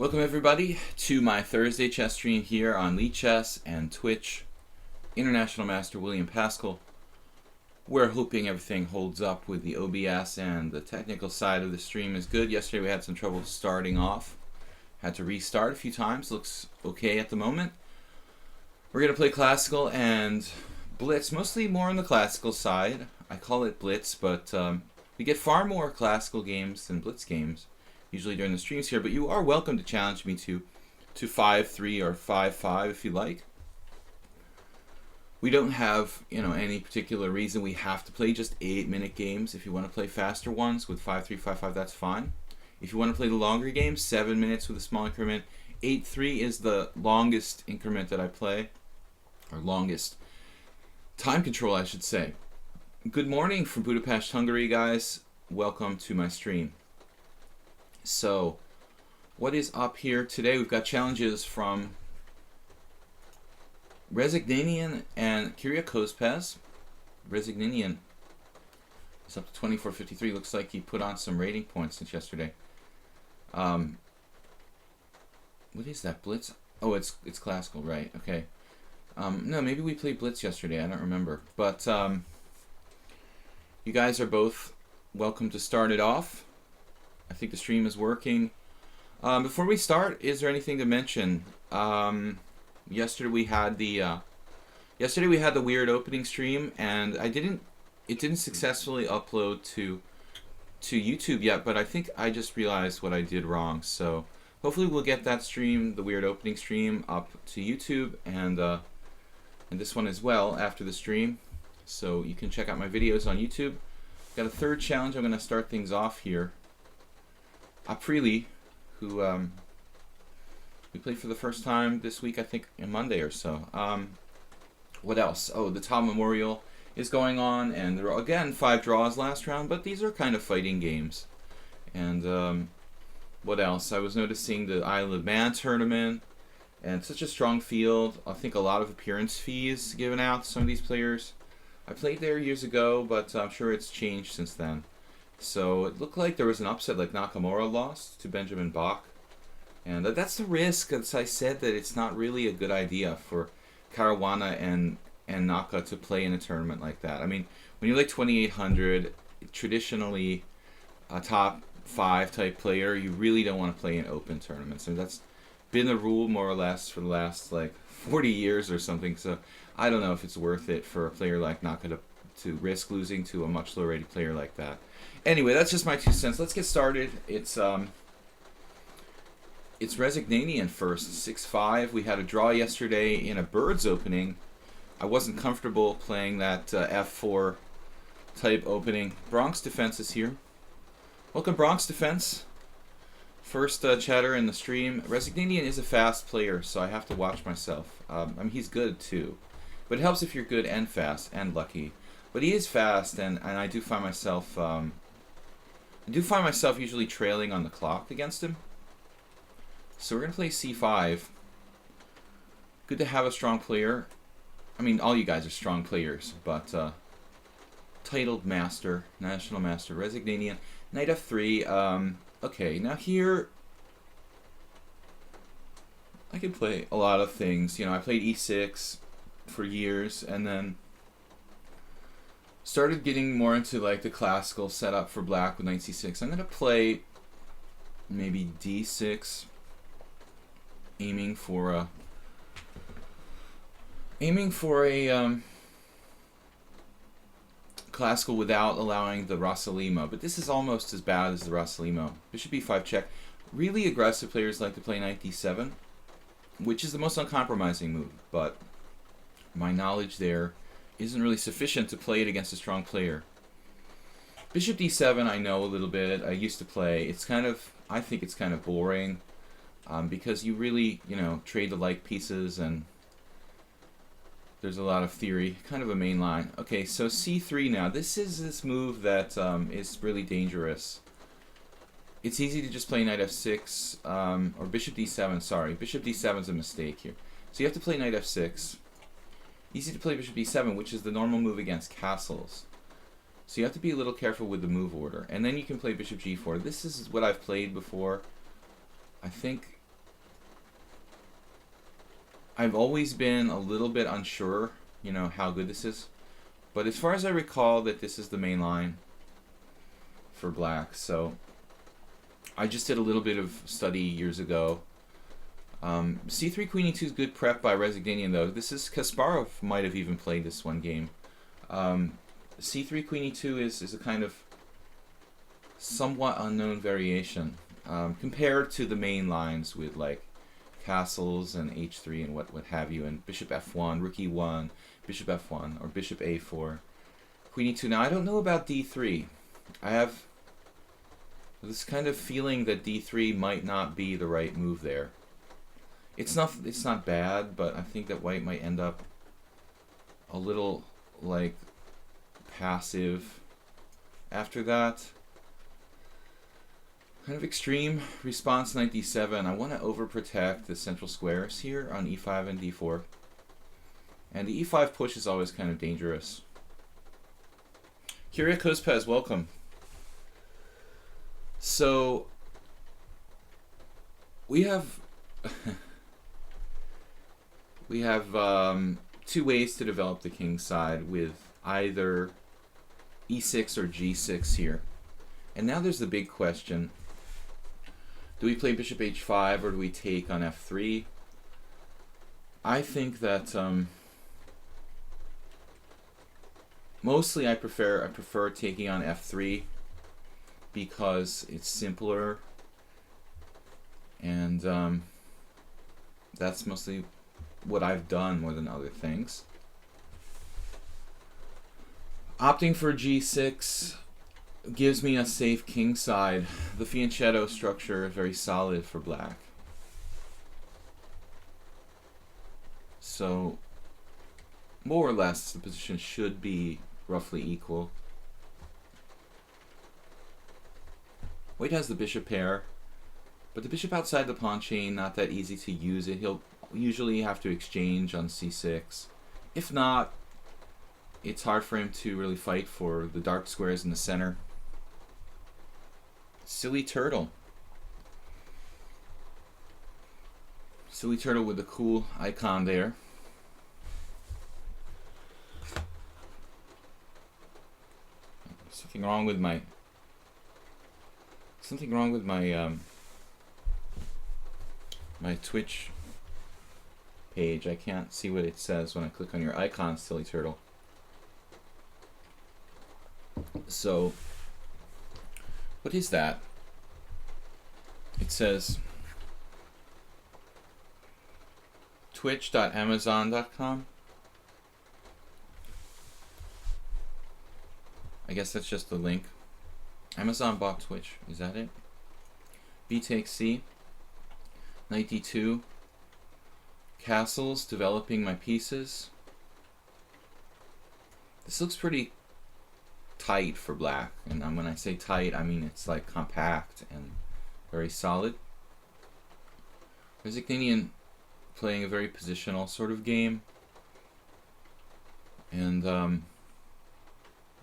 Welcome everybody to my Thursday chess stream here on lichess and Twitch. International Master William Paschall. We're hoping everything holds up with the OBS and the technical side of the stream is good. Yesterday we had some trouble starting off. Had to restart a few times. Looks okay at the moment. We're going to play classical and blitz, mostly more on the classical side. I call it blitz, but we get far more classical games than blitz games usually during the streams here, but you are welcome to challenge me to 5-3 or 5-5 if you like. We don't have, any particular reason we have to play just 8-minute games. If you want to play faster ones with 5-3, 5-5, that's fine. If you want to play the longer games, 7 minutes with a small increment. 8-3 is the longest increment that I play, or longest time control, I should say. Good morning from Budapest, Hungary, guys. Welcome to my stream. So, what is up here today? We've got challenges from Resignanian and Kyriakos. Resignanian is up to 24.53. Looks like he put on some rating points since yesterday. What is that, blitz? Oh, it's classical, right? Okay. No, maybe we played blitz yesterday. I don't remember. But you guys are both welcome to start it off. I think the stream is working. Before we start, is there anything to mention? Yesterday we had the weird opening stream, and it didn't successfully upload to YouTube yet, but I think I just realized what I did wrong. So hopefully we'll get that stream, the weird opening stream, up to YouTube and this one as well after the stream. So you can check out my videos on YouTube. Got a third challenge. I'm going to start things off here. Aprili, who we played for the first time this week, I think, on Monday or so. What else? Oh, the Tom Memorial is going on, and there are, again, 5 draws last round, but these are kind of fighting games. And what else? I was noticing the Isle of Man tournament, and such a strong field. I think a lot of appearance fees given out to some of these players. I played there years ago, but I'm sure it's changed since then. So it looked like there was an upset, like Nakamura lost to Benjamin Bach. And that's the risk, as I said, that it's not really a good idea for Caruana and Naka to play in a tournament like that. I mean, when you're like 2,800, traditionally a top 5 type player, you really don't want to play in open tournaments. And that's been the rule more or less for the last like 40 years or something. So I don't know if it's worth it for a player like Naka to risk losing to a much lower rated player like that. Anyway, that's just my 2 cents. Let's get started. It's Resignanian first, 6-5. We had a draw yesterday in a birds opening. I wasn't comfortable playing that F4 type opening. Bronx Defense is here. Welcome, Bronx Defense. First chatter in the stream. Resignanian is a fast player, so I have to watch myself. I mean, he's good too, but it helps if you're good and fast and lucky. But he is fast, and I do find myself usually trailing on the clock against him. So we're gonna play C5. Good to have a strong player. I mean, all you guys are strong players, but titled master, national master, Resignanian, knight F3. Okay, now here I can play a lot of things. I played E6 for years, and then started getting more into like the classical setup for black with knight c6. I'm going to play maybe d6, aiming for a classical without allowing the Rossalimo. But this is almost as bad as the Rossalimo. Bishop b5 check. Really aggressive players like to play knight d7, which is the most uncompromising move, but my knowledge there isn't really sufficient to play it against a strong player. Bishop d7 I know a little bit. I used to play. I think it's kind of boring because you really, trade the like pieces and there's a lot of theory. Kind of a main line. Okay, so c3 now. This is this move that is really dangerous. It's easy to just play knight f6 or bishop d7. Sorry, bishop d7 is a mistake here. So you have to play knight f6. Easy to play bishop d7, which is the normal move against castles. So you have to be a little careful with the move order. And then you can play bishop g4. This is what I've played before. I think I've always been a little bit unsure, you know, how good this is. But as far as I recall, that this is the main line for black. So I just did a little bit of study years ago. C3 Queen E2 is good prep by Resigdanian, though. This is Kasparov might have even played this one game. C3 Queen E2 is a kind of somewhat unknown variation compared to the main lines with like castles and H3 and what have you, and Bishop F1, Rook E1, Bishop F1, or Bishop A4, Queen E2. Now I don't know about D3. I have this kind of feeling that D3 might not be the right move there. It's not bad, but I think that white might end up a little like passive after that. Kind of extreme response knight D7. I want to overprotect the central squares here on E5 and D4. And the E5 push is always kind of dangerous. Kyria Kospez, welcome. So we have two ways to develop the king side with either E6 or G6 here. And now there's the big question. Do we play Bishop H5 or do we take on F3? I think that mostly I prefer taking on F3 because it's simpler, and that's mostly what I've done more than other things. Opting for G6 gives me a safe king side. The fianchetto structure is very solid for black. So more or less the position should be roughly equal. White has the bishop pair, but the bishop outside the pawn chain, not that easy to use it. He'll usually have to exchange on C6. If not, it's hard for him to really fight for the dark squares in the center. Silly turtle. Silly turtle with the cool icon there. Something wrong with my my Twitch page. I can't see what it says when I click on your icon, silly turtle. So what is that? It says twitch.amazon.com. I guess that's just the link. Amazon bought Twitch. Is that it? B takes C. Knight D2. Castles, developing my pieces. This looks pretty tight for black. And when I say tight, I mean it's like compact and very solid. Resigdanian playing a very positional sort of game. And I'm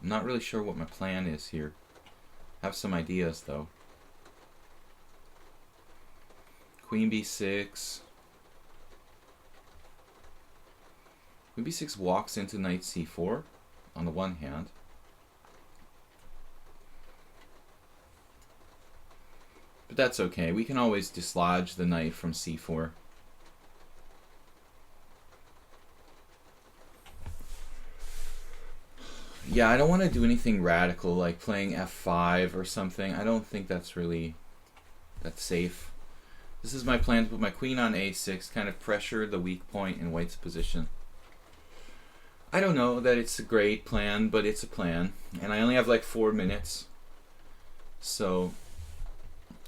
not really sure what my plan is here. I have some ideas though. Queen B6. Queen B6 walks into knight C4 on the one hand. But that's okay. We can always dislodge the knight from C4. Yeah, I don't want to do anything radical like playing F5 or something. I don't think that's safe. This is my plan to put my queen on A6, kind of pressure the weak point in white's position. I don't know that it's a great plan, but it's a plan. And I only have like 4 minutes. So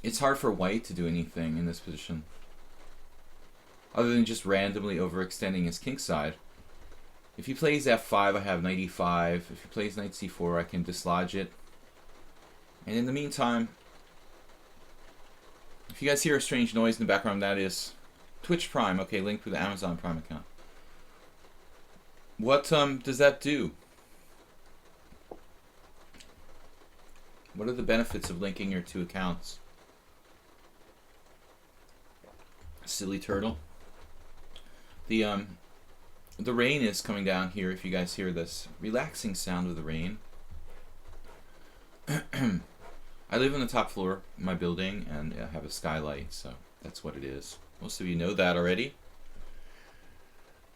it's hard for white to do anything in this position, other than just randomly overextending his king side. If he plays F5, I have knight E5. If he plays knight C4, I can dislodge it. And in the meantime, if you guys hear a strange noise in the background, that is Twitch Prime. Okay, linked with the Amazon Prime account. What does that do? What are the benefits of linking your two accounts? Silly turtle. The rain is coming down here. If you guys hear this relaxing sound of the rain. I live on the top floor of my building and I have a skylight, so that's what it is. Most of you know that already.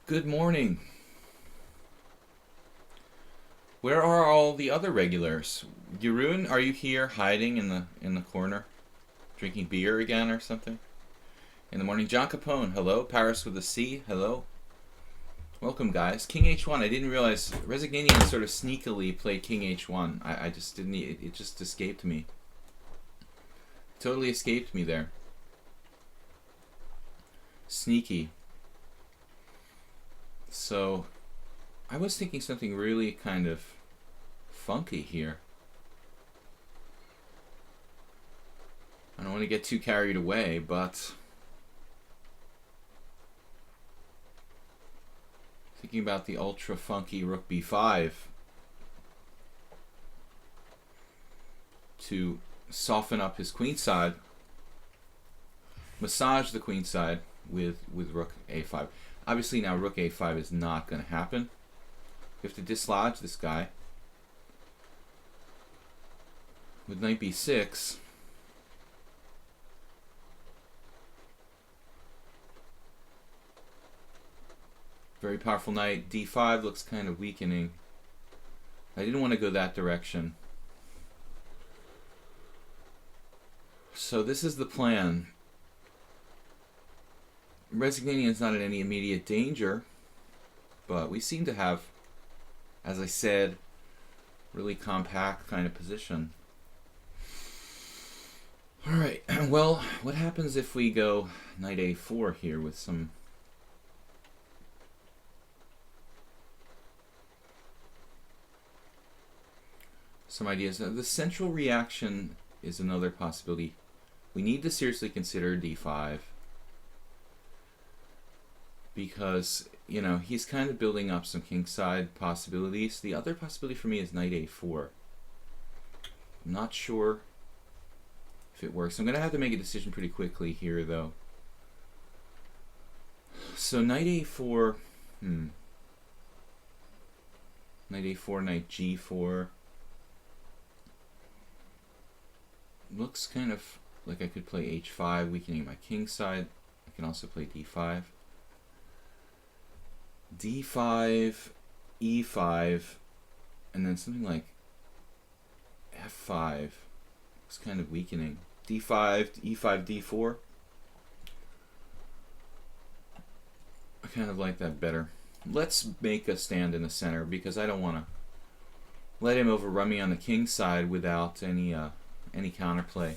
Good morning. Where are all the other regulars? Jeroen, are you here hiding in the corner? Drinking beer again or something? In the morning. John Capone, hello. Paris with a C, hello. Welcome, guys. King H1. I didn't realize Resignanian sort of sneakily played King H1. I just didn't. It just escaped me. Totally escaped me there. Sneaky. So, I was thinking something really kind of funky here. I don't want to get too carried away, but thinking about the ultra funky Rook B5 to soften up his queenside, massage the queenside with Rook A5. Obviously now Rook A5 is not going to happen. You have to dislodge this guy with Knight B6. Very powerful knight. D5 looks kind of weakening. I didn't want to go that direction. So this is the plan. Resignanian is not in any immediate danger, but we seem to have, as I said, really compact kind of position. Alright, well, what happens if we go Knight A4 here with some ideas? Now, the central reaction is another possibility. We need to seriously consider D5 because, you know, he's kind of building up some kingside possibilities. The other possibility for me is Knight A4. I'm not sure if it works. I'm going to have to make a decision pretty quickly here, though. So Knight A4, Knight A4, Knight G4. Looks kind of like I could play H5, weakening my king side. I can also play D5. D5, E5, and then something like F5. Looks kind of weakening. D5, E5, D4. I kind of like that better. Let's make a stand in the center because I don't want to let him overrun me on the king side without any counterplay.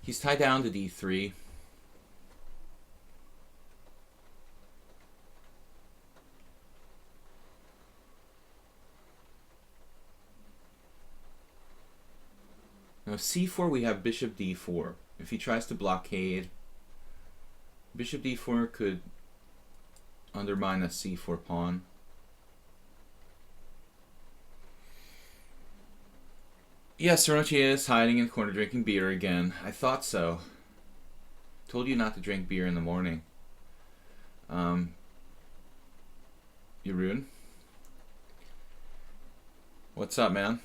He's tied down to D3. Now C4 we have Bishop D4. If he tries to blockade, Bishop D4 could undermine a C4 pawn. Yes, Sonochi is hiding in the corner drinking beer again. I thought so. Told you not to drink beer in the morning. Jeroen? What's up, man?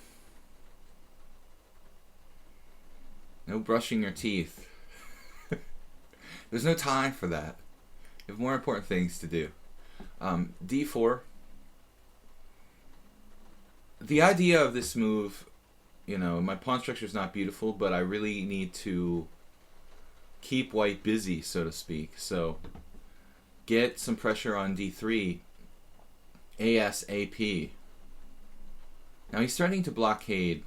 No brushing your teeth. There's no time for that. You have more important things to do. D4. The idea of this move, you know, my pawn structure is not beautiful, but I really need to keep white busy, so to speak. So get some pressure on D3 ASAP. Now he's starting to blockade.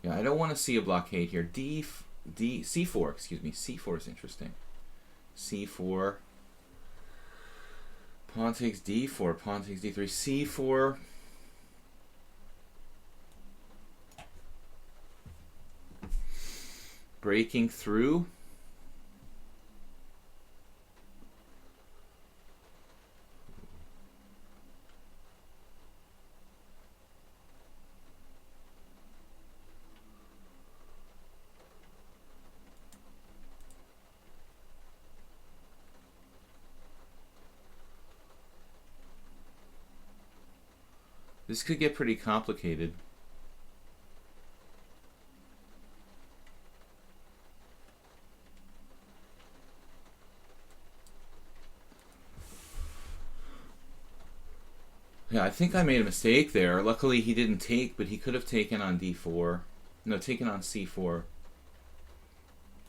Yeah, I don't want to see a blockade here. C4, excuse me. C4 is interesting. C4. Pawn takes D4. Pawn takes D3. C4. Breaking through. This could get pretty complicated. Yeah, I think I made a mistake there. Luckily he didn't take, but he could have taken on d4. No, taken on c4.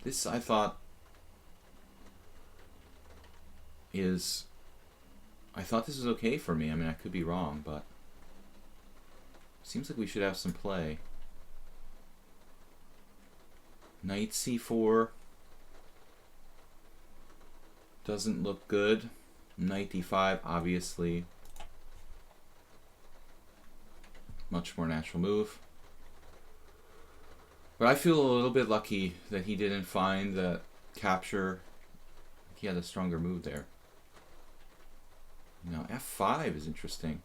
This, I thought, is... I thought this was okay for me. I mean, I could be wrong, but... Seems like we should have some play. Knight c4. Doesn't look good. Knight d5, obviously. Much more natural move. But I feel a little bit lucky that he didn't find that capture. He had a stronger move there. Now f5 is interesting.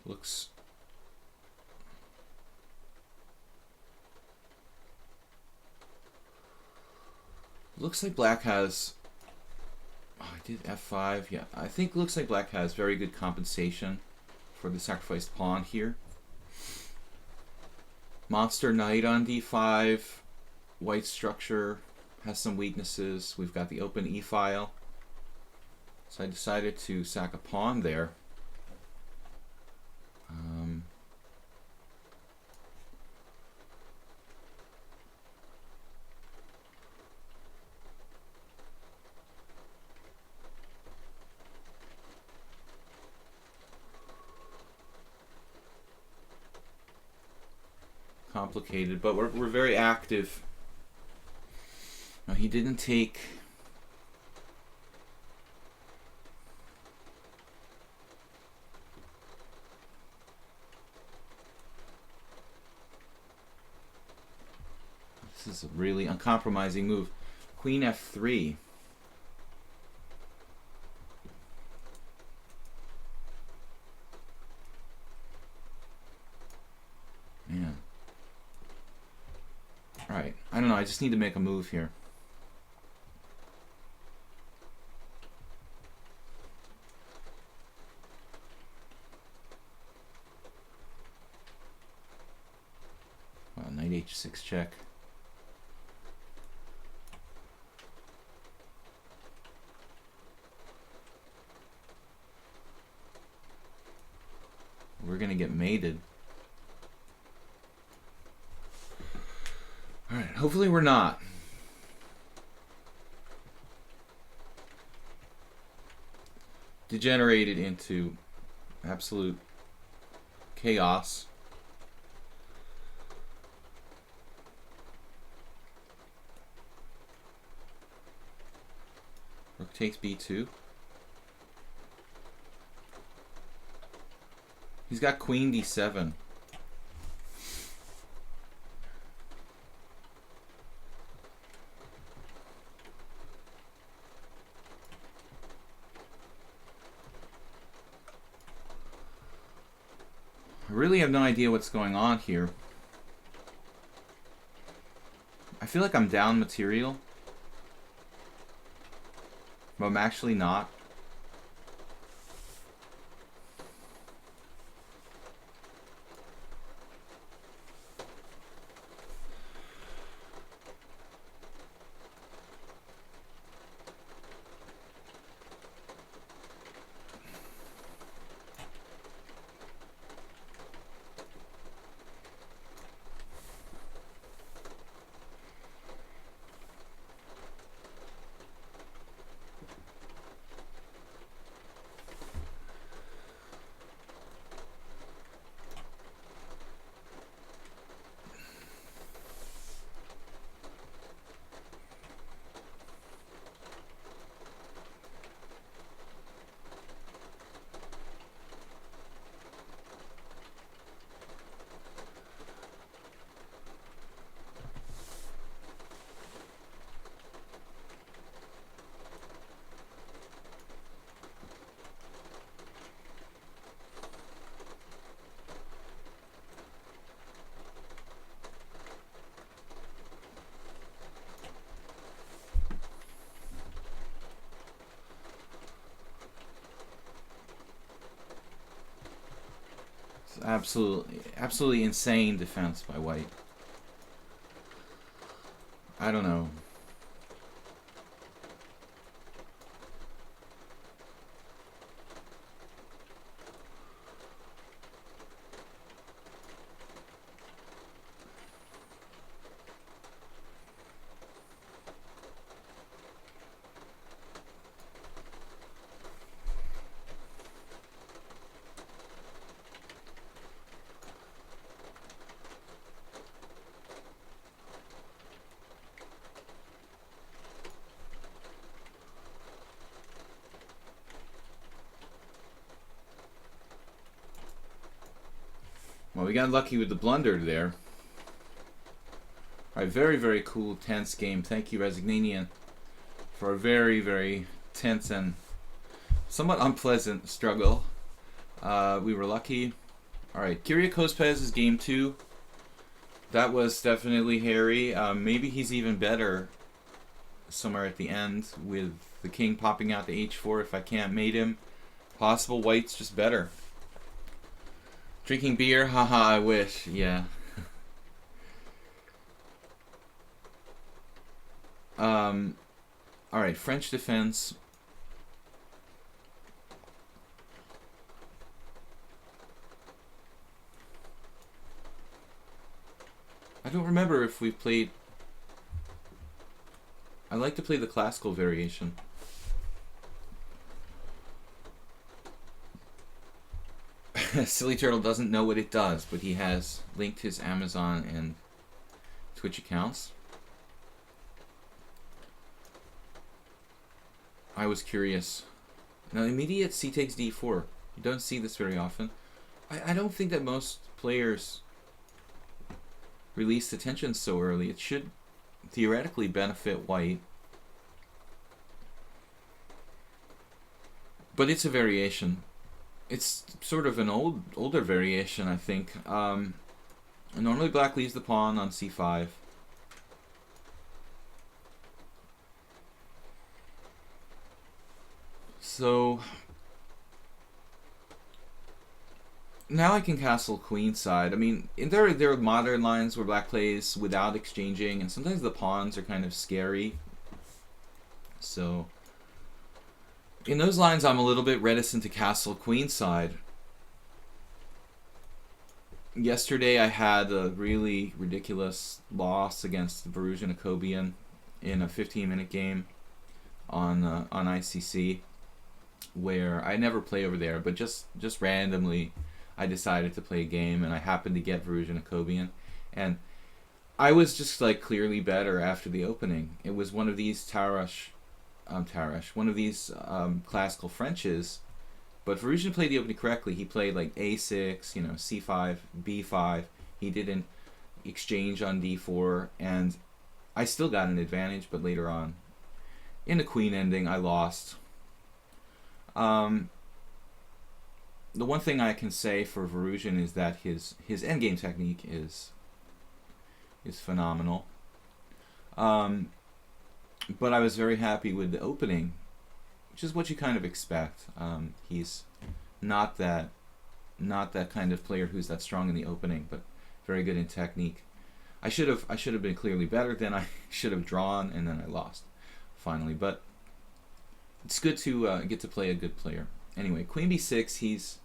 Looks... Looks like black has... Oh, I did f5. Yeah, I think looks like black has very good compensation for the sacrificed pawn here. Monster knight on d5. White structure has some weaknesses. We've got the open e-file. So I decided to sack a pawn there. Complicated, but we're very active. Now he didn't take... This is a really uncompromising move. Queen f3. Man. Alright, I don't know, I just need to make a move here. Wow, knight h6 check. We're gonna get mated. Alright, hopefully we're not. Degenerated into absolute chaos. Rook takes b2. He's got queen d7. I really have no idea what's going on here. I feel like I'm down material, but I'm actually not. Absolutely insane defense by white. I don't know. Well, we got lucky with the blunder there. Alright, very, very cool, tense game. Thank you, Resignanian, for a very, very tense and somewhat unpleasant struggle. We were lucky. Alright, Kyrgios Pez's game 2. That was definitely hairy. Maybe he's even better somewhere at the end with the king popping out to h4 if I can't mate him. Possible white's just better. Drinking beer? Haha, I wish. Yeah. Alright, French defense. I don't remember if we've played... I like to play the classical variation. Silly Turtle doesn't know what it does, but he has linked his Amazon and Twitch accounts. I was curious. Now, immediate c takes d4. You don't see this very often. I don't think that most players release the tension so early. It should theoretically benefit white. But it's a variation. It's sort of an older variation, I think. Normally black leaves the pawn on c5. So now I can castle queenside. I mean, there are modern lines where black plays without exchanging, and sometimes the pawns are kind of scary. So in those lines, I'm a little bit reticent to castle queenside. Yesterday, I had a really ridiculous loss against the Varusian Akobian in a 15-minute game on ICC, where I never play over there, but just randomly I decided to play a game, and I happened to get Varusian Akobian, and I was just like clearly better after the opening. It was one of these one of these classical Frenches, but Varusian played the opening correctly. He played like a6, you know, c5, b5. He didn't exchange on d4, and I still got an advantage, but later on in the queen ending I lost. The one thing I can say for Varusian is that his endgame technique is phenomenal. But I was very happy with the opening, which is what you kind of expect. He's not that kind of player who's that strong in the opening, but very good in technique. I should have been clearly better. Then I should have drawn, and then I lost finally. But it's good to get to play a good player. Anyway, queen b6. He's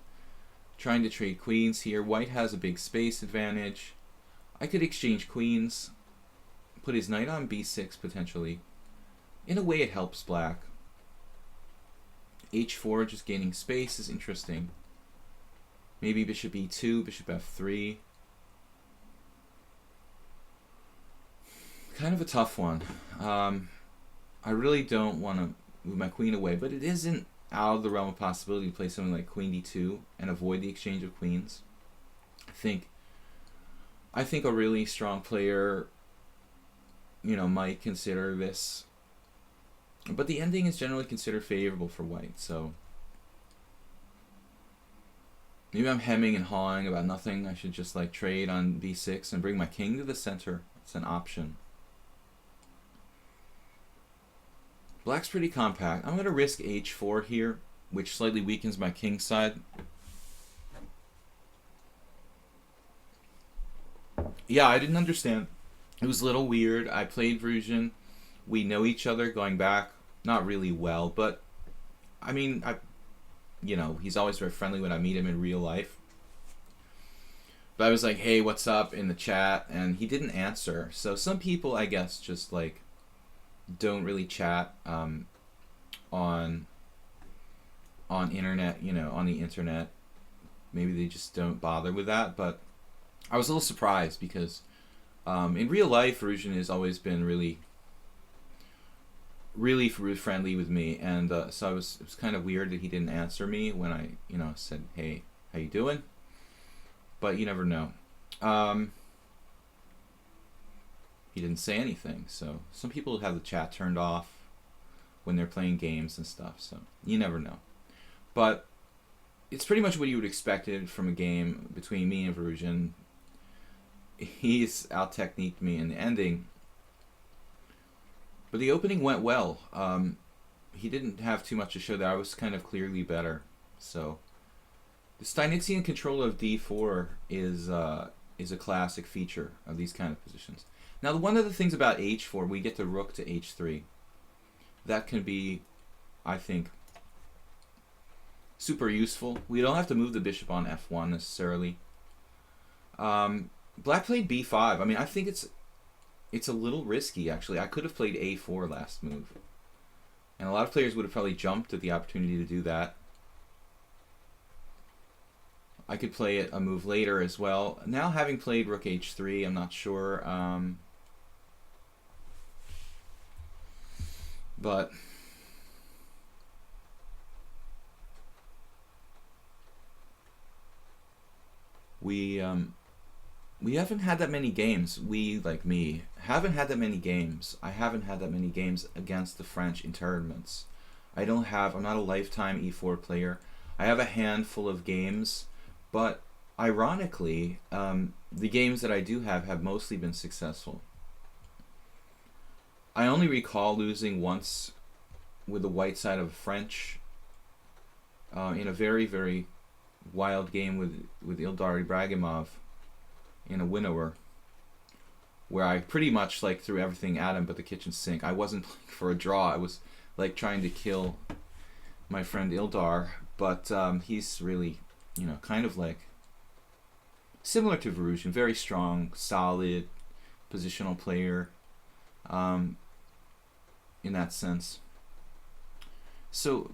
trying to trade queens here. White has a big space advantage. I could exchange queens, put his knight on b6 potentially. In a way, it helps black. h4, just gaining space, is interesting. Maybe bishop e2, bishop f3. Kind of a tough one. I really don't want to move my queen away, but it isn't out of the realm of possibility to play something like queen d2 and avoid the exchange of queens. I think a really strong player, you know, might consider this. But the ending is generally considered favorable for white, so maybe I'm hemming and hawing about nothing. I should just like trade on b6 and bring my king to the center. It's an option. Black's pretty compact. I'm going to risk h4 here, which slightly weakens my king side. Yeah, I didn't understand. It was a little weird. I played Verusian. We know each other going back not really well, but I mean, he's always very friendly when I meet him in real life. But I was like, "Hey, what's up?" in the chat, and he didn't answer. So some people, I guess, just like don't really chat on internet, on the internet. Maybe they just don't bother with that. But I was a little surprised because in real life, Verusian has always been really, really friendly with me, and so it was kind of weird that he didn't answer me when I said, "Hey, how you doing?" But you never know. He didn't say anything, so some people have the chat turned off when they're playing games and stuff, so you never know. But it's pretty much what you would expect from a game between me and Verusian. He's out-techniqued me in the ending, but the opening went well. He didn't have too much to show there. I was kind of clearly better, so the Steinitzian control of d4 is a classic feature of these kind of positions. Now, one of the things about h4, we get the rook to h3. That can be, I think, super useful. We don't have to move the bishop on f1 necessarily. Black played b5. I mean, I think it's a little risky, actually. I could have played a4 last move. And a lot of players would have probably jumped at the opportunity to do that. I could play it a move later as well. Now, having played rook h3, I'm not sure. But we haven't had that many games. We, like me, haven't had that many games. I haven't had that many games against the French in tournaments. I'm not a lifetime e4 player. I have a handful of games. But ironically, the games that I do have mostly been successful. I only recall losing once with the white side of French in a very, very wild game with Ildar Ibragimov in a winnower, where I pretty much threw everything at him but the kitchen sink. I wasn't playing for a draw. I was trying to kill my friend Ildar, but he's really kind of similar to Verusian, very strong, solid, positional player in that sense. So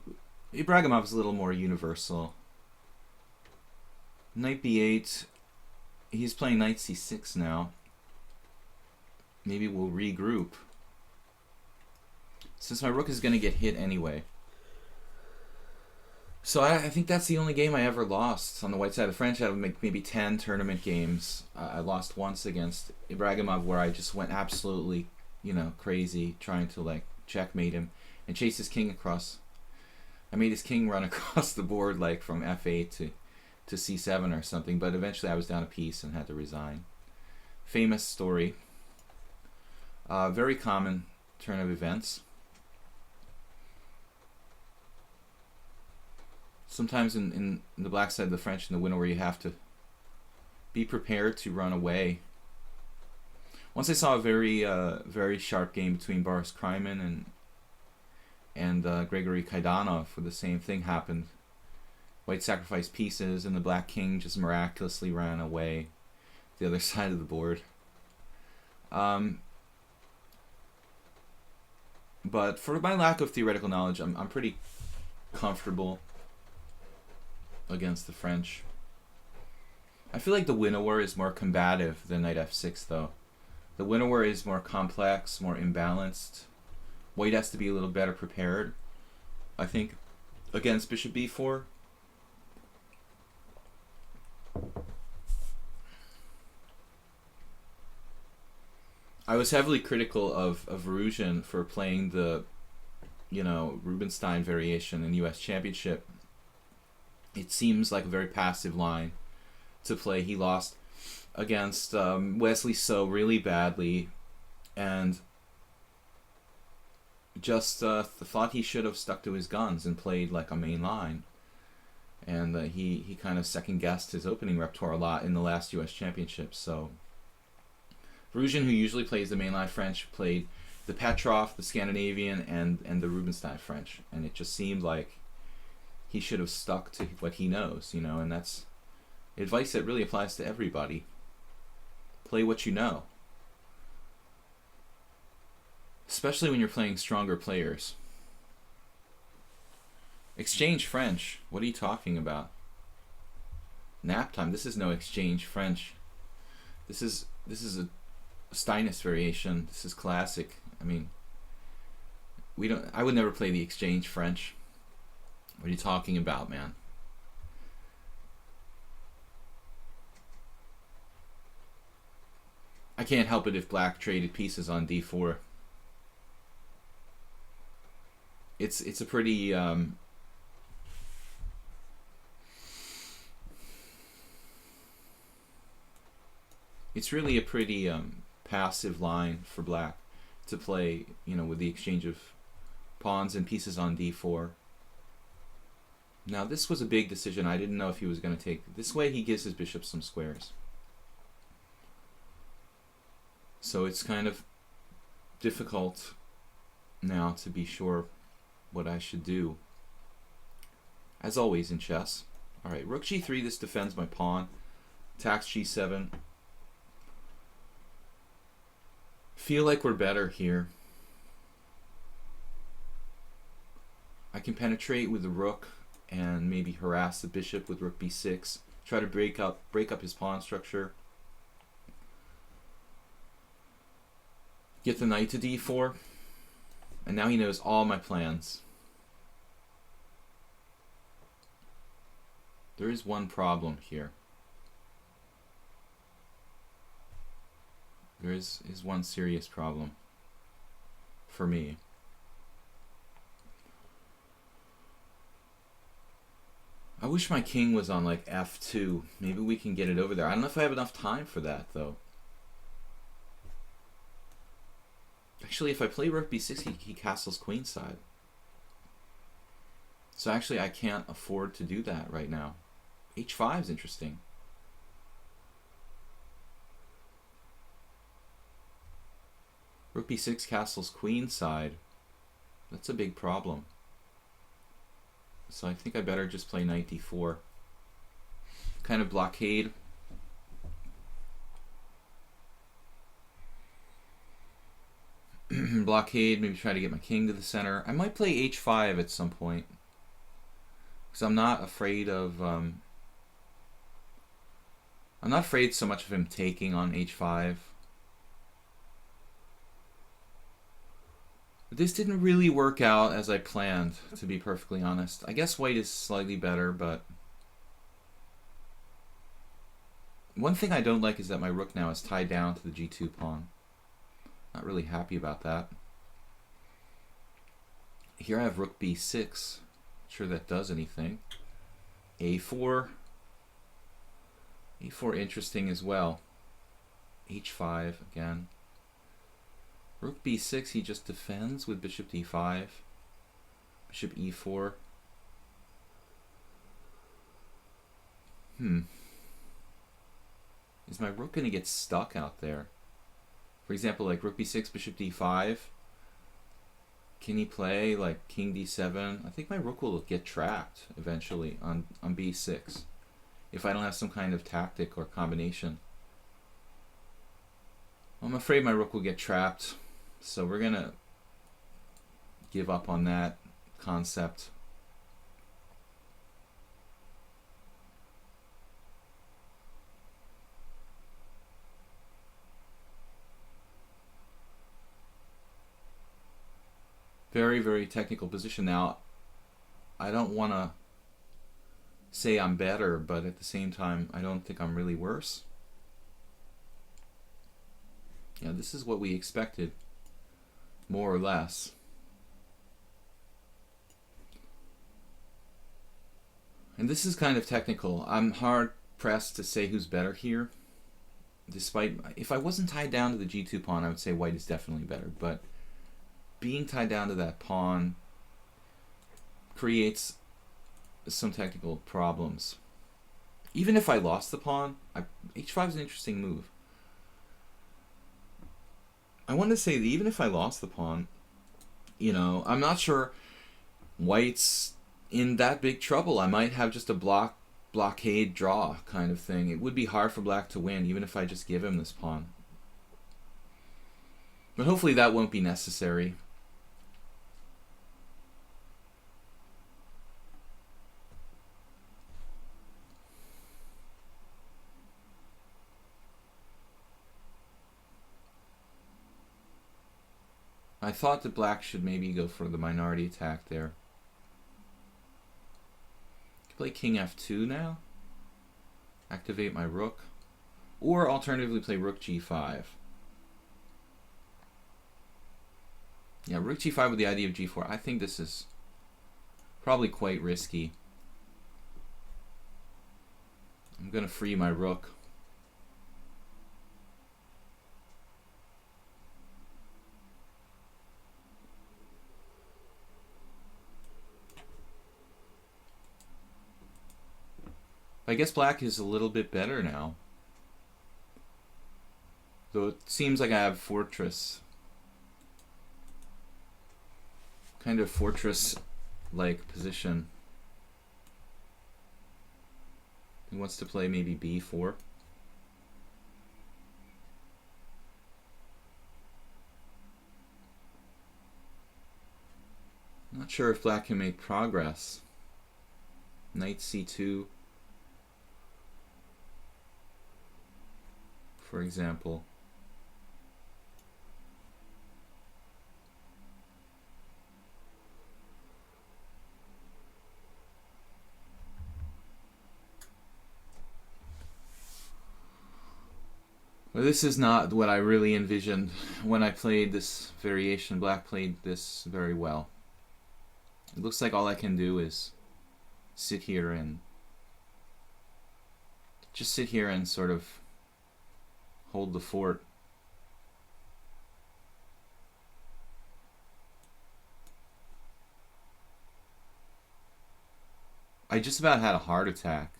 Ibragimov is a little more universal. Knight b8, he's playing knight c6 now. Maybe we'll regroup. Since my rook is going to get hit anyway. So I think that's the only game I ever lost on the white side of the French. Out of maybe 10 tournament games, I lost once against Ibragimov, where I just went absolutely, crazy trying to checkmate him and chase his king across. I made his king run across the board from f8 to c7 or something, but eventually I was down a piece and had to resign. Famous story. Very common turn of events. Sometimes in the black side of the French, in the window, where you have to be prepared to run away. Once I saw a very sharp game between Boris Kryman and Gregory Kaidanov, where the same thing happened. White sacrificed pieces, and the black king just miraculously ran away the other side of the board. But for my lack of theoretical knowledge, I'm pretty comfortable against the French. I feel like the winnower is more combative than knight f6, though. The winnower is more complex, more imbalanced. White has to be a little better prepared, I think, against bishop b4. I was heavily critical of Verusian for playing the, Rubinstein variation in U.S. Championship. It seems like a very passive line to play. He lost against Wesley So really badly, and just thought he should have stuck to his guns and played a main line. And he kind of second-guessed his opening repertoire a lot in the last U.S. Championship. So Verusian, who usually plays the mainline French, played the Petrov, the Scandinavian, and the Rubinstein French, and it just seemed like he should have stuck to what he knows, you know, and that's advice that really applies to everybody. Play what you know, especially when you're playing stronger players. Exchange French. What are you talking about? Nap time. This is no exchange French. This is a Steinitz variation. This is classic. I mean, I would never play the exchange French. What are you talking about, man? I can't help it if black traded pieces on d4. It's a pretty it's really a pretty passive line for black to play, you know, with the exchange of pawns and pieces on d4. Now this was a big decision. I didn't know if he was going to take this way. He gives his bishop some squares, so it's kind of difficult now to be sure what I should do, as always in chess. Alright, rook g3, this defends my pawn. Attacks g7. Feel like we're better here. I can penetrate with the rook and maybe harass the bishop with rook b6. Try to break up his pawn structure. Get the knight to d4. And now he knows all my plans. There is one problem here. There is one serious problem for me. I wish my king was on like f2. Maybe we can get it over there. I don't know if I have enough time for that though. Actually, if I play rook b6, he castles queenside. So actually I can't afford to do that right now. h5 is interesting. Rook b6 castles queenside. That's a big problem. So I think I better just play knight d4. Kind of blockade. Blockade, maybe try to get my king to the center. I might play h5 at some point, because I'm not afraid of I'm not afraid so much of him taking on h5. But this didn't really work out as I planned, to be perfectly honest. I guess white is slightly better, but one thing I don't like is that my rook now is tied down to the g2 pawn. Not really happy about that. Here I have rook b6. Not sure that does anything. a4. a4 interesting as well. h5 again. Rook b6, he just defends with bishop d5. Bishop e4. Is my rook going to get stuck out there? For example, like rook b6, bishop d5. Can he play like king d7? I think my rook will get trapped eventually on b6 if I don't have some kind of tactic or combination. I'm afraid my rook will get trapped, so we're gonna give up on that concept. Very, very technical position. Now, I don't want to say I'm better, but at the same time, I don't think I'm really worse. Yeah, this is what we expected, more or less. And this is kind of technical. I'm hard pressed to say who's better here. Despite, if I wasn't tied down to the g2 pawn, I would say white is definitely better, but being tied down to that pawn creates some technical problems. Even if I lost the pawn, h5 is an interesting move. I want to say that even if I lost the pawn, you know, I'm not sure white's in that big trouble. I might have just a blockade draw kind of thing. It would be hard for black to win, even if I just give him this pawn. But hopefully that won't be necessary. I thought that black should maybe go for the minority attack there. Play king f2 now. Activate my rook. Or alternatively play rook g5. Yeah, rook g5 with the idea of g4. I think this is probably quite risky. I'm going to free my rook. I guess black is a little bit better now. Though it seems like I have fortress. Kind of fortress-like position. He wants to play maybe b4. Not sure if black can make progress. Knight c2. For example. Well, this is not what I really envisioned when I played this variation. Black played this very well. It looks like all I can do is sit here and sort of hold the fort. I just about had a heart attack.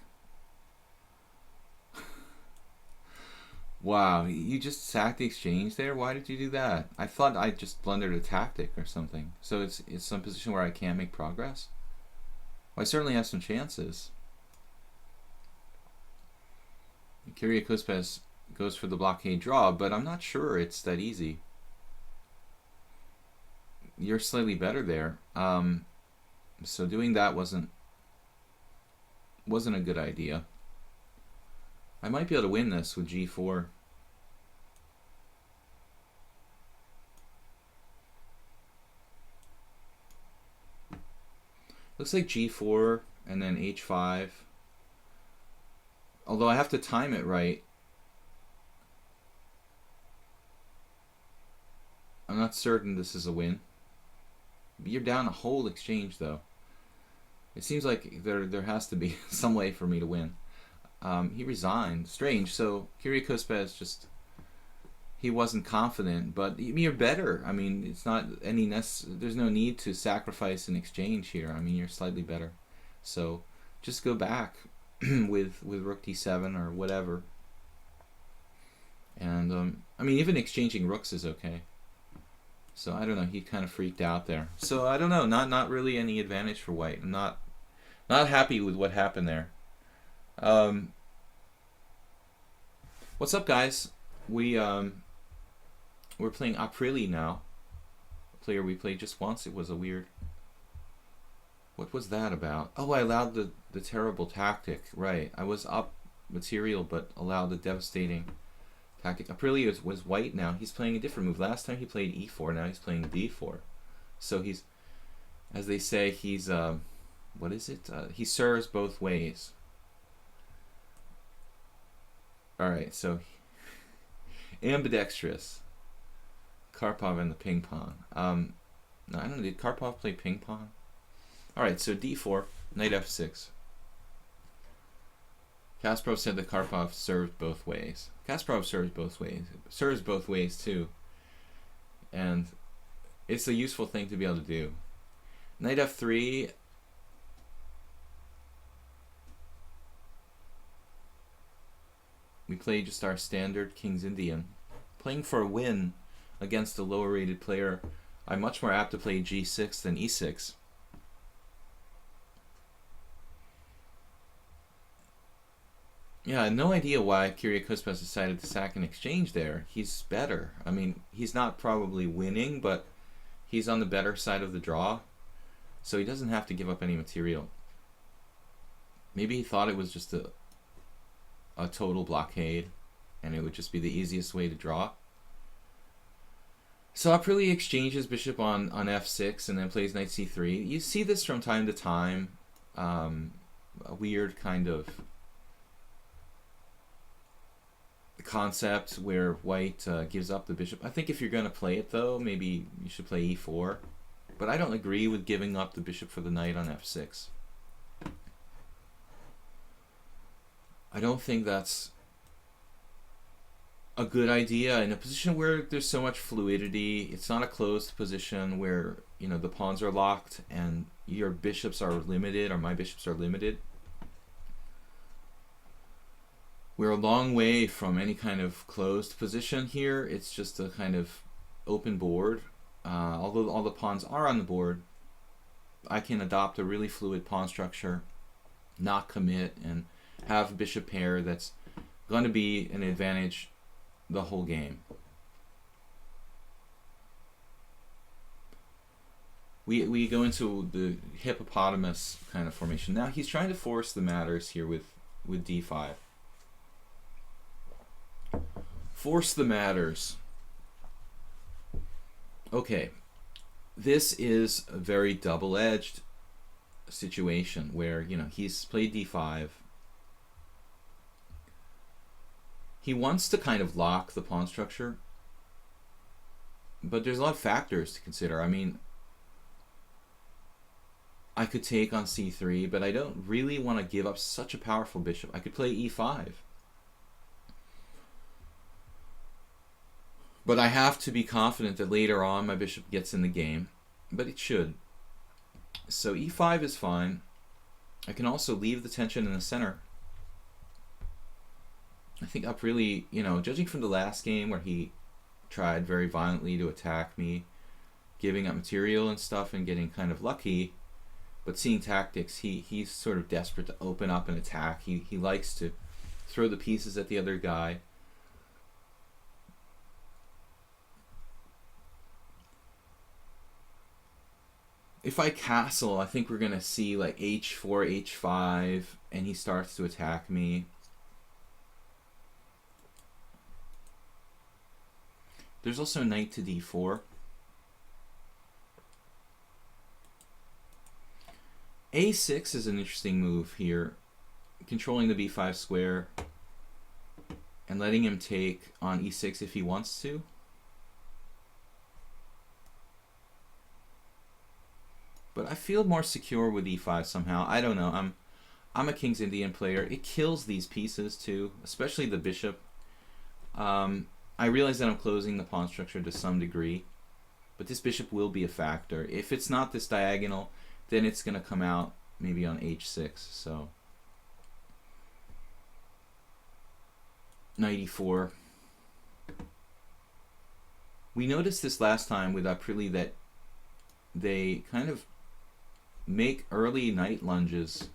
Wow, you just sacked the exchange there? Why did you do that? I thought I just blundered a tactic or something. So it's some position where I can't make progress? Well, I certainly have some chances. Kyrgios goes for the blockade draw, but I'm not sure it's that easy. You're slightly better there. So doing that wasn't a good idea. I might be able to win this with g4. Looks like g4 and then h5. Although I have to time it right. I'm not certain this is a win. You're down a whole exchange though. It seems like there has to be some way for me to win. He resigned. Strange. So Kyrgios just, he wasn't confident, but you're better. I mean, it's not any there's no need to sacrifice an exchange here. I mean, you're slightly better. So just go back with rook d7 or whatever. And I mean, even exchanging rooks is okay. So I don't know, he kind of freaked out there. So I don't know, not really any advantage for white. I'm not happy with what happened there. What's up, guys? We're playing Aprile now. A player we played just once. It was a weird. What was that about? Oh, I allowed the terrible tactic. Right, I was up material, but allowed the devastating tactic. Aprile was white now. He's playing a different move. Last time he played e4. Now he's playing b4. So he's, as they say, he's what is it? He serves both ways. All right, so ambidextrous. Karpov and the ping pong. No, I don't know. Did Karpov play ping pong? All right, so d4, knight f6. Kasparov said that Karpov served both ways. Kasparov serves both ways. Serves both ways too. And it's a useful thing to be able to do. Knight f3. We play just our standard King's Indian. Playing for a win against a lower rated player, I'm much more apt to play g6 than e6. Yeah, no idea why Kyrgios decided to sack an exchange there. He's better. I mean, he's not probably winning, but he's on the better side of the draw, so he doesn't have to give up any material. Maybe he thought it was just a total blockade, and it would just be the easiest way to draw. So Aprili exchanges bishop on f6 and then plays knight c3. You see this from time to time. A weird kind of concept where white gives up the bishop. I think if you're going to play it, though, maybe you should play e4. But I don't agree with giving up the bishop for the knight on f6. I don't think that's a good idea in a position where there's so much fluidity. It's not a closed position where, you know, the pawns are locked and your bishops are limited, or my bishops are limited. We're a long way from any kind of closed position here. It's just a kind of open board. Although all the pawns are on the board, I can adopt a really fluid pawn structure, not commit, and have a bishop pair that's going to be an advantage the whole game. We go into the hippopotamus kind of formation. Now he's trying to force the matters here with d5. Force the matters. Okay, this is a very double-edged situation where, you know, he's played d5. He wants to kind of lock the pawn structure, but there's a lot of factors to consider. I mean, I could take on c3, but I don't really want to give up such a powerful bishop. I could play e5. But I have to be confident that later on my bishop gets in the game, but it should. So e5 is fine. I can also leave the tension in the center. I think Aprili, you know, judging from the last game where he tried very violently to attack me, giving up material and stuff and getting kind of lucky, but seeing tactics, he's sort of desperate to open up and attack. He likes to throw the pieces at the other guy. If I castle, I think we're going to see like h4, h5, and he starts to attack me. There's also knight to d4. a6 is an interesting move here, controlling the b5 square and letting him take on e6 if he wants to. But I feel more secure with e5 somehow. I don't know. I'm a King's Indian player. It kills these pieces too, especially the bishop. I realize that I'm closing the pawn structure to some degree, but this bishop will be a factor. If it's not this diagonal, then it's going to come out maybe on h6. So knight e4. We noticed this last time with Aprili that they kind of make early knight lunges.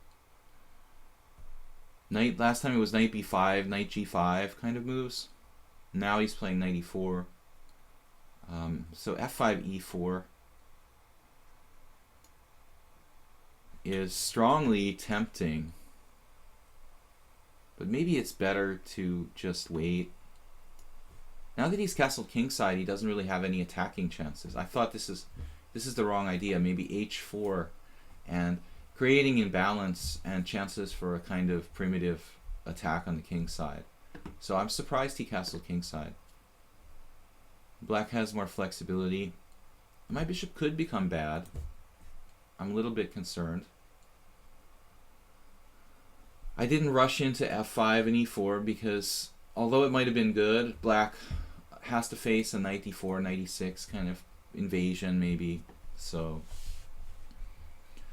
Last time it was knight b5, knight g5 kind of moves. Now he's playing knight e4. So f5, e4 is strongly tempting, but maybe it's better to just wait. Now that he's castled kingside, he doesn't really have any attacking chances. I thought this is the wrong idea. Maybe h4 and creating imbalance and chances for a kind of primitive attack on the king side. So I'm surprised he castled kingside. Black has more flexibility. My bishop could become bad. I'm a little bit concerned. I didn't rush into f5 and e4 because although it might have been good, black has to face a knight d4, knight e6 kind of invasion maybe. So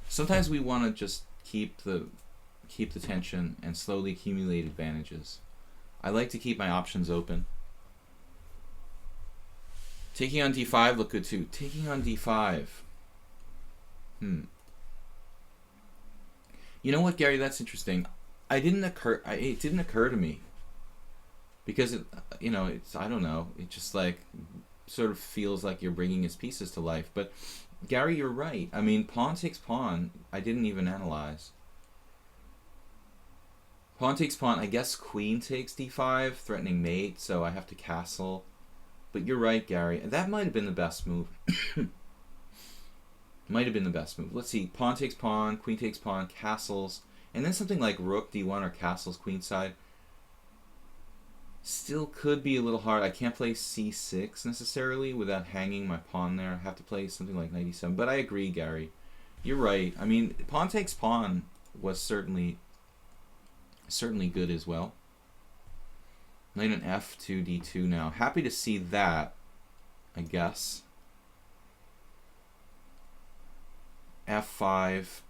sometimes we want to just keep the tension and slowly accumulate advantages. I like to keep my options open. Taking on d5 look good too. Taking on d5. You know what, Gary? That's interesting. It didn't occur to me because it's I don't know. It just like sort of feels like you're bringing his pieces to life. But Gary, you're right. I mean, pawn takes pawn. I didn't even analyze. Pawn takes pawn. I guess queen takes d5, threatening mate. So I have to castle. But you're right, Gary. That might have been the best move. Might have been the best move. Let's see. Pawn takes pawn, queen takes pawn, castles, and then something like rook d1 or castles queenside. Still could be a little hard. I can't play c6 necessarily without hanging my pawn there. I have to play something like knight e7. But I agree, Gary. You're right. I mean, pawn takes pawn was certainly good as well. Knight on f2, d2 now. Happy to see that, I guess. f5,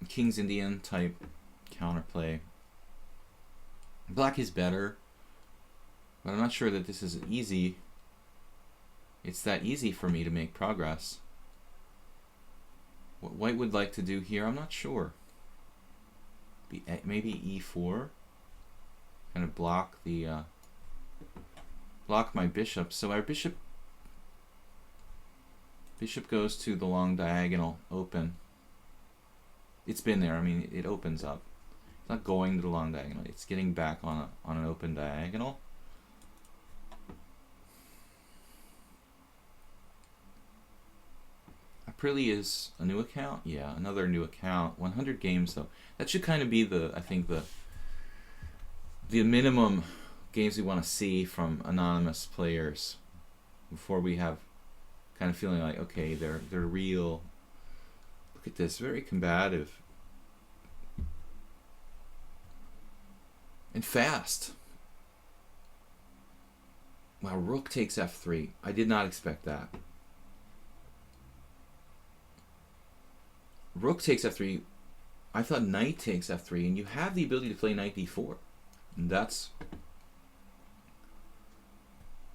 King's Indian type counterplay. Black is better, but I'm not sure that this is easy. It's that easy for me to make progress. What white would like to do here, I'm not sure. Maybe e4. Kind of block my bishop. So our bishop goes to the long diagonal open. It's been there. I mean, it opens up. It's not going to the long diagonal. It's getting back on an open diagonal. Aprilli is a new account. Yeah, another new account. 100 games though. That should kind of be I think the minimum games we want to see from anonymous players before we have kind of feeling like, okay, they're real. Look at this, very combative and fast. Wow, rook takes f3. I did not expect that. Rook takes f3. I thought knight takes f3, and you have the ability to play knight d4. And that's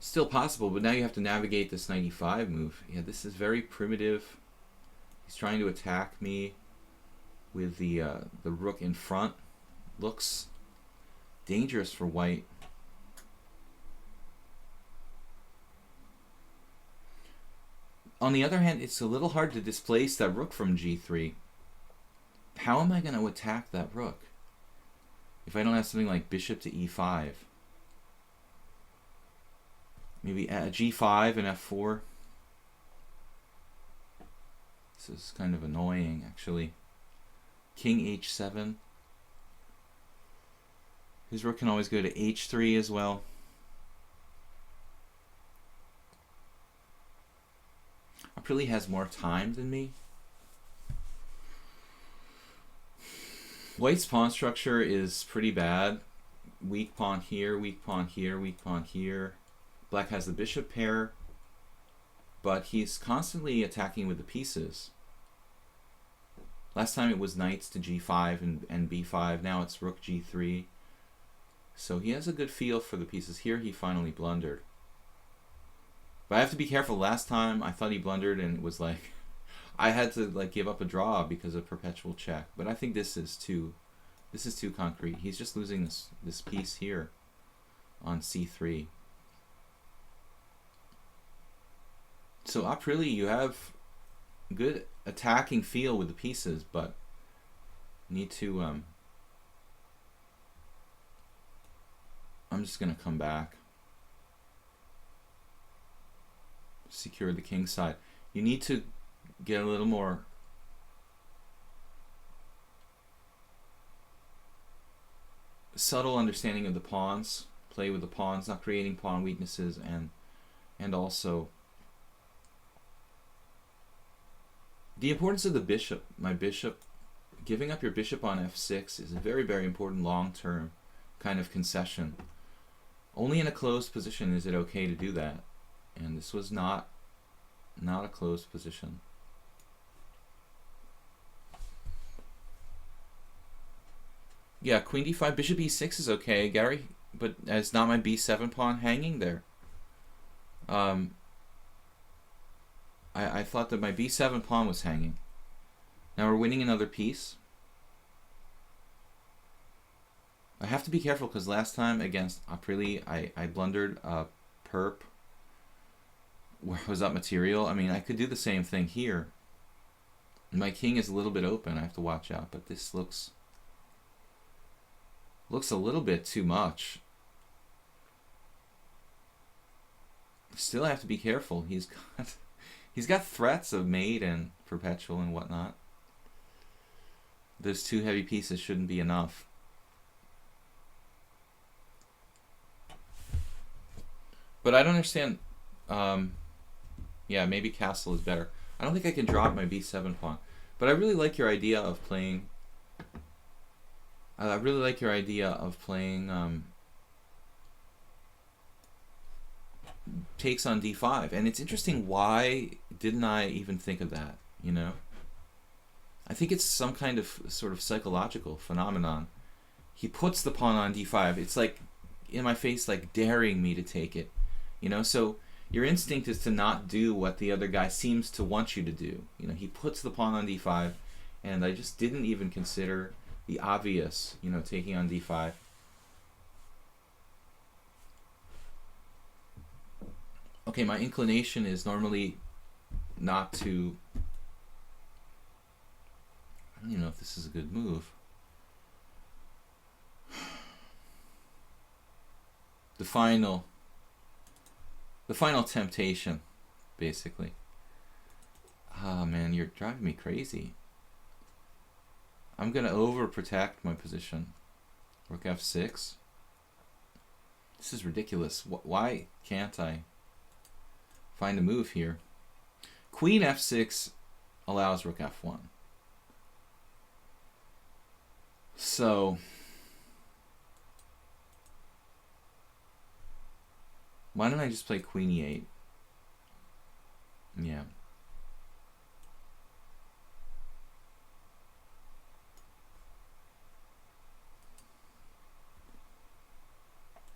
still possible, but now you have to navigate this knight e5 move. Yeah, this is very primitive. He's trying to attack me with the rook in front. Looks dangerous for white. On the other hand, it's a little hard to displace that rook from g3. How am I going to attack that rook if I don't have something like bishop to e5? Maybe g5 and f4. This is kind of annoying, actually. King h7. His rook can always go to h3 as well. Aprilli has more time than me. White's pawn structure is pretty bad. Weak pawn here, weak pawn here, weak pawn here. Black has the bishop pair, but he's constantly attacking with the pieces. Last time it was knights to g5 and b5. Now it's rook g3. So he has a good feel for the pieces. Here he finally blundered. But I have to be careful. Last time I thought he blundered and it was like I had to like give up a draw because of perpetual check. But I think this is too concrete. He's just losing this piece here on c3. So Aprilli, you have good attacking feel with the pieces, but need to I'm just gonna come back. Secure the king side. You need to get a little more subtle understanding of the pawns. Play with the pawns, not creating pawn weaknesses, and also the importance of the bishop. My bishop, giving up your bishop on f6 is a very, very important long-term kind of concession. Only in a closed position is it okay to do that. And this was not a closed position. Yeah, queen d5, bishop e6 is okay, Gary, but it's not my b7 pawn hanging there. I thought that my b7 pawn was hanging. Now we're winning another piece. I have to be careful because last time against Aprili, I blundered a perp where I was up material. I mean, I could do the same thing here. My king is a little bit open. I have to watch out, but this looks a little bit too much. Still have to be careful. He's got threats of mate and perpetual and whatnot. Those two heavy pieces shouldn't be enough. But I don't understand. Yeah, maybe castle is better. I don't think I can drop my b7 pawn. But I really like your idea of playing. I really like your idea of playing takes on d5. And it's interesting, why didn't I even think of that, you know? I think it's some kind of sort of psychological phenomenon. He puts the pawn on d5. It's like in my face, like daring me to take it, you know? So your instinct is to not do what the other guy seems to want you to do. You know, he puts the pawn on d5, and I just didn't even consider the obvious, you know, taking on d5. Okay, my inclination is normally not to... I don't even know if this is a good move. The final temptation, basically. Ah, man, you're driving me crazy. I'm going to overprotect my position. Rook f6. This is ridiculous. Why can't I find a move here? Queen f6 allows rook f1. So why don't I just play queen e8? Yeah.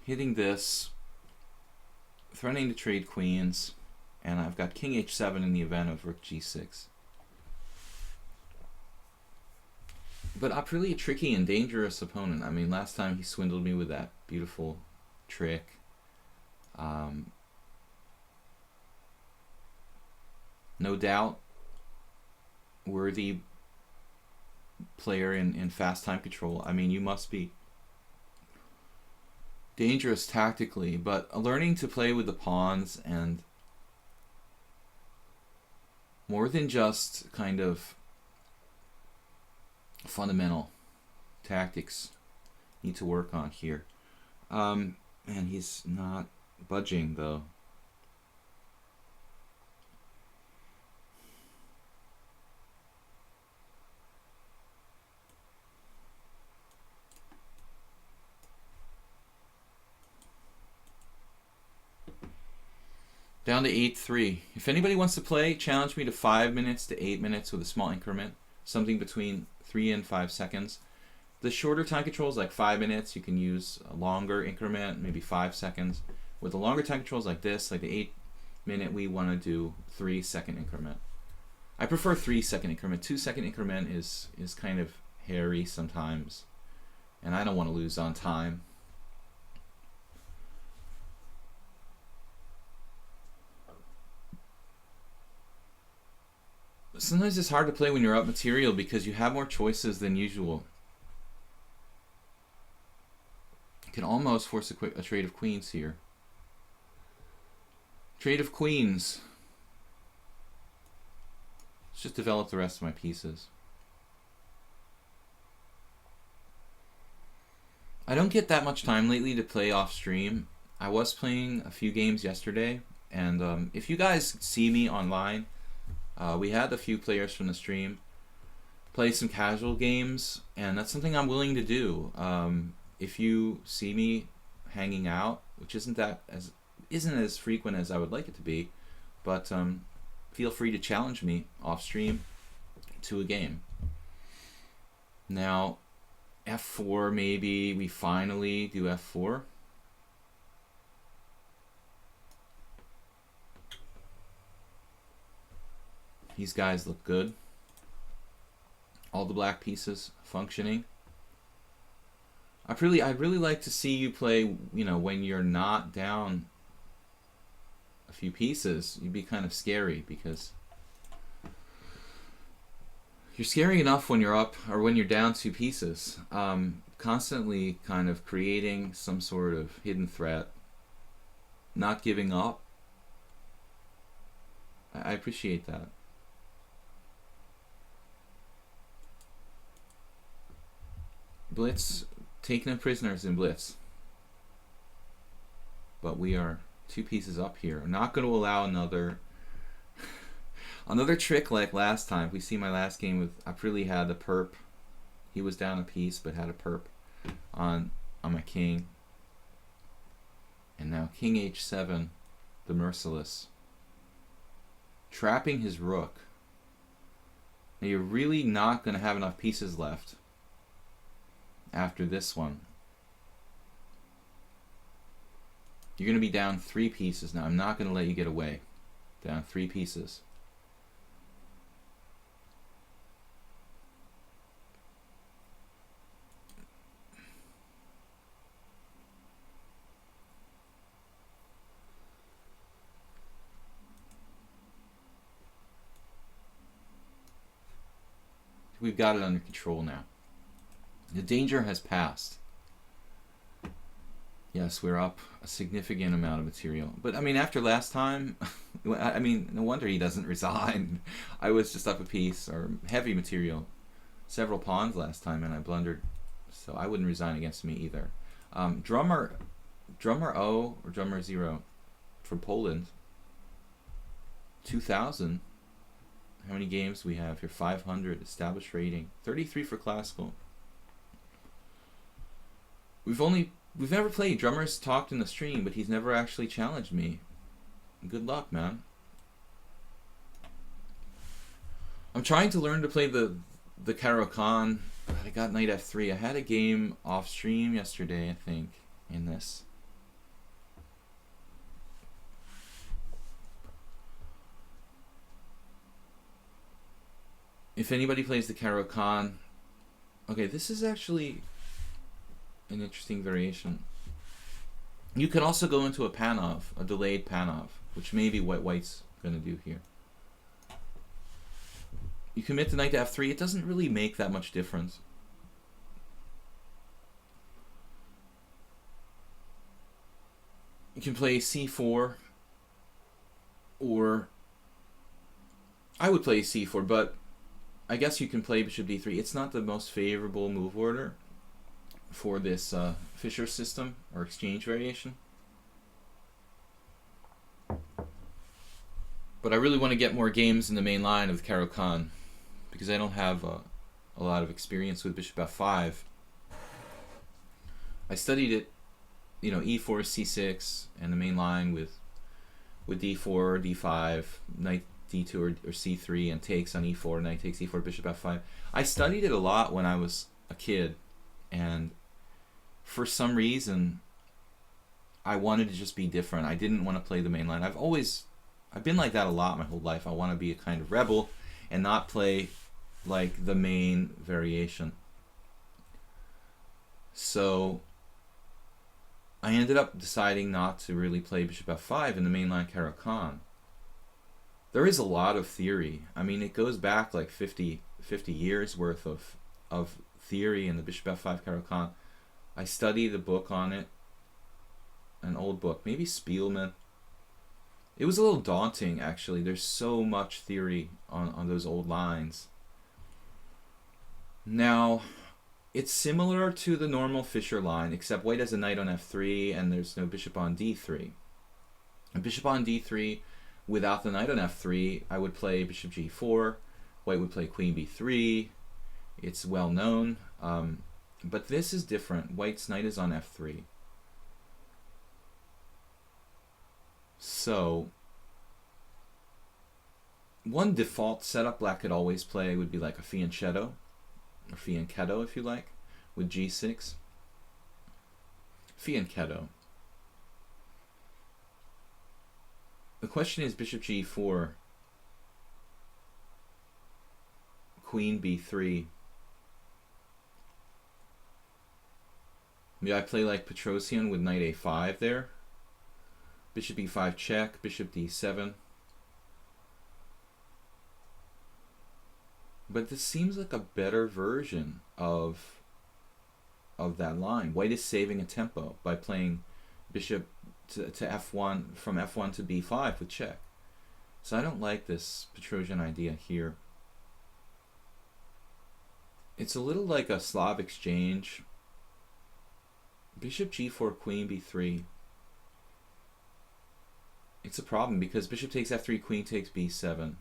Hitting this, threatening to trade queens, and I've got king h7 in the event of rook g6. But Aprili, a tricky and dangerous opponent. I mean, last time he swindled me with that beautiful trick. No doubt worthy player in fast time control. I mean, you must be dangerous tactically, but learning to play with the pawns and more than just kind of fundamental tactics need to work on here. And he's not budging though. Down to 8-3. If anybody wants to play, challenge me to 5 minutes to 8 minutes with a small increment. Something between 3 and 5 seconds. The shorter time controls, like 5 minutes, you can use a longer increment, maybe 5 seconds. With the longer time controls like this, like the 8 minute, we want to do 3 second increment. I prefer 3 second increment. 2 second increment is kind of hairy sometimes, and I don't want to lose on time. Sometimes it's hard to play when you're up material because you have more choices than usual. You can almost force a trade of queens here. Trade of queens. Let's just develop the rest of my pieces. I don't get that much time lately to play off stream. I was playing a few games yesterday, and if you guys see me online, we had a few players from the stream play some casual games, and that's something I'm willing to do. If you see me hanging out, which isn't as frequent as I would like it to be, but feel free to challenge me off stream to a game. Now, f4, maybe we finally do f4. These guys look good. All the black pieces functioning. I'd really like to see you play, you know, when you're not down a few pieces. You'd be kind of scary because you're scary enough when you're up or when you're down 2 pieces. Constantly kind of creating some sort of hidden threat, not giving up. I appreciate that. Blitz, taking prisoners in blitz. But we are 2 pieces up here. I'm not going to allow another trick like last time. We see my last game with Aprili had the perp. He was down a piece but had a perp on my king. And now king h7, the merciless, trapping his rook. Now you're really not going to have enough pieces left after this one. You're going to be down 3 pieces now. I'm not going to let you get away. Down 3 pieces. We've got it under control now. The danger has passed. Yes, we're up a significant amount of material. But, I mean, after last time, I mean, no wonder he doesn't resign. I was just up a piece, or heavy material, several pawns last time, and I blundered. So I wouldn't resign against me either. Drummer O, or Drummer 0, from Poland, 2,000. How many games we have here? 500 established rating, 33 for classical. We've never played. Drummer's talked in the stream, but he's never actually challenged me. Good luck, man. I'm trying to learn to play the Caro-Kann, but I got knight f3. I had a game off stream yesterday, I think, in this. If anybody plays the Caro-Kann, okay, this is actually an interesting variation. You could also go into a Panov, a delayed Panov, which may be what white's going to do here. You commit the knight to f3. It doesn't really make that much difference. You can play c4, or I would play c4, but I guess you can play bishop d3. It's not the most favorable move order for this Fischer system or exchange variation. But I really want to get more games in the main line of the Caro-Kann because I don't have a lot of experience with bishop f5. I studied it, you know, e4, c6, and the main line with d4, d5, knight d2 or c3, and takes on e4, knight takes e4, bishop f5. I studied it a lot when I was a kid, and for some reason I wanted to just be different. I didn't want to play the main line. I've been like that a lot my whole life. I want to be a kind of rebel and not play like the main variation. So I ended up deciding not to really play bishop f5 in the mainline Caro-Kann. There is a lot of theory. I mean, it goes back like 50 years worth of theory in the bishop f5 Caro-Kann. I studied a book on it, an old book, maybe Spielman. It was a little daunting, actually. There's so much theory on those old lines. Now, it's similar to the normal Fischer line, except white has a knight on f3 and there's no bishop on d3. A bishop on d3 without the knight on f3, I would play bishop g4. White would play queen b3. It's well known. But this is different. White's knight is on f3. So, one default setup black could always play would be like a fianchetto, or fianchetto if you like, with g6. Fianchetto. The question is bishop g4. queen b3. Maybe I play like Petrosian with knight a5 there. Bishop e5 check, bishop d7. But this seems like a better version of that line. White is saving a tempo by playing bishop to f1, from f1 to b5 with check. So I don't like this Petrosian idea here. It's a little like a Slav exchange. Bishop g4, queen b3. It's a problem because bishop takes f3, queen takes b7.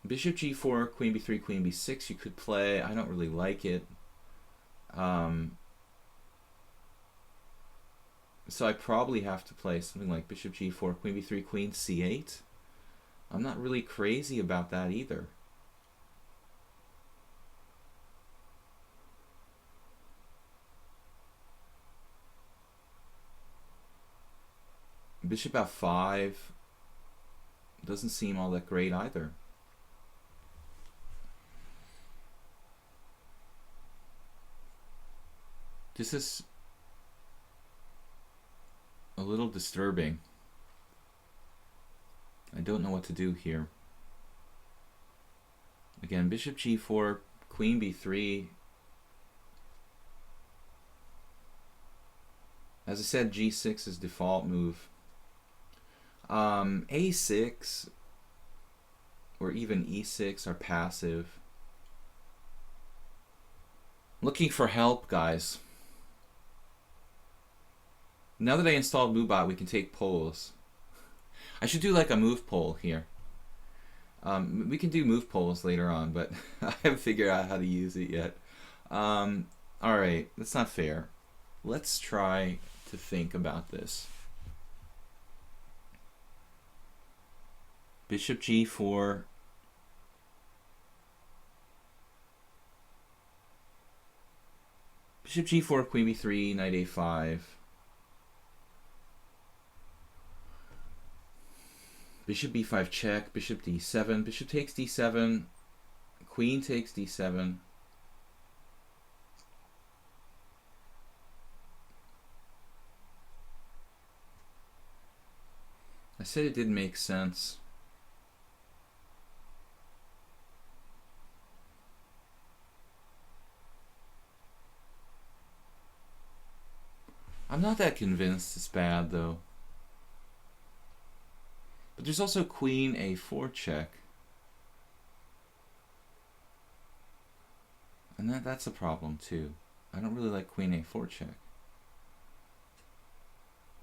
Bishop g4, queen b3, queen b6 you could play. I don't really like it. So I probably have to play something like bishop g4, queen b3, queen c8. I'm not really crazy about that either. Bishop f5 doesn't seem all that great either. This is a little disturbing. I don't know what to do here. Again, bishop g4, queen b3. As I said, g6 is default move. a6 or even e6 are passive. Looking for help, guys. Now that I installed MoveBot, we can take polls. I should do like a move poll here. We can do move polls later on, but I haven't figured out how to use it yet. Alright, that's not fair. Let's try to think about this. Bishop g4. Bishop g4, queen b3, knight a5. Bishop b5 check, bishop d7, bishop takes d7, queen takes d7. I said it didn't make sense. I'm not that convinced it's bad though. But there's also queen a4 check. And that's a problem too. I don't really like queen a4 check.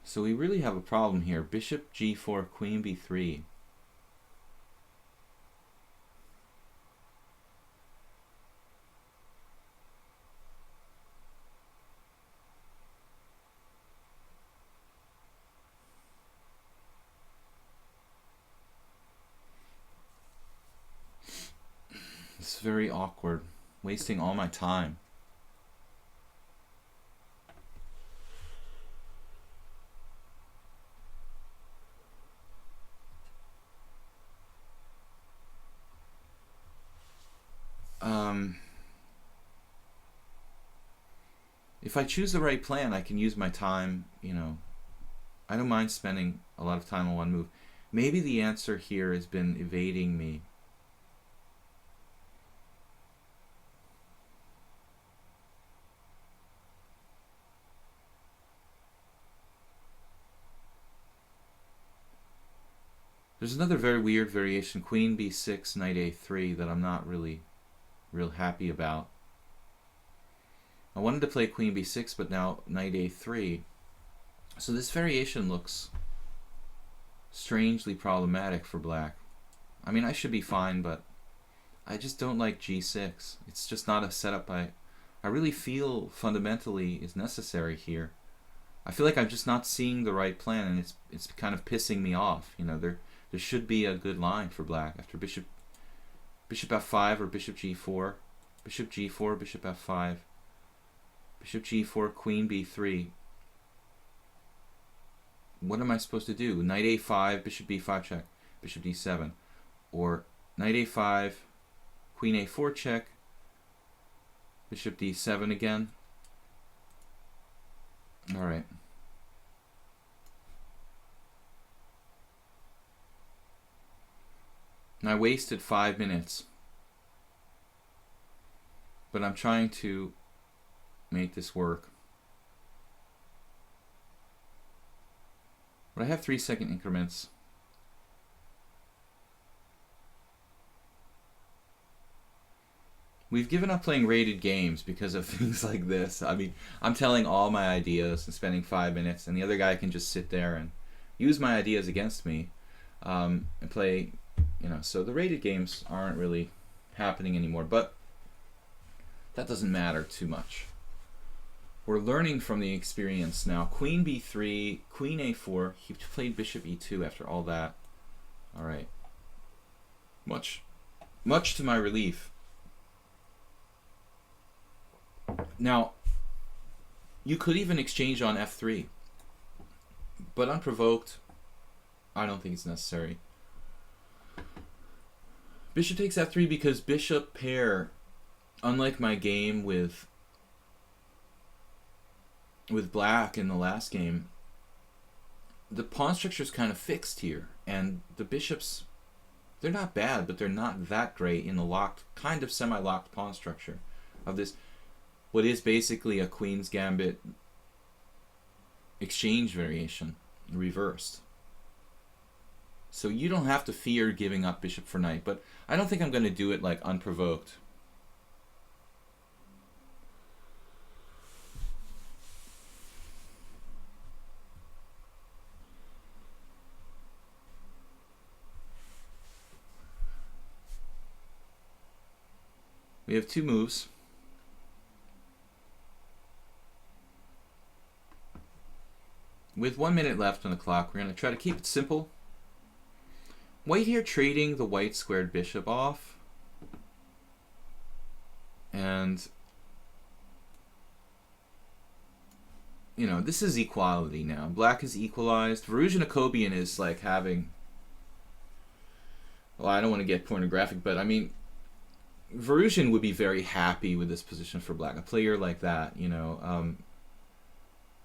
So we really have a problem here. Bishop g4, queen b3. It's very awkward, wasting all my time. If I choose the right plan, I can use my time, you know. I don't mind spending a lot of time on one move. Maybe the answer here has been evading me. There's another very weird variation, queen b6, knight a3, that I'm not really real happy about. I wanted to play queen b6, but now knight a3. So this variation looks strangely problematic for black. I mean, I should be fine, but I just don't like g6. It's just not a setup I really feel fundamentally is necessary here. I feel like I'm just not seeing the right plan, and it's kind of pissing me off. You know, there should be a good line for black after bishop f5 or bishop g4, bishop g4, bishop f5, bishop g4, queen b3. What am I supposed to do? Knight a5, bishop b5 check, bishop d7, or knight a5, Queen a4 check. Bishop d7 again. All right. And I wasted 5 minutes. But I'm trying to make this work. But I have 3-second increments. We've given up playing rated games because of things like this. I mean, I'm telling all my ideas and spending 5 minutes, and the other guy can just sit there and use my ideas against me and play, you know. So the rated games aren't really happening anymore, but that doesn't matter too much. We're learning from the experience now. Queen b3, queen a4. He played bishop e2 after all that. All right. Much to my relief. Now, you could even exchange on f3, but unprovoked, I don't think it's necessary. Bishop takes f3 because bishop pair, unlike my game with black in the last game, the pawn structure is kind of fixed here, and the bishops, they're not bad, but they're not that great in the locked, kind of semi-locked pawn structure of this, what is basically a Queen's Gambit exchange variation, reversed. So you don't have to fear giving up bishop for knight, but I don't think I'm going to do it like unprovoked. We have 2 moves. With 1 minute left on the clock, we're going to try to keep it simple. White here trading the white squared bishop off. And, you know, this is equality now. Black is equalized. Varousia Jacobian is like having, well, I don't want to get pornographic, but I mean, Varousian would be very happy with this position for black. A player like that, you know,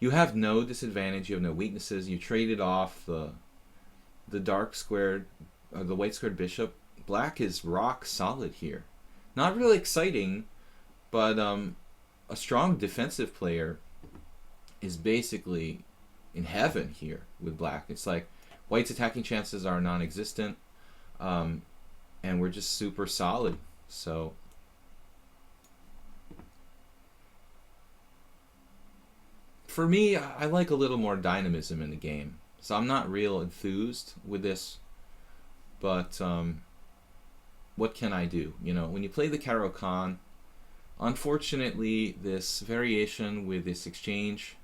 you have no disadvantage, you have no weaknesses. You traded off the dark squared, the white squared bishop. Black is rock solid here. Not really exciting, but a strong defensive player is basically in heaven here with black. It's like white's attacking chances are non-existent, and we're just super solid. So for me, I like a little more dynamism in the game. So I'm not real enthused with this, but what can I do? You know, when you play the Caro-Kann, unfortunately, this variation with this exchange,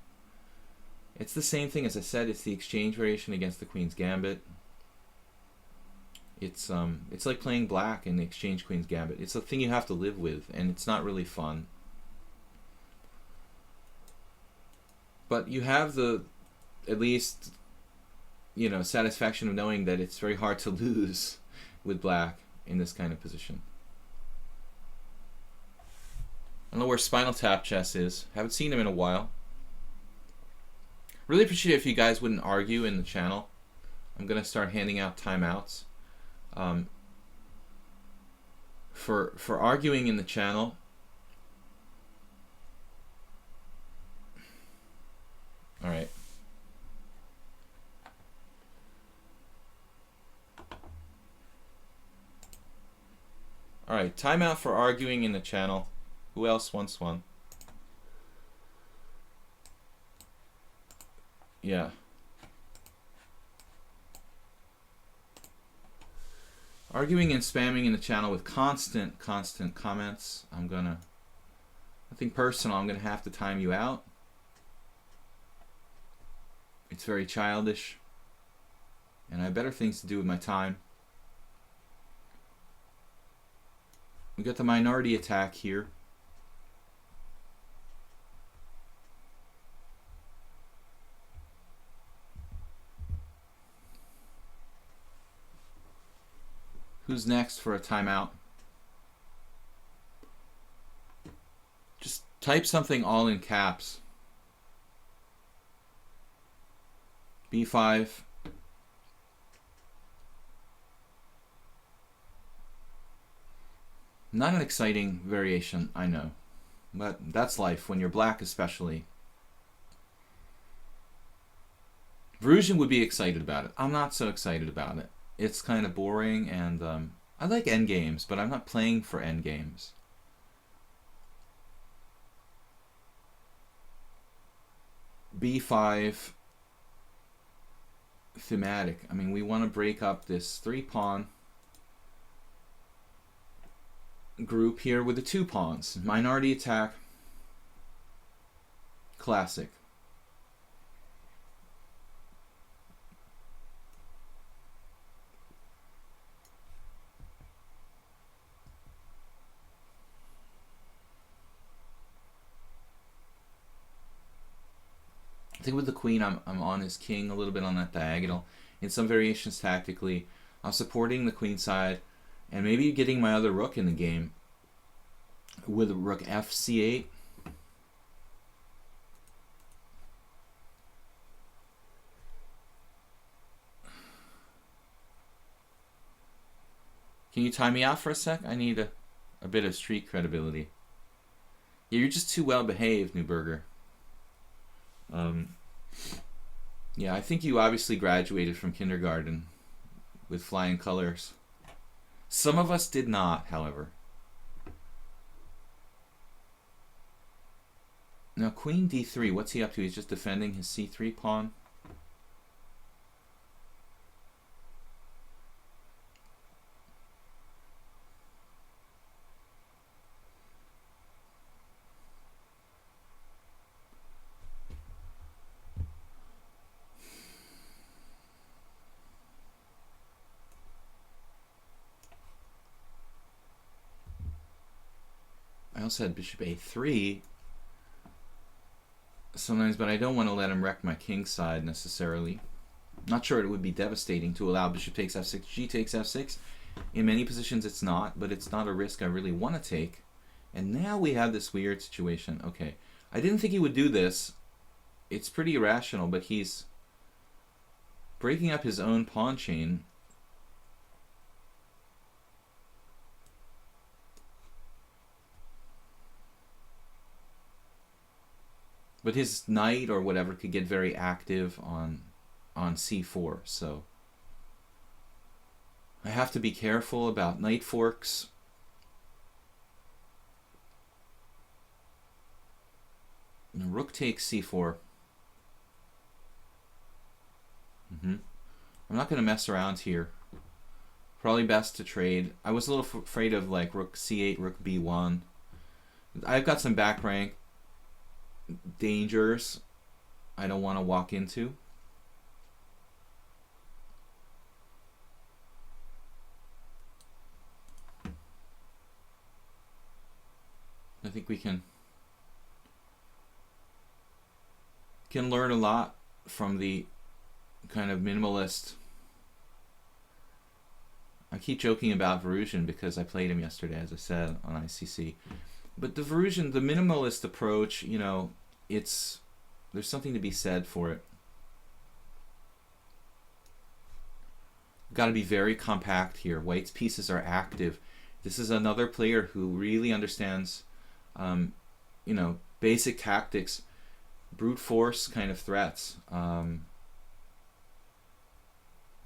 it's the same thing as I said. It's the exchange variation against the Queen's Gambit. It's like playing black in the exchange Queen's Gambit. It's a thing you have to live with, and it's not really fun. But you have the, at least, you know, satisfaction of knowing that it's very hard to lose with black in this kind of position. I don't know where Spinal Tap Chess is. Haven't seen him in a while. Really appreciate it if you guys wouldn't argue in the channel. I'm going to start handing out timeouts. For arguing in the channel, all right. All right, timeout for arguing in the channel. Who else wants one? Yeah. Arguing and spamming in the channel with constant comments. Nothing personal, I'm gonna have to time you out. It's very childish, and I have better things to do with my time. We got the minority attack here. Who's next for a timeout? Type something all in caps. B5. Not an exciting variation, I know. But that's life, when you're black especially. Verusian would be excited about it. I'm not so excited about it. It's kind of boring, and I like endgames, but I'm not playing for endgames. B5 thematic. I mean, we want to break up this 3-pawn group here with the 2 pawns. Minority attack. Classic. I think with the queen, I'm on his king a little bit on that diagonal. In some variations tactically, I'm supporting the queen side and maybe getting my other rook in the game with rook f(c8). Can you time me out for a sec? I need a bit of street credibility. Yeah, you're just too well behaved, Newberger. Yeah, I think you obviously graduated from kindergarten with flying colors. Some of us did not, however. Now, queen d3, what's he up to? He's just defending his c3 pawn. I also had bishop a3 sometimes, but I don't want to let him wreck my king side necessarily. Not sure it would be devastating to allow bishop takes f6, g takes f6. In many positions it's not, but it's not a risk I really want to take. And now we have this weird situation. Okay, I didn't think he would do this. It's pretty irrational, but he's breaking up his own pawn chain. But his knight or whatever could get very active on c4, so I have to be careful about knight forks. And rook takes c4. I'm not going to mess around here. Probably best to trade. I was a little afraid of like rook c8, rook b1. I've got some back rank dangers I don't want to walk into. I think we can learn a lot from the kind of minimalist. I keep joking about Verusian because I played him yesterday, as I said, on ICC. But the Verusian, the minimalist approach, you know, there's something to be said for it. Got to be very compact here. White's pieces are active. This is another player who really understands, you know, basic tactics, brute force kind of threats.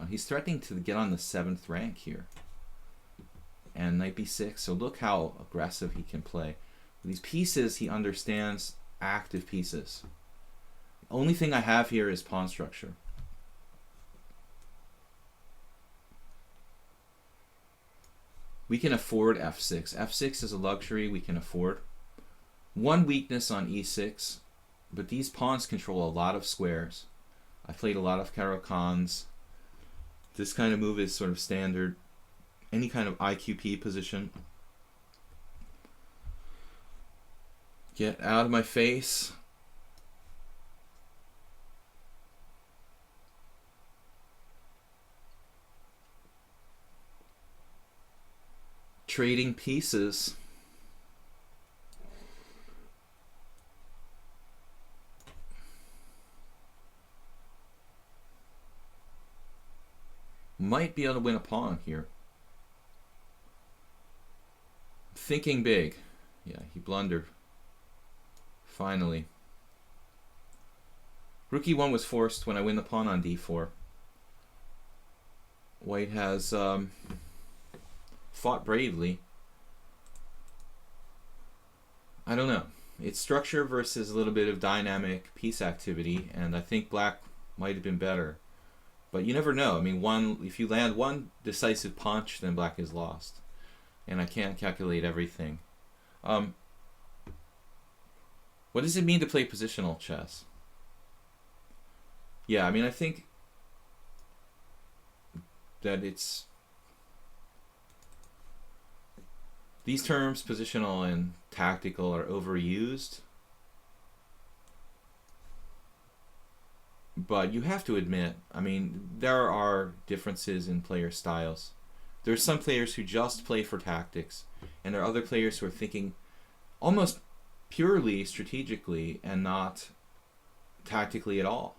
He's threatening to get on the 7th rank here. And knight b6, so look how aggressive he can play. These pieces, he understands active pieces. The only thing I have here is pawn structure. We can afford f6. f6 is a luxury we can afford. One weakness on e6, but these pawns control a lot of squares. I played a lot of Caro-Kanns. This kind of move is sort of standard. Any kind of IQP position. Get out of my face. Trading pieces. might be able to win a pawn here. Thinking big. Yeah, he blundered. Finally. Rook e1 was forced when I win the pawn on d4. White has fought bravely. I don't know. It's structure versus a little bit of dynamic piece activity, and I think black might have been better. But you never know. I mean, if you land one decisive punch, then black is lost. And I can't calculate everything. What does it mean to play positional chess? Yeah, I mean, I think that it's... These terms, positional and tactical, are overused. But you have to admit, I mean, there are differences in player styles. There are some players who just play for tactics, and there are other players who are thinking almost purely strategically and not tactically at all.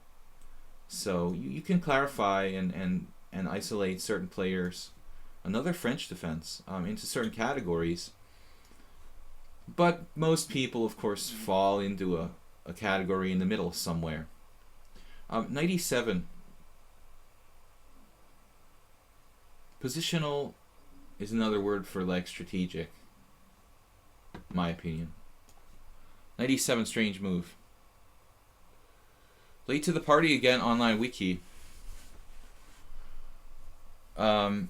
So you can clarify and isolate certain players, another French defense, into certain categories. But most people, of course, fall into a category in the middle somewhere. Knight e7. Positional is another word for like strategic, in my opinion. Knight e7, strange move. Late to the party again, online wiki. Yeah,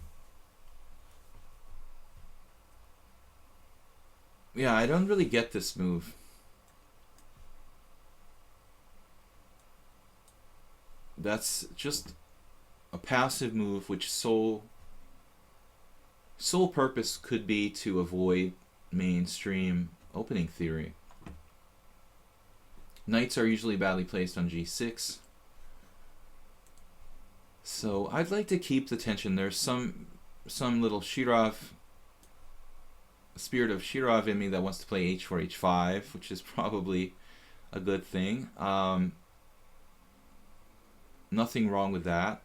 I don't really get this move. That's just a passive move which sole purpose could be to avoid mainstream opening theory. Knights are usually badly placed on g6. So I'd like to keep the tension. There's some little spirit of Shirov in me that wants to play h4, h5, which is probably a good thing. Nothing wrong with that.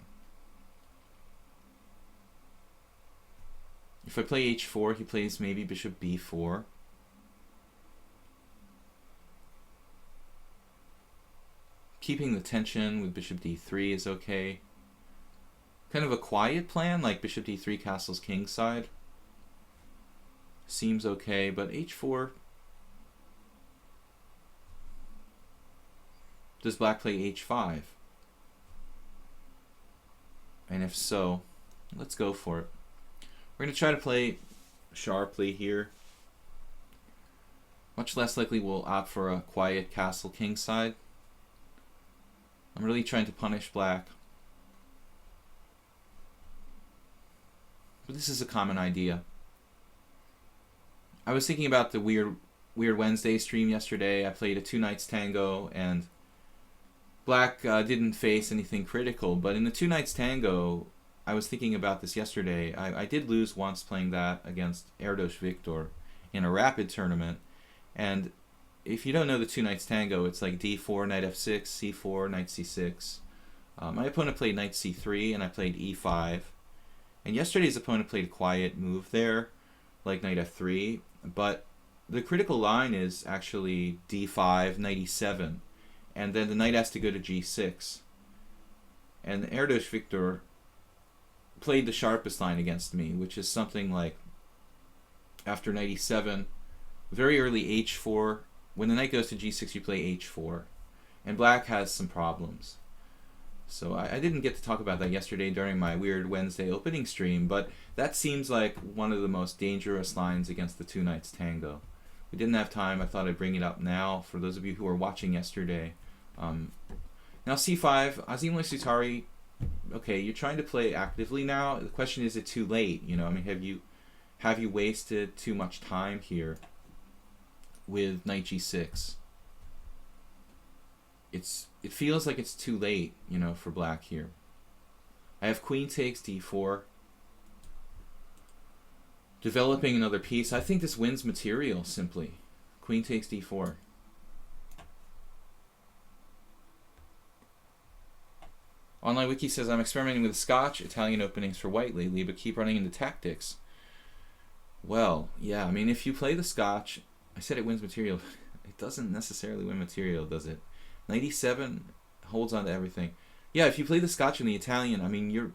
If I play h4, he plays maybe bishop b4. Keeping the tension with bishop d3 is okay. Kind of a quiet plan, like bishop d3 castles kingside. Seems okay, but h4... Does black play h5? And if so, let's go for it. We're going to try to play sharply here. Much less likely we'll opt for a quiet castle kingside. I'm really trying to punish black. But this is a common idea. I was thinking about the Weird Wednesday stream yesterday. I played a 2 knights tango, and black didn't face anything critical. But in the 2 knights tango, I was thinking about this yesterday. I did lose once playing that against Erdos Victor in a rapid tournament. And if you don't know the 2 knights tango, it's like d4, knight f6, c4, knight c6. My opponent played knight c3, and I played e5. And yesterday's opponent played a quiet move there, like knight f3. But the critical line is actually d5, knight e7. And then the knight has to go to g6. And Erdos Victor played the sharpest line against me, which is something like after knight e7, very early h4. When the knight goes to g6, you play h4. And black has some problems. So I didn't get to talk about that yesterday during my Weird Wednesday opening stream, but that seems like one of the most dangerous lines against the 2 knights tango. We didn't have time. I thought I'd bring it up now for those of you who were watching yesterday. Now c5, Azim Sutari, okay, you're trying to play actively now. The question is it too late? You know, I mean, have you wasted too much time here with knight g6? It feels like it's too late, you know, for black here. I have queen takes d4. Developing another piece. I think this wins material, simply. Queen takes d4. Online Wiki says, I'm experimenting with Scotch, Italian openings for white lately, but keep running into tactics. Well, yeah, I mean, if you play the Scotch, I said it wins material. It doesn't necessarily win material, does it? 97 holds on to everything. Yeah, if you play the Scotch and the Italian, I mean, you're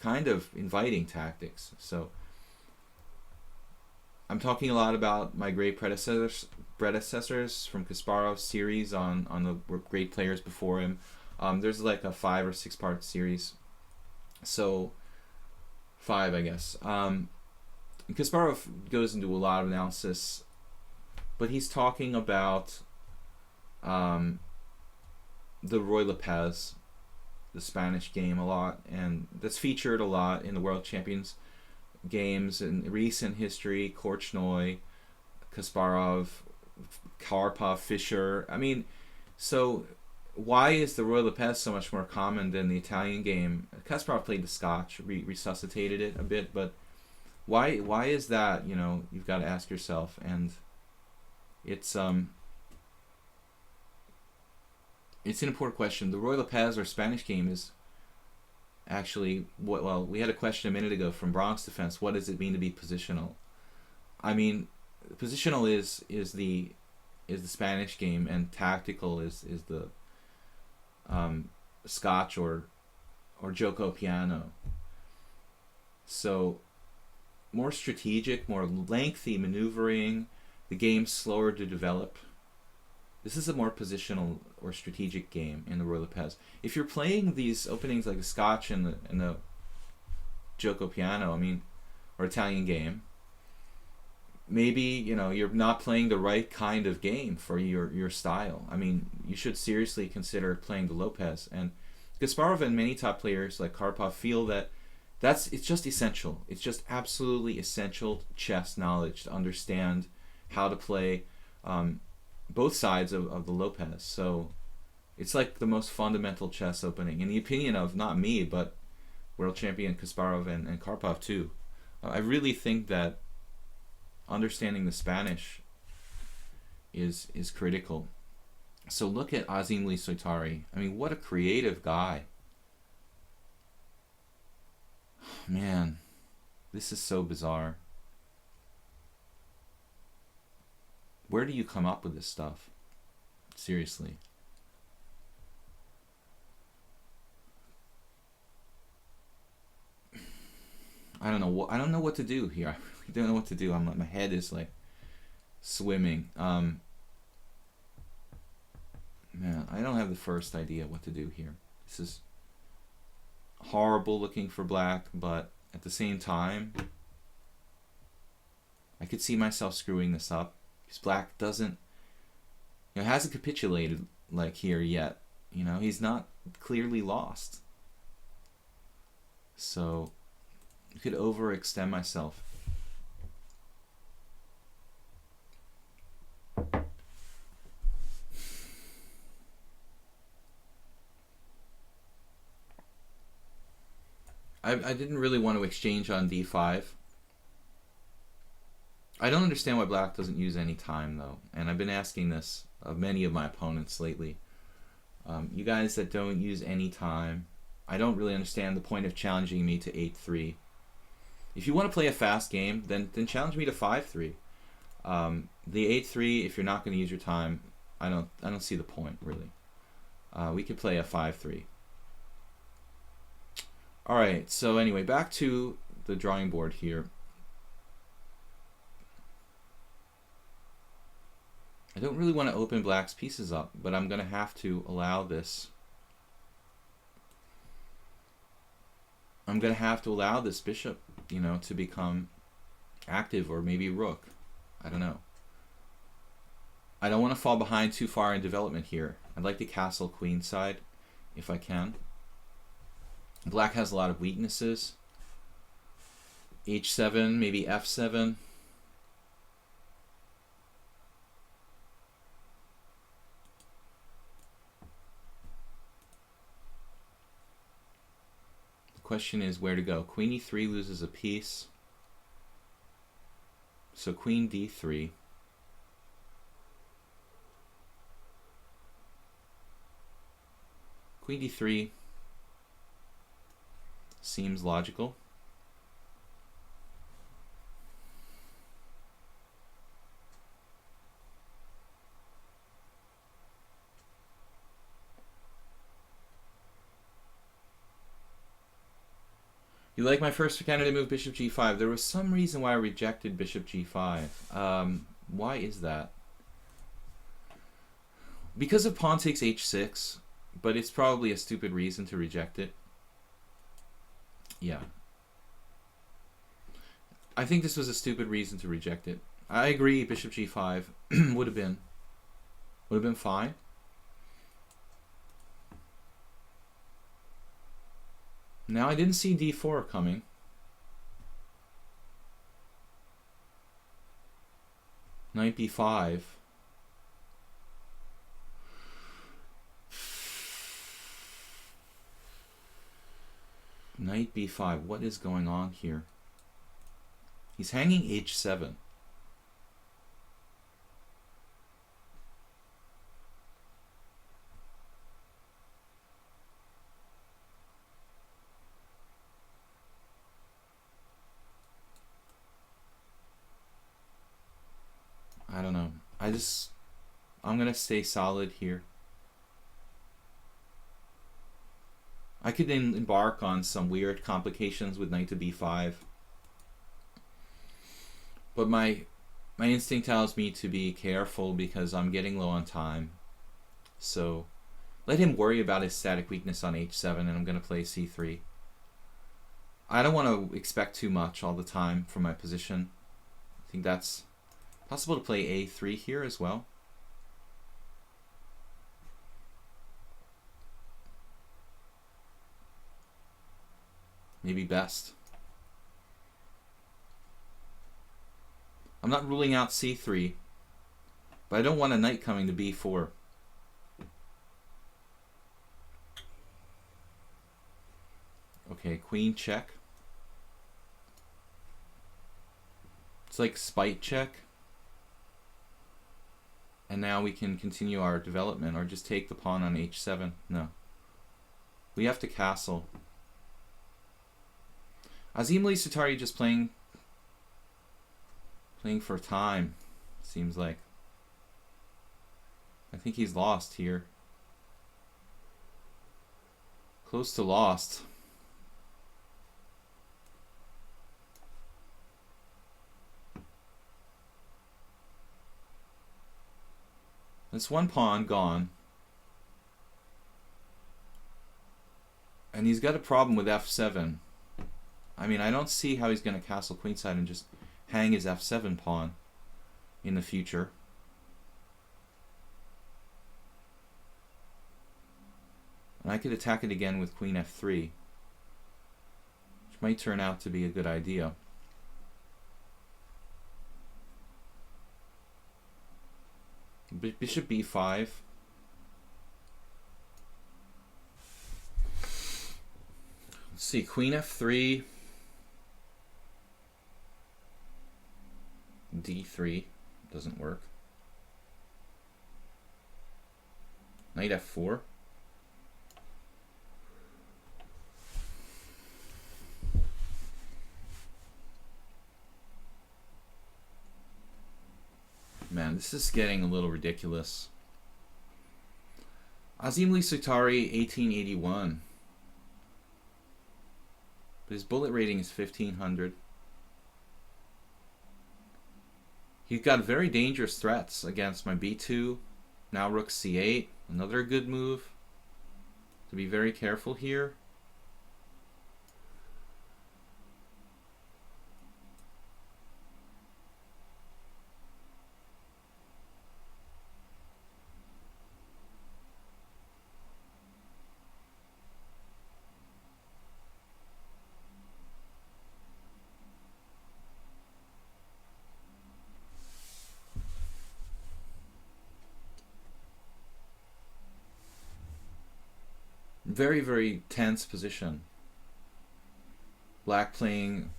kind of inviting tactics. So I'm talking a lot about my great predecessors from Kasparov's series on the great players before him. There's like a 5 or 6 part series. So 5, I guess. Kasparov goes into a lot of analysis, but he's talking about the Ruy Lopez, the Spanish game, a lot, and that's featured a lot in the World Champions games in recent history. Korchnoi, Kasparov, Karpov, Fischer. I mean, so why is the Ruy Lopez so much more common than the Italian game? Kasparov played the Scotch, resuscitated it a bit, but why is that? You know, you've got to ask yourself, and it's an important question. The Ruy Lopez or Spanish game is actually what? Well, we had a question a minute ago from Bronx Defense. What does it mean to be positional? I mean, positional is the Spanish game, and tactical is the Scotch or Joko piano. So more strategic, more lengthy maneuvering, the game's slower to develop. This is a more positional or strategic game in the Ruy Lopez. If you're playing these openings like the Scotch and the Joko piano, I mean, or Italian game, maybe, you know, you're not playing the right kind of game for your style. I mean, you should seriously consider playing the Lopez. And Kasparov and many top players like Karpov feel that it's just essential. It's just absolutely essential chess knowledge to understand how to play both sides of the Lopez. So it's like the most fundamental chess opening, in the opinion of not me, but world champion Kasparov and Karpov too. I really think that understanding the Spanish is critical. So look at Azim Lee Soitari. I mean, what a creative guy. Man, this is so bizarre. Where do you come up with this stuff? Seriously. I don't know what to do here. I really don't know what to do. My head is like swimming. Man, I don't have the first idea what to do here. This is horrible looking for black, but at the same time, I could see myself screwing this up because black hasn't capitulated like here yet. You know, he's not clearly lost. So I could overextend myself. I didn't really want to exchange on d5. I don't understand why black doesn't use any time, though. And I've been asking this of many of my opponents lately. You guys that don't use any time, I don't really understand the point of challenging me to 8-3. If you want to play a fast game, then challenge me to 5-3. The 8-3, if you're not going to use your time, I don't see the point, really. We could play a 5-3. Alright, so anyway, back to the drawing board here. I don't really want to open black's pieces up, but I'm going to have to allow this. I'm going to have to allow this bishop, you know, to become active, or maybe rook. I don't know. I don't want to fall behind too far in development here. I'd like to castle queenside if I can. Black has a lot of weaknesses. H7, maybe F7. The question is where to go. Queen E3 loses a piece. So Queen D3. Queen D3. Seems logical. You like my first candidate move, bishop g5. There was some reason why I rejected bishop g5. Why is that? Because of pawn takes h6, but it's probably a stupid reason to reject it. Yeah. I think this was a stupid reason to reject it. I agree, bishop g5 would have been fine. Now I didn't see d4 coming. Knight b5. Knight b5. What is going on here? He's hanging h7. I don't know. I'm going to stay solid here. I could then embark on some weird complications with knight to b5. But my instinct tells me to be careful because I'm getting low on time. So let him worry about his static weakness on h7, and I'm going to play c3. I don't want to expect too much all the time from my position. I think that's possible to play a3 here as well. Maybe best. I'm not ruling out c3, but I don't want a knight coming to b4. Okay, queen check. It's like spite check. And now we can continue our development, or just take the pawn on h7. No. We have to castle. Azim Ali Sutari just playing for time, seems like. I think he's lost here. Close to lost. That's one pawn gone. And he's got a problem with f7. I mean, I don't see how he's going to castle queenside and just hang his f7 pawn in the future. And I could attack it again with queen f3, which might turn out to be a good idea. Bishop b5. Let's see, queen f3, d3 doesn't work. Knight f4. Man, this is getting a little ridiculous. Azim Ali Sutari, 1881. But his bullet rating is 1500. He's got very dangerous threats against my b2. Now rook c8. Another good move. To be very careful here. Very, very tense position. Black playing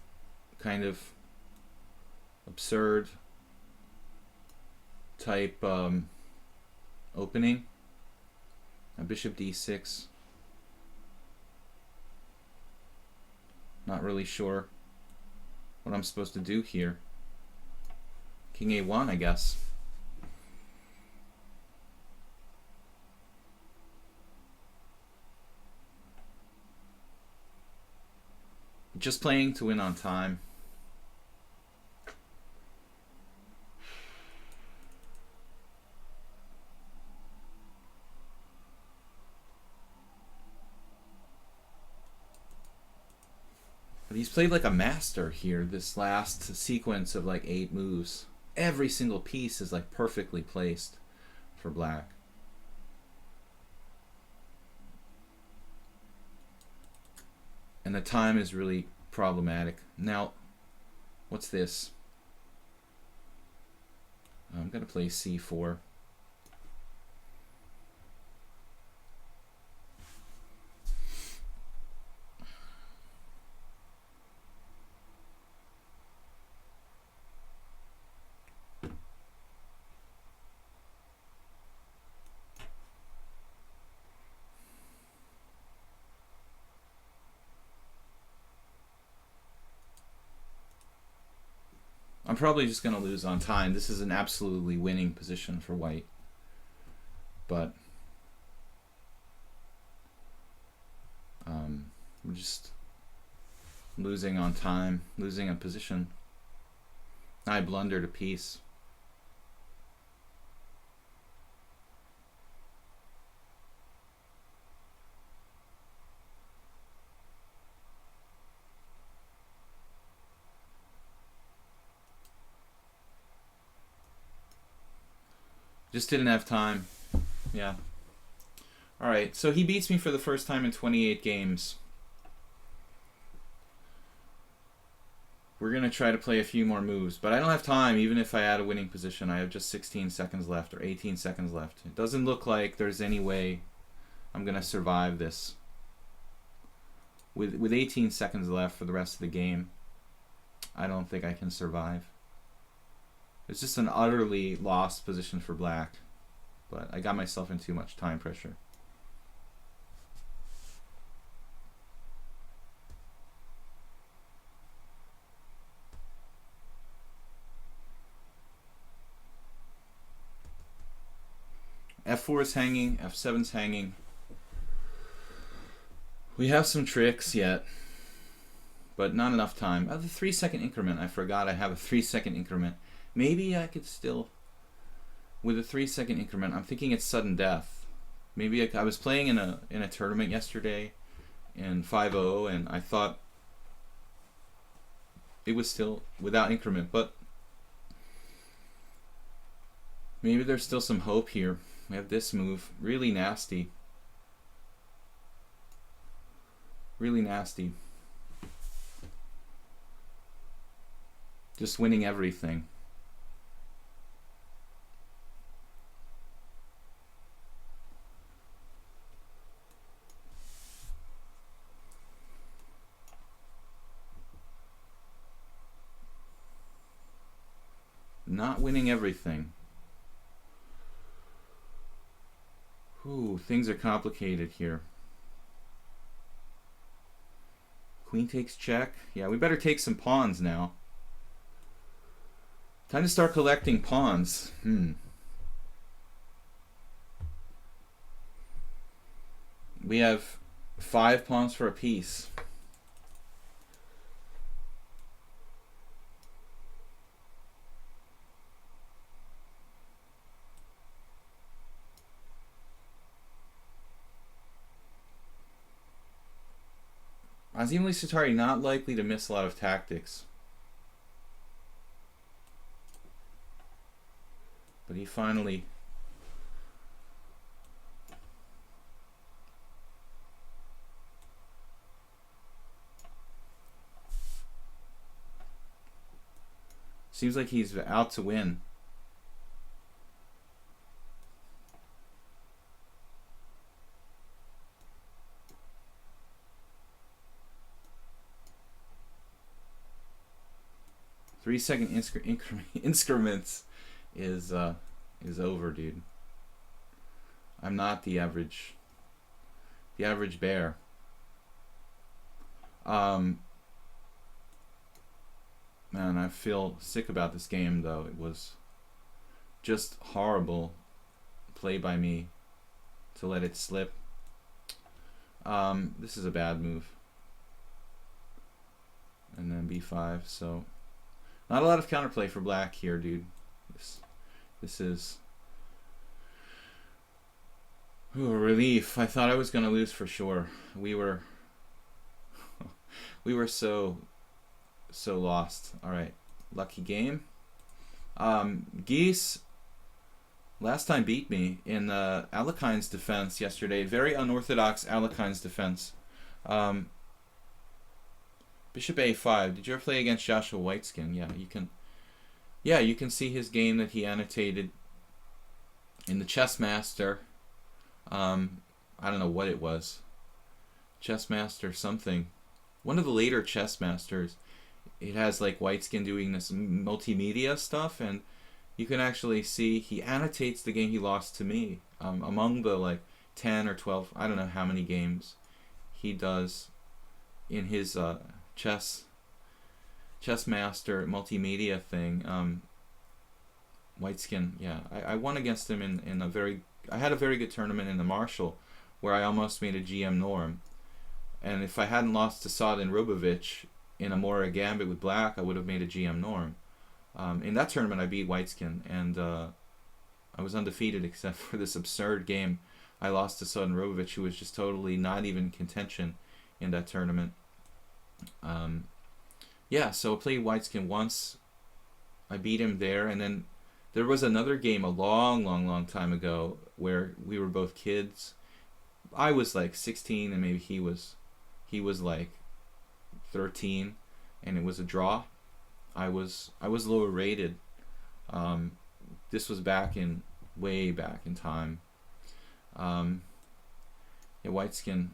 kind of absurd type opening. A bishop d6. Not really sure what I'm supposed to do here. King A1, I guess. Just playing to win on time. But he's played like a master here, this last sequence of like 8 moves. Every single piece is like perfectly placed for black. And the time is really problematic. Now, what's this? I'm going to play C4. I'm probably just going to lose on time. This is an absolutely winning position for white. But we're just losing on time, losing a position. I blundered a piece. Just didn't have time. Yeah. Alright, so he beats me for the first time in 28 games. We're going to try to play a few more moves, but I don't have time even if I had a winning position. I have just 16 seconds left or 18 seconds left. It doesn't look like there's any way I'm going to survive this. With 18 seconds left for the rest of the game, I don't think I can survive. It's just an utterly lost position for black, but I got myself in too much time pressure. F4 is hanging, F7 is hanging. We have some tricks yet, but not enough time. Oh, the 3-second increment. I forgot I have a 3-second increment. Maybe I could still, with a 3-second increment, I'm thinking it's sudden death. Maybe I was playing in a tournament yesterday in 5-0, and I thought it was still without increment, but maybe there's still some hope here. We have this move, really nasty. Really nasty. Just winning everything. Not winning everything. Ooh, things are complicated here. Queen takes check. Yeah, we better take some pawns now. Time to start collecting pawns. We have 5 pawns for a piece. Azim Satari not likely to miss a lot of tactics. But he finally... Seems like he's out to win. Three-second increments is over, dude. I'm not the average bear. Man, I feel sick about this game, though. It was just horrible play by me to let it slip. This is a bad move. And then b5, so not a lot of counterplay for black here, dude. This is a relief. I thought I was gonna lose for sure. We were so lost. All right, lucky game. Geese last time beat me in Alekine's defense yesterday. Very unorthodox Alekine's defense. Bishop a5. Did you ever play against Joshua Whiteskin? Yeah, you can. Yeah, you can see his game that he annotated in the Chess Master. I don't know what it was. Chess Master something. One of the later Chess Masters. It has like Whiteskin doing this multimedia stuff, and you can actually see he annotates the game he lost to me. Among the like 10 or 12, I don't know how many games he does in his Chess Master multimedia thing. Whiteskin, yeah, I won against him in a very. I had a very good tournament in the Marshall, where I almost made a GM norm, and if I hadn't lost to Sadin Rubovic in a Mora Gambit with black, I would have made a GM norm. In that tournament, I beat Whiteskin, and I was undefeated except for this absurd game I lost to Sadin Rubovic, who was just totally not even in contention in that tournament. Yeah, so I played Whiteskin once. I beat him there, and then there was another game a long time ago where we were both kids. I was like 16, and maybe he was like 13, and it was a draw. I was lower rated. This was way back in time. Yeah, Whiteskin.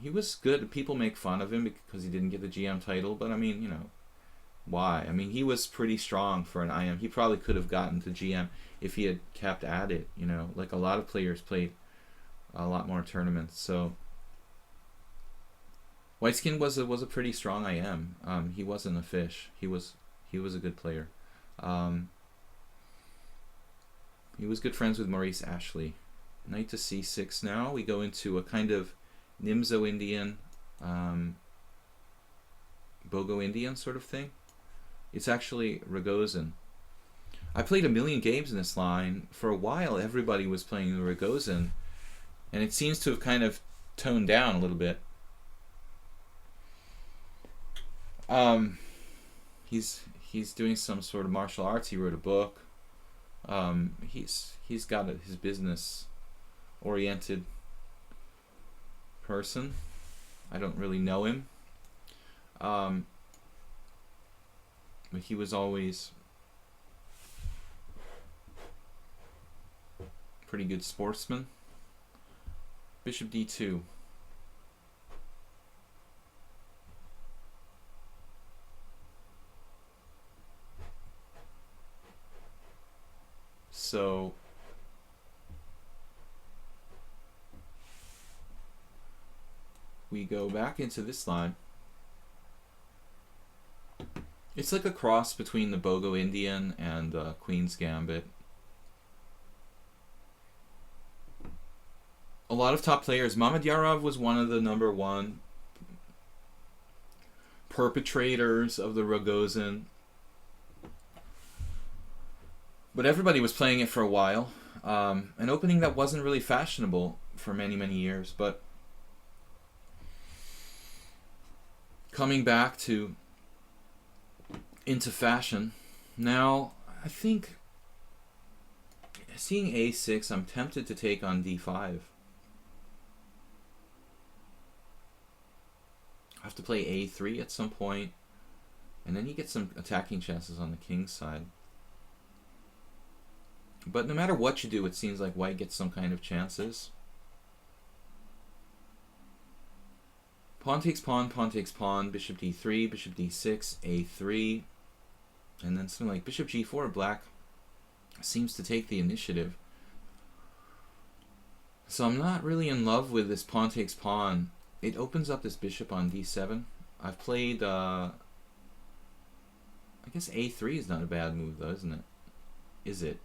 He was good. People make fun of him because he didn't get the GM title, but I mean, you know, why? I mean, he was pretty strong for an IM. He probably could have gotten the GM if he had kept at it, you know, like a lot of players played a lot more tournaments. So Whiteskin was a pretty strong IM. He wasn't a fish. He was a good player. He was good friends with Maurice Ashley. Knight to c6 now. We go into a kind of Nimzo Indian, Bogo Indian sort of thing. It's actually Rogozin. I played a million games in this line. For a while, everybody was playing the Rogozin, and it seems to have kind of toned down a little bit. He's doing some sort of martial arts. He wrote a book. He's got his business oriented person. I don't really know him. But he was always pretty good sportsman. Bishop d2. So we go back into this line. It's like a cross between the Bogo Indian and Queen's Gambit. A lot of top players. Mamedyarov was one of the #1 perpetrators of the Rogozin. But everybody was playing it for a while. An opening that wasn't really fashionable for many years, but coming back into fashion. Now, I think seeing a6, I'm tempted to take on d5. I have to play a3 at some point, and then you get some attacking chances on the king's side. But no matter what you do, it seems like white gets some kind of chances. Pawn takes pawn, bishop d3, bishop d6, a3, and then something like bishop g4, black seems to take the initiative. So I'm not really in love with this pawn takes pawn. It opens up this bishop on d7. I've played I guess a3 is not a bad move though, isn't it? Is it?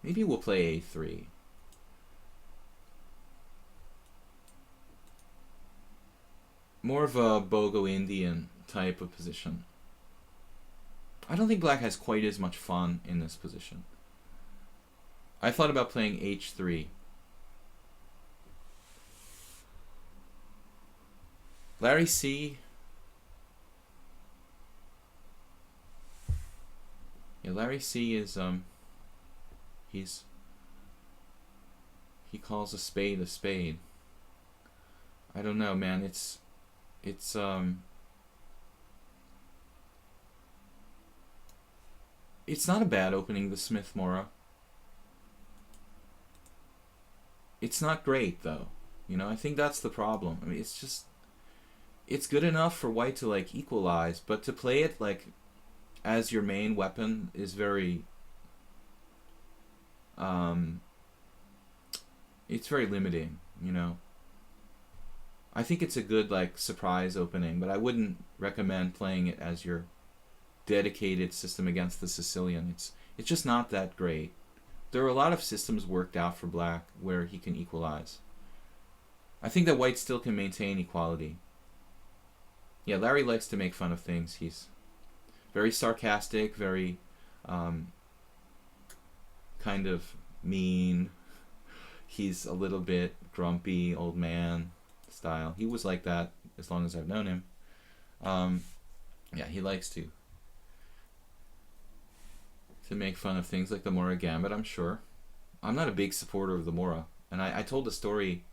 Maybe we'll play a3. More of a Bogo Indian type of position. I don't think black has quite as much fun in this position. I thought about playing h3. Larry C. Yeah, Larry C is he calls a spade a spade. I don't know, man. It's not a bad opening, the Smith-Morra. It's not great though. You know, I think that's the problem. I mean, it's good enough for white to like equalize, but to play it like as your main weapon is very it's very limiting, you know. I think it's a good like surprise opening, but I wouldn't recommend playing it as your dedicated system against the Sicilian. It's just not that great. There are a lot of systems worked out for black where he can equalize. I think that white still can maintain equality. Yeah, Larry likes to make fun of things. He's very sarcastic, very kind of mean. He's a little bit grumpy, old man style. He was like that as long as I've known him. Yeah, he likes to make fun of things like the Morra Gambit, I'm sure. I'm not a big supporter of the Morra. And I told a story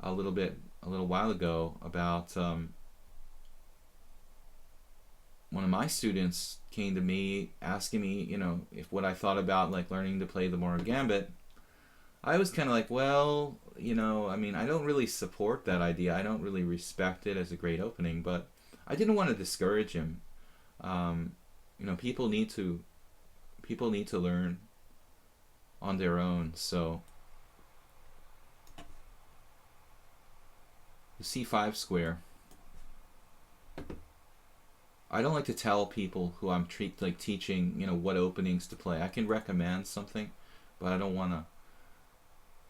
a little while ago about one of my students came to me asking me, you know, if what I thought about like learning to play the Morra Gambit. I was kind of like, well, you know, I mean, I don't really support that idea. I don't really respect it as a great opening, but I didn't want to discourage him. You know, people need to learn on their own. So the c5 square. I don't like to tell people who I'm teaching, you know, what openings to play. I can recommend something, but I don't want to.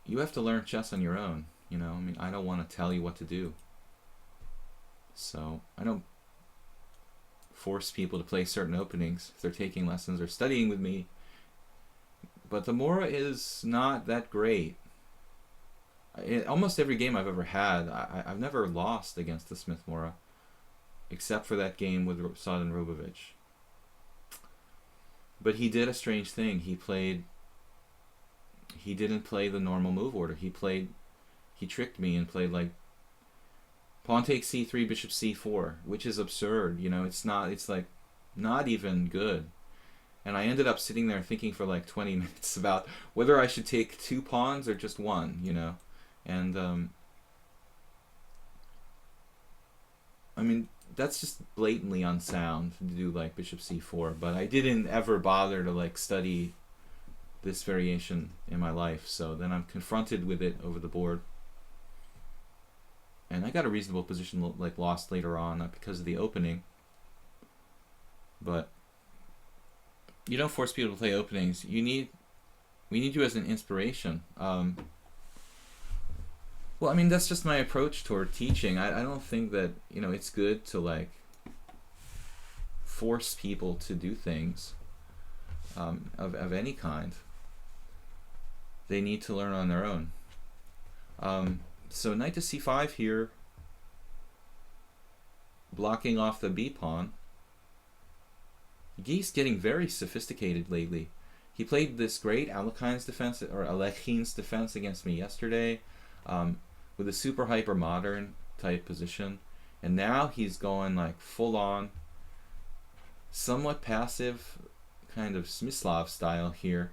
You have to learn chess on your own, you know. I mean, I don't want to tell you what to do. So I don't force people to play certain openings if they're taking lessons or studying with me. But the Morra is not that great. Almost every game I've ever had, I've never lost against the Smith-Morra, except for that game with Sadin Robovic. But he did a strange thing. He didn't play the normal move order. He tricked me and played like pawn takes c3, bishop c4, which is absurd. You know, it's like not even good. And I ended up sitting there thinking for like 20 minutes about whether I should take 2 pawns or just 1, you know. And I mean, that's just blatantly unsound to do like bishop c4, but I didn't ever bother to like study this variation in my life, so then I'm confronted with it over the board. And I got a reasonable position, like lost later on, not because of the opening. But you don't force people to play openings. We need you as an inspiration. Well, I mean, that's just my approach toward teaching. I don't think that, you know, it's good to like force people to do things of any kind. They need to learn on their own. So knight to c5 here, blocking off the b pawn. Guy's getting very sophisticated lately. He played this great Alekhine's defense against me yesterday, with a super hyper modern type position, and now he's going like full on, somewhat passive, kind of Smyslov style here.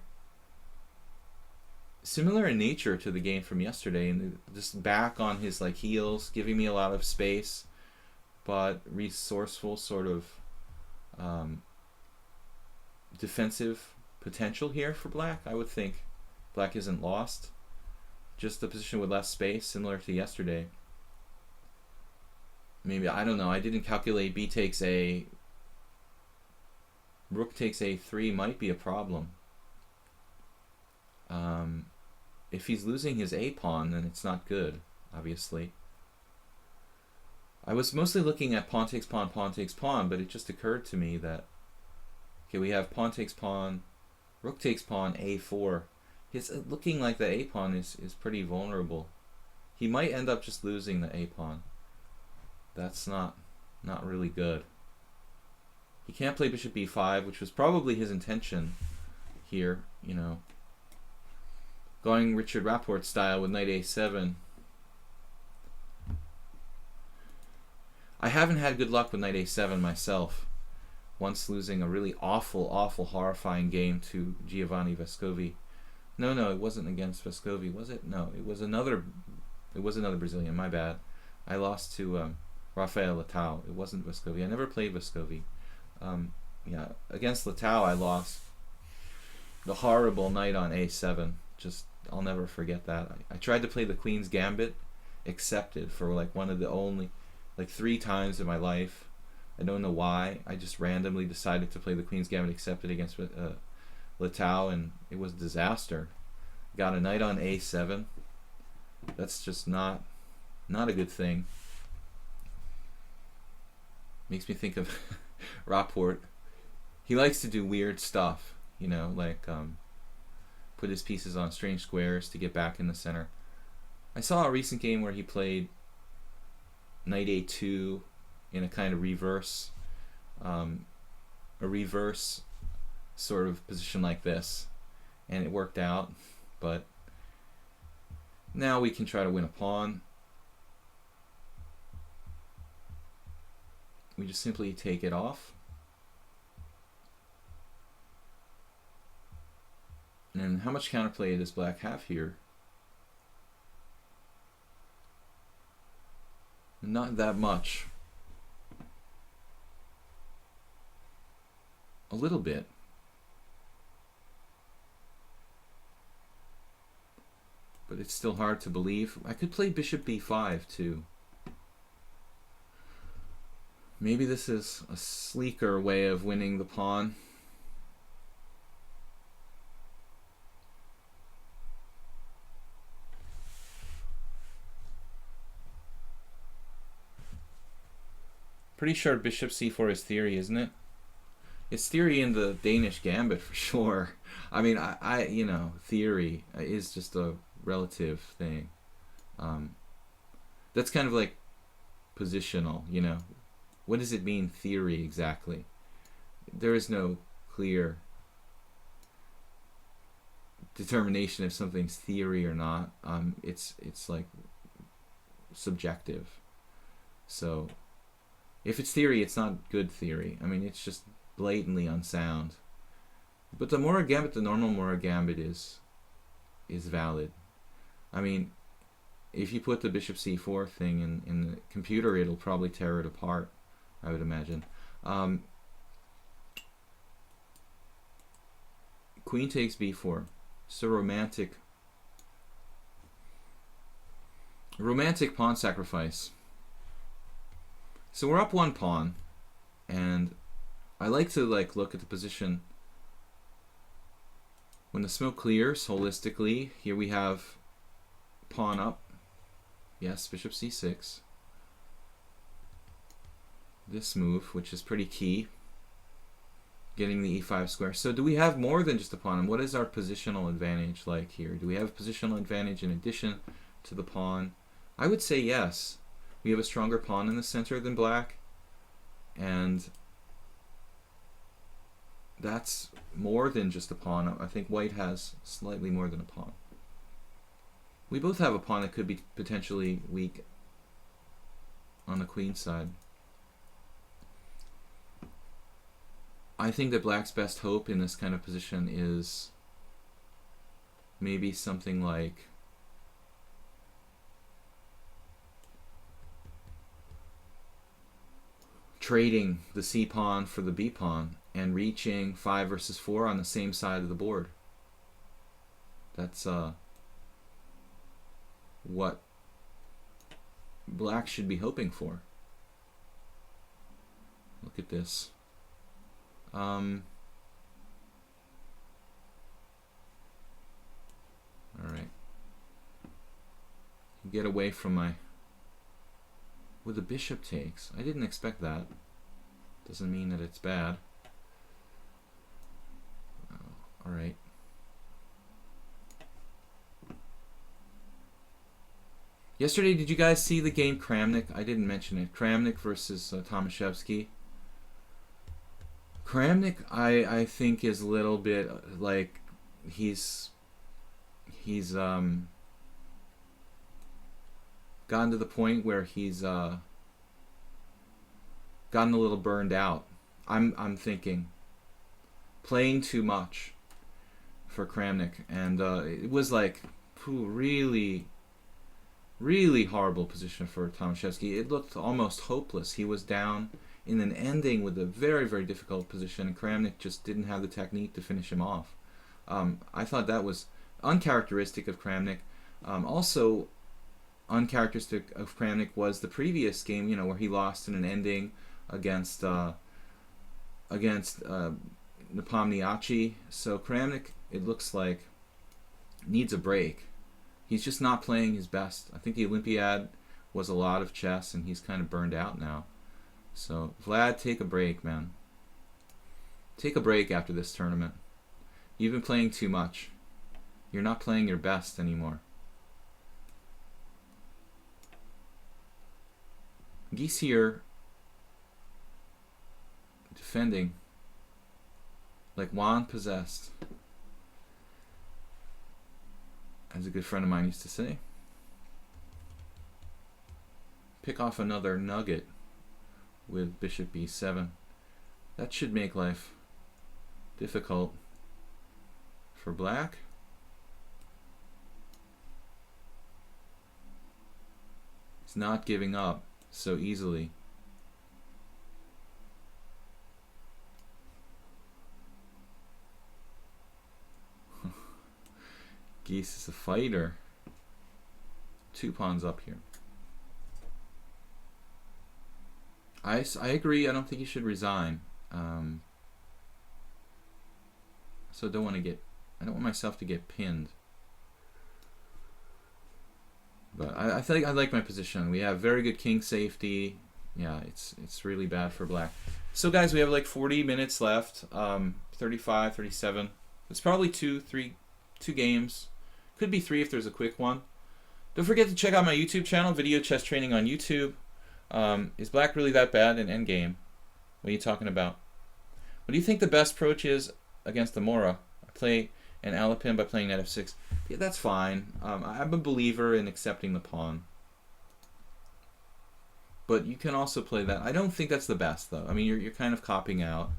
Similar in nature to the game from yesterday, and just back on his like heels, giving me a lot of space, but resourceful sort of defensive potential here for black. I would think black isn't lost, just the position with less space, similar to yesterday. Maybe, I don't know, I didn't calculate b takes a rook takes a3 might be a problem. If he's losing his a pawn, then it's not good, obviously. I was mostly looking at pawn takes pawn, but it just occurred to me that, okay, we have pawn takes pawn, rook takes pawn, a4. It's looking like the a pawn is pretty vulnerable. He might end up just losing the a pawn. That's not really good. He can't play bishop b5, which was probably his intention here, you know. Going Richard Rapport style with knight a7. I haven't had good luck with knight a7 myself. Once losing a really awful, horrifying game to Giovanni Vescovi. No, it wasn't against Vescovi, was it? No, it was another Brazilian, my bad. I lost to Rafael Leitão. It wasn't Vescovi. I never played Vescovi. Yeah, against Leitão I lost the horrible knight on a7. Just, I'll never forget that. I tried to play the Queen's Gambit, accepted for like one of the only, like 3 times in my life. I don't know why. I just randomly decided to play the Queen's Gambit accepted against Leitão, and it was a disaster. Got a knight on a7. That's just not a good thing. Makes me think of Rapport. He likes to do weird stuff, you know, like put his pieces on strange squares to get back in the center. I saw a recent game where he played knight a2 in a kind of reverse, sort of position like this, and it worked out. But now we can try to win a pawn. We just simply take it off. And how much counterplay does black have here? Not that much. A little bit. But it's still hard to believe. I could play bishop b5 too. Maybe this is a sleeker way of winning the pawn. Pretty sure bishop c4 is theory, isn't it? It's theory in the Danish Gambit for sure. I mean, I you know, theory is just a relative thing. That's kind of like positional, you know. What does it mean, theory, exactly? There is no clear determination if something's theory or not. It's like subjective. So if it's theory, it's not good theory. I mean, it's just blatantly unsound. But the Mora Gambit, the normal Mora Gambit is valid. I mean, if you put the bishop c4 thing in the computer, it'll probably tear it apart, I would imagine. Queen takes b4. It's a romantic pawn sacrifice. So we're up 1 pawn, and I like to look at the position when the smoke clears holistically. Here we have pawn up. Yes, bishop c6. This move, which is pretty key, getting the e5 square. So do we have more than just a pawn? And what is our positional advantage like here? Do we have a positional advantage in addition to the pawn? I would say yes. We have a stronger pawn in the center than black, and that's more than just a pawn. I think white has slightly more than a pawn. We both have a pawn that could be potentially weak on the queen side. I think that black's best hope in this kind of position is maybe something like trading the c pawn for the b pawn and reaching 5 versus 4 on the same side of the board. That's what black should be hoping for. Look at this. get away from my... With the bishop takes. I didn't expect that. Doesn't mean that it's bad. Alright. Yesterday, did you guys see the game Kramnik? I didn't mention it. Kramnik versus Tomaszewski. Kramnik, I think, is a little bit like he's gotten to the point where he's gotten a little burned out. I'm thinking playing too much for Kramnik, and it was like really horrible position for Tomaszewski. It looked almost hopeless. He was down in an ending with a very difficult position, and Kramnik just didn't have the technique to finish him off. I thought that was uncharacteristic of Kramnik. Also uncharacteristic of Kramnik was the previous game, you know, where he lost in an ending against Nepomniachtchi. So Kramnik, it looks like, needs a break. He's just not playing his best. I think the Olympiad was a lot of chess, and he's kind of burned out now. So, Vlad, take a break, man. Take a break after this tournament. You've been playing too much. You're not playing your best anymore. Geese here, defending like Juan possessed, as a good friend of mine used to say. Pick off another nugget with bishop b7. That should make life difficult for black. He's not giving up so easily. Geese is a fighter. 2 pawns up here. I agree. I don't think he should resign. So I don't want myself to get pinned. But I feel like I like my position. We have very good king safety. Yeah, it's really bad for black. So guys, we have like 40 minutes left. 35, 37. It's probably two games. Could be 3 if there's a quick one. Don't forget to check out my YouTube channel, Video Chess Training on YouTube. Is black really that bad in endgame? What are you talking about? What do you think the best approach is against the Mora? I play an Alapin by playing knight f6. Yeah, that's fine. I'm a believer in accepting the pawn. But you can also play that. I don't think that's the best, though. I mean, you're kind of copping out.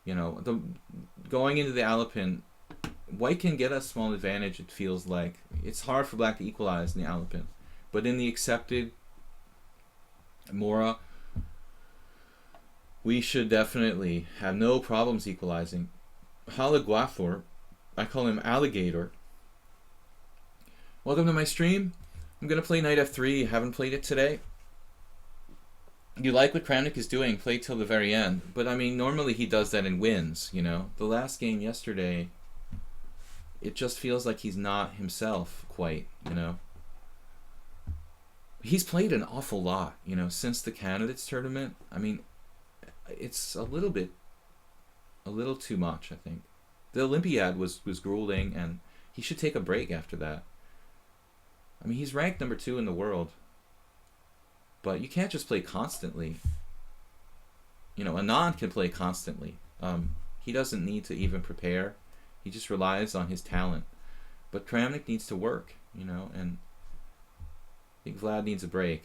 You know, going into the Alapin, white can get a small advantage, it feels like. It's hard for black to equalize in the Alapin. But in the accepted Mora, we should definitely have no problems equalizing. Halaguathor, I call him Alligator. Welcome to my stream. I'm going to play knight f3. Haven't played it today. You like what Kramnik is doing, play till the very end. But I mean, normally he does that and wins, you know. The last game yesterday, it just feels like he's not himself quite, you know. He's played an awful lot, you know, since the candidates tournament. I mean, it's a little too much, I think. The Olympiad was grueling, and he should take a break after that. I mean, he's ranked number 2 in the world. But you can't just play constantly. You know, Anand can play constantly. He doesn't need to even prepare. He just relies on his talent. But Kramnik needs to work, you know, and I think Vlad needs a break.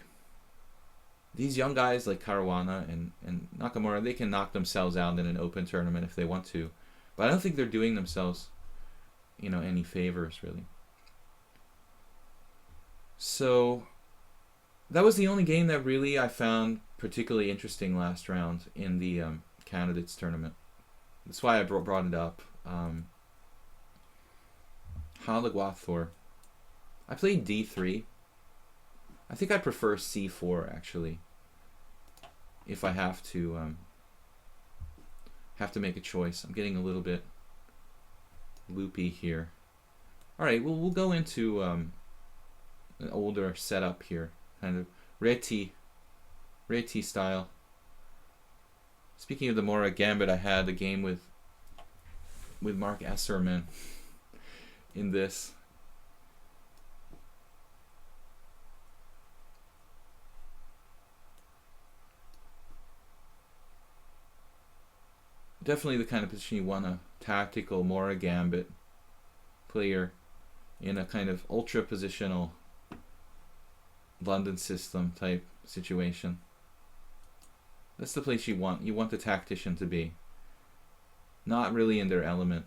These young guys like Caruana and Nakamura, they can knock themselves out in an open tournament if they want to. But I don't think they're doing themselves, you know, any favors, really. So that was the only game that really I found particularly interesting last round in the candidates tournament. That's why I brought it up. Halaguathor. I played d3. I think I prefer c4 actually. If I have to make a choice. I'm getting a little bit loopy here. All right, well we'll go into an older setup here, kind of Reti style. Speaking of the Mora Gambit, I had a game with Mark Esserman in this. Definitely the kind of position you want a tactical Mora Gambit player in a kind of ultra positional London system type situation. That's the place you want. You want the tactician to be. Not really in their element.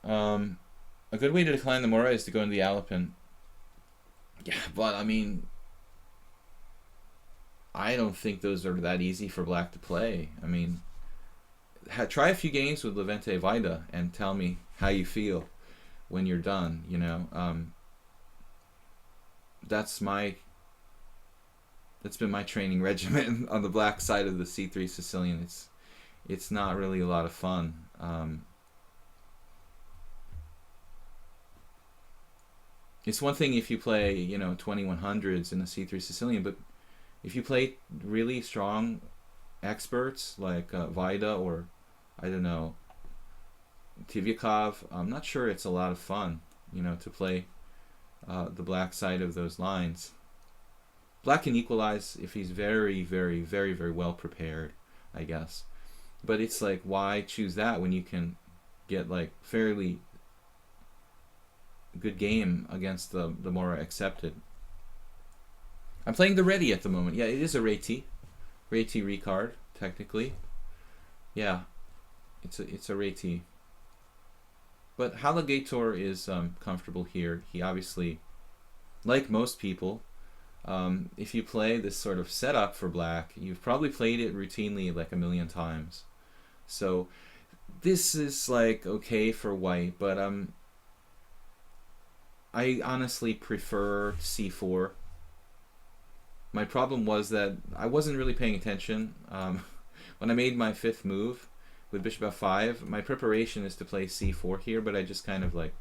A good way to decline the Mora is to go into the Alapin. Yeah, but I mean, I don't think those are that easy for black to play. I mean, try a few games with Levente Vaida and tell me how you feel when you're done, you know. That's been my training regimen on the black side of the C3 Sicilian. It's not really a lot of fun. It's one thing if you play, you know, 2100s in the C3 Sicilian, but if you play really strong experts like Vaida or, I don't know, Tivyakov, I'm not sure it's a lot of fun, you know, to play the black side of those lines. Black can equalize if he's very, very, very, very well prepared, I guess. But it's like, why choose that when you can get like fairly good game against the Mora accepted? I'm playing the Ready at the moment. Yeah, it is a Reti recard, technically. Yeah, it's a Reti. But Haligator is comfortable here. He obviously, like most people, if you play this sort of setup for black, you've probably played it routinely like a million times. So this is like okay for white, but I honestly prefer c4. My problem was that I wasn't really paying attention. When I made my fifth move with bishop f5, my preparation is to play c4 here, but I just kind of like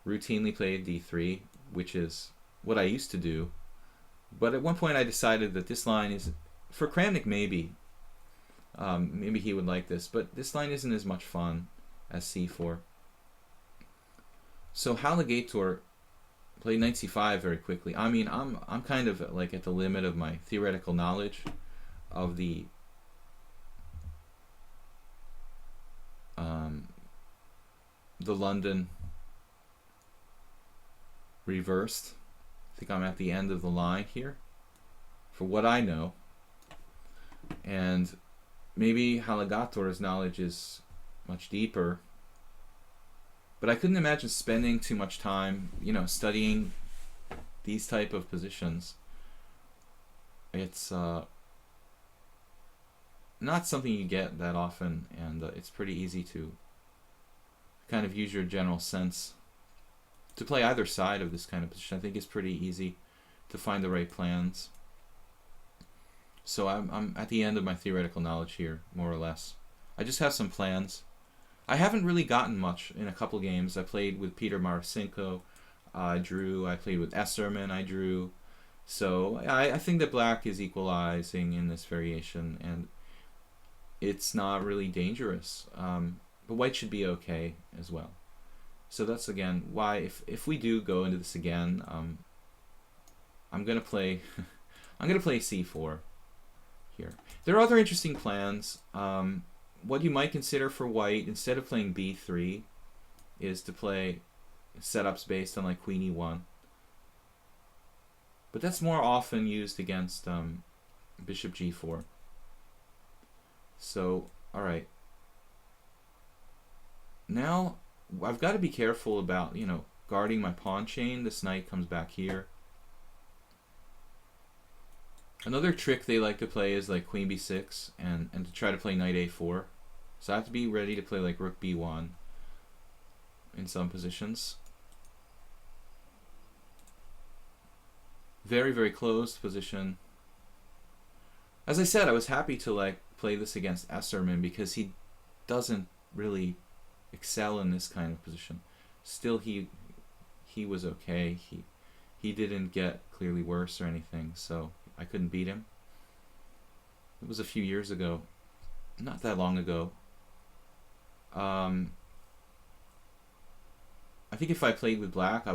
routinely played d3, which is what I used to do. But at one point I decided that this line is, for Kramnik maybe he would like this, but this line isn't as much fun as c4. So Haligator played knight c5 very quickly. I mean, I'm kind of like at the limit of my theoretical knowledge of the London reversed. I think I'm at the end of the line here for what I know, and maybe Haligator's knowledge is much deeper, but I couldn't imagine spending too much time, you know, studying these type of positions. It's not something you get that often, and it's pretty easy to kind of use your general sense to play either side of this kind of position. I think it's pretty easy to find the right plans. So I'm at the end of my theoretical knowledge here, more or less. I just have some plans. I haven't really gotten much in a couple games. I played with Peter Marasenko, I drew. I played with Esserman, I drew. So I think that black is equalizing in this variation, and it's not really dangerous. But white should be okay as well. So that's again why if we do go into this again, I'm gonna play I'm gonna play c4 here. There are other interesting plans. What you might consider for white, instead of playing b3, is to play setups based on like queen e1. But that's more often used against bishop g4. So, alright. Now, I've got to be careful about, you know, guarding my pawn chain. This knight comes back here. Another trick they like to play is like queen b6 and to try to play knight a4. So I have to be ready to play like rook b1 in some positions. Very, very closed position. As I said, I was happy to like play this against Esserman because he doesn't really excel in this kind of position. Still, he he was okay. He didn't get clearly worse or anything, so I couldn't beat him. It was a few years ago, not that long ago. I think if I played with black, I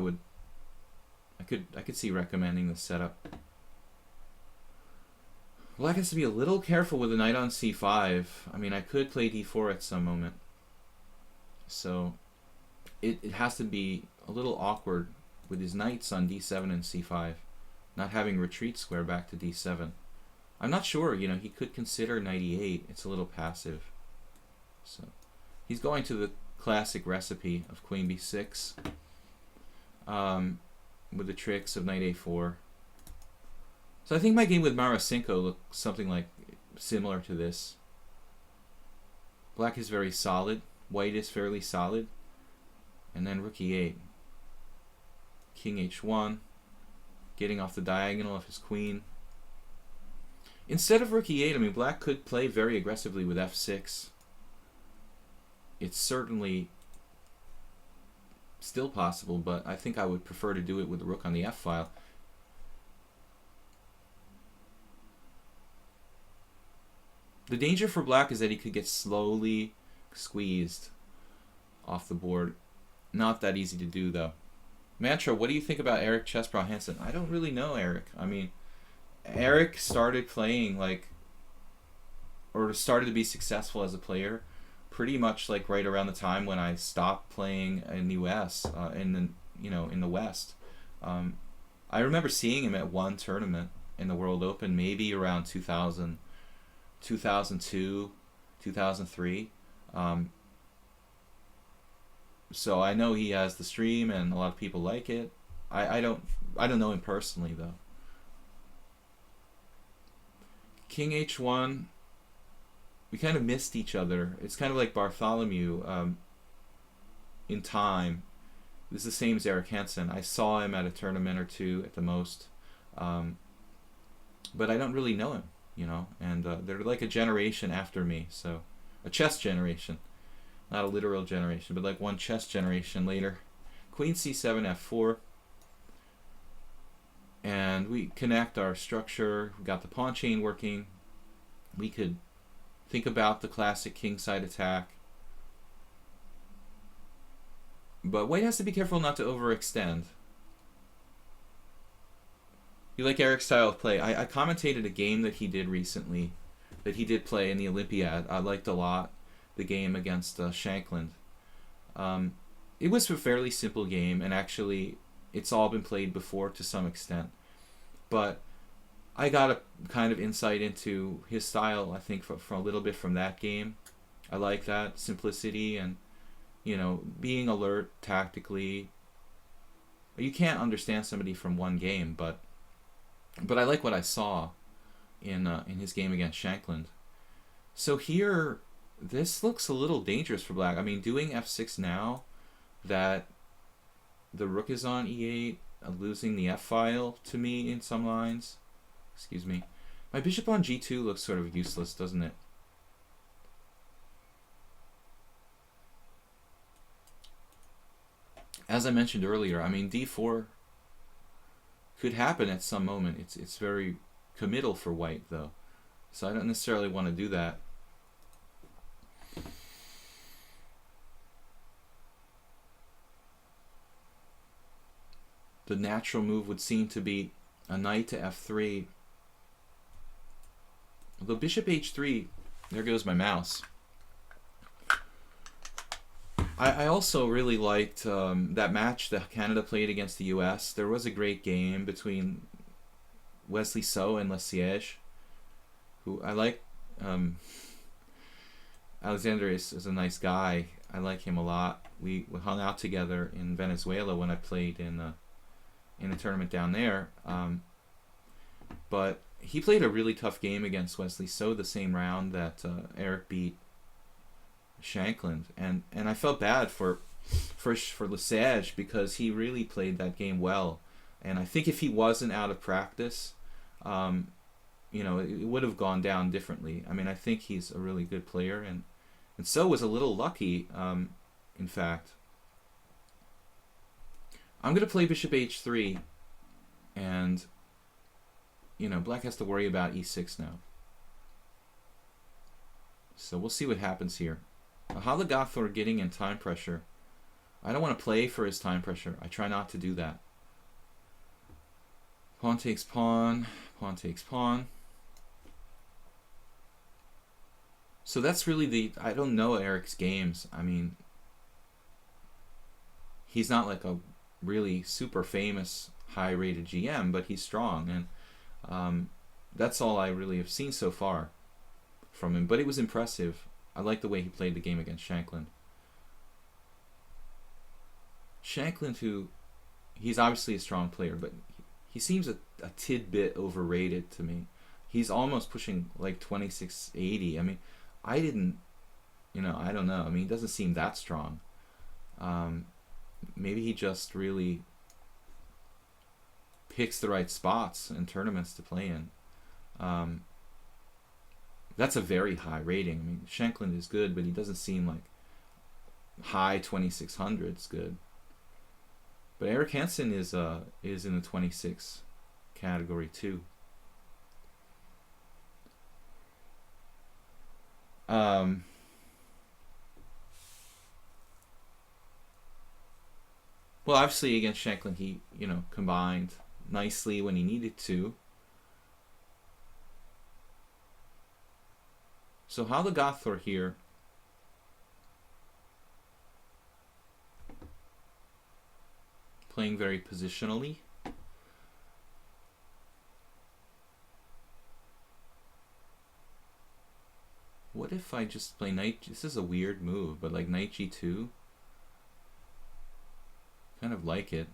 could see recommending this setup. Black has to be a little careful with the knight on c5. I mean, I could play d4 at some moment. So it has to be a little awkward with his knights on d7 and c5, not having retreat square back to d7. I'm not sure, you know, he could consider knight e8. It's a little passive. So he's going to the classic recipe of queen b6 with the tricks of knight a4. So I think my game with Marasenko looks something like similar to this. Black is very solid. White is fairly solid. And then rook e8. King h1. Getting off the diagonal of his queen. Instead of rook e8, I mean, black could play very aggressively with f6. It's certainly still possible, but I think I would prefer to do it with the rook on the f-file. The danger for black is that he could get slowly squeezed off the board. Not that easy to do, though. Mantra, what do you think about Eric Chessbrough Hansen? I don't really know Eric. I mean, Eric started playing or started to be successful as a player pretty much like right around the time when I stopped playing in the US, in the West. I remember seeing him at one tournament in the World Open, maybe around 2000. 2002, 2003. So I know he has the stream and a lot of people like it. I don't know him personally though. King h1. We kind of missed each other. It's kind of like Bartholomew in time. This is the same as Eric Hansen. I saw him at a tournament or two at the most, but I don't really know him. You know, and they're like a generation after me, so a chess generation, not a literal generation, but like one chess generation later. Queen c7, f4, and we connect our structure. We got the pawn chain working. We could think about the classic kingside attack, but white has to be careful not to overextend. You like Eric's style of play. I commentated a game that he did recently, that he did play in the Olympiad. I liked a lot the game against Shankland. It was a fairly simple game, and actually it's all been played before to some extent. But I got a kind of insight into his style, I think, from a little bit from that game. I like that simplicity and, you know, being alert tactically. You can't understand somebody from one game, but I like what I saw in his game against Shankland. So here, this looks a little dangerous for black. I mean, doing f6 now, that the rook is on e8, losing the f-file to me in some lines. Excuse me. My bishop on g2 looks sort of useless, doesn't it? As I mentioned earlier, I mean, d4 could happen at some moment. It's very committal for white though, so I don't necessarily want to do that. The natural move would seem to be a knight to f3. Although bishop h3, there goes my mouse. I also really liked that match that Canada played against the US. There was a great game between Wesley So and Lichess, who I like. Alexander is a nice guy. I like him a lot. We hung out together in Venezuela when I played in a tournament down there. But he played a really tough game against Wesley So the same round that Eric beat Shankland, and I felt bad for Lesage because he really played that game well, and I think if he wasn't out of practice, you know, it would have gone down differently. I mean, I think he's a really good player, and So was a little lucky, in fact. I'm going to play bishop h3, and, you know, black has to worry about e6 now. So we'll see what happens here. How the Gothor getting in time pressure. I don't want to play for his time pressure. I try not to do that. Pawn takes pawn. Pawn takes pawn. So that's really the... I don't know Eric's games. I mean, he's not like a really super famous high-rated GM, but he's strong. And that's all I really have seen so far from him. But it was impressive. I like the way he played the game against Shankland. Shankland, who... he's obviously a strong player, but he seems a tidbit overrated to me. He's almost pushing like 2680. I mean, I didn't, you know, I don't know. I mean, he doesn't seem that strong. Maybe he just really picks the right spots in tournaments to play in. That's a very high rating. I mean, Shankland is good, but he doesn't seem like high 2600s good. But Eric Hansen is in the 26 category too. Well, obviously against Shankland, he, you know, combined nicely when he needed to. So how the Gothor here? Playing very positionally. What if I just play knight? This is a weird move, but like knight g2. Kind of like it.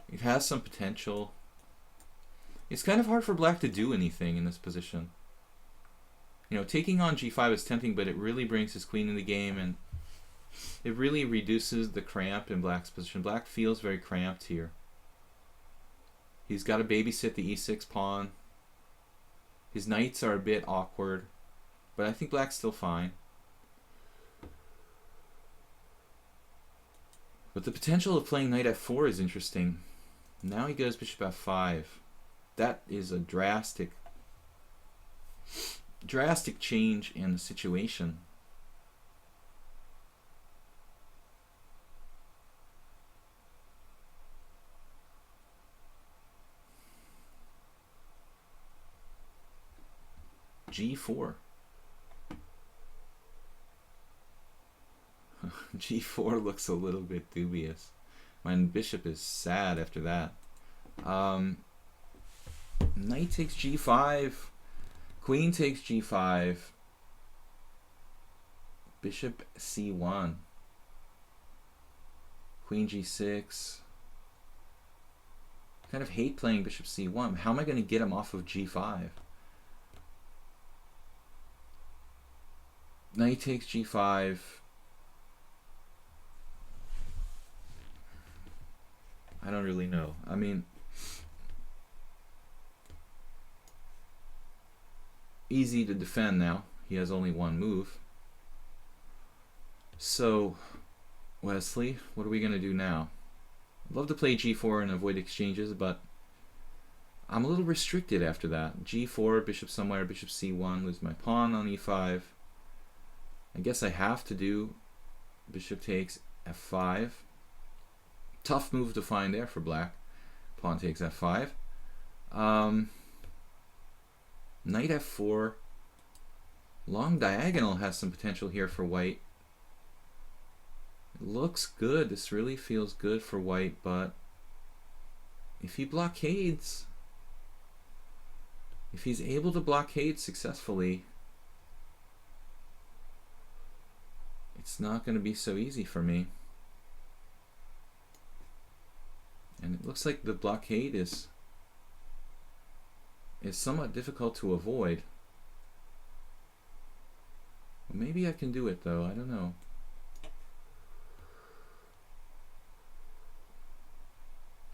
It has some potential. It's kind of hard for black to do anything in this position. You know, taking on g5 is tempting, but it really brings his queen in the game, and it really reduces the cramp in black's position. Black feels very cramped here. He's got to babysit the e6 pawn. His knights are a bit awkward, but I think black's still fine. But the potential of playing knight f4 is interesting. Now he goes bishop f5. That is a drastic change in the situation. g4. g4 looks a little bit dubious. My bishop is sad after that. Knight takes g5. Queen takes g5. Bishop c1. Queen g6. I kind of hate playing bishop c1. How am I going to get him off of g5? Knight takes g5. I don't really know. I mean, easy to defend now. He has only one move. So, Wesley, what are we going to do now? I'd love to play g4 and avoid exchanges, but I'm a little restricted after that. g4, bishop somewhere, bishop c1, lose my pawn on e5. I guess I have to do bishop takes f5. Tough move to find there for black. Pawn takes f5. Knight f4. Long diagonal has some potential here for white. It looks good. This really feels good for white, but if he blockades, if he's able to blockade successfully, it's not going to be so easy for me. And it looks like the blockade is somewhat difficult to avoid. Well, maybe I can do it though, I don't know.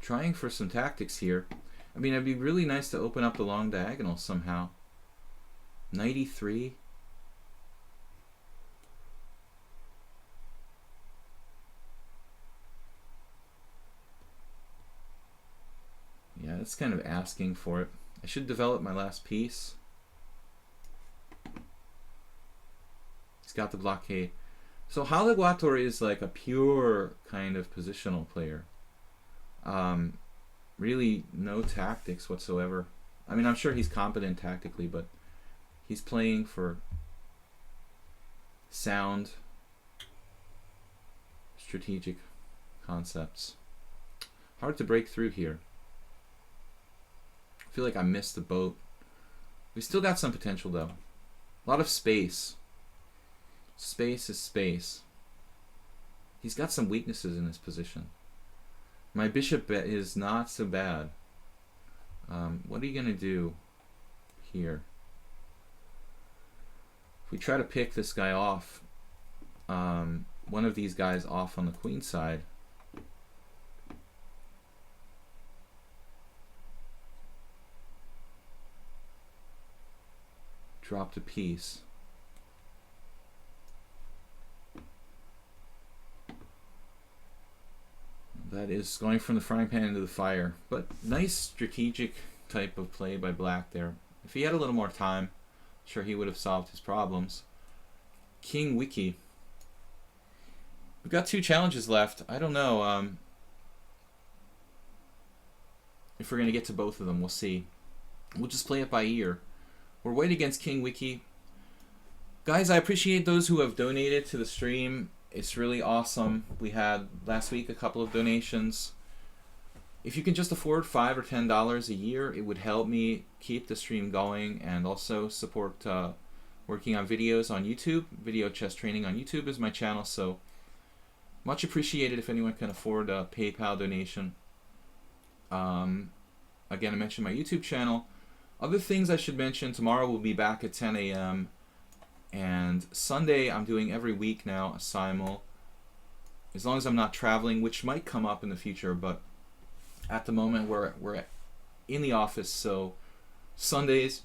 Trying for some tactics here. I mean, it'd be really nice to open up the long diagonal somehow. Knight e3. That's kind of asking for it. I should develop my last piece. He's got the blockade. So Halaguator is like a pure kind of positional player. Really no tactics whatsoever. I mean, I'm sure he's competent tactically, but he's playing for sound, strategic concepts. Hard to break through here. I feel like I missed the boat. We still got some potential though. A lot of space. Space is space. He's got some weaknesses in his position. My bishop is not so bad. What are you going to do here? If we try to pick this guy off, one of these guys off on the queen side, dropped a piece. That is going from the frying pan into the fire. But nice strategic type of play by black there. If he had a little more time, I'm sure he would have solved his problems. King Wiki. We've got 2 challenges left. I don't know if we're going to get to both of them. We'll see. We'll just play it by ear. We're white against King Wiki. Guys, I appreciate those who have donated to the stream. It's really awesome. We had last week a couple of donations. If you can just afford $5 or $10 a year, it would help me keep the stream going and also support working on videos on YouTube. Video chess training on YouTube is my channel, so much appreciated if anyone can afford a PayPal donation. Again, I mentioned my YouTube channel. Other things I should mention, tomorrow we'll be back at 10 a.m. And Sunday, I'm doing every week now a simul. As long as I'm not traveling, which might come up in the future, but at the moment we're in the office, so Sundays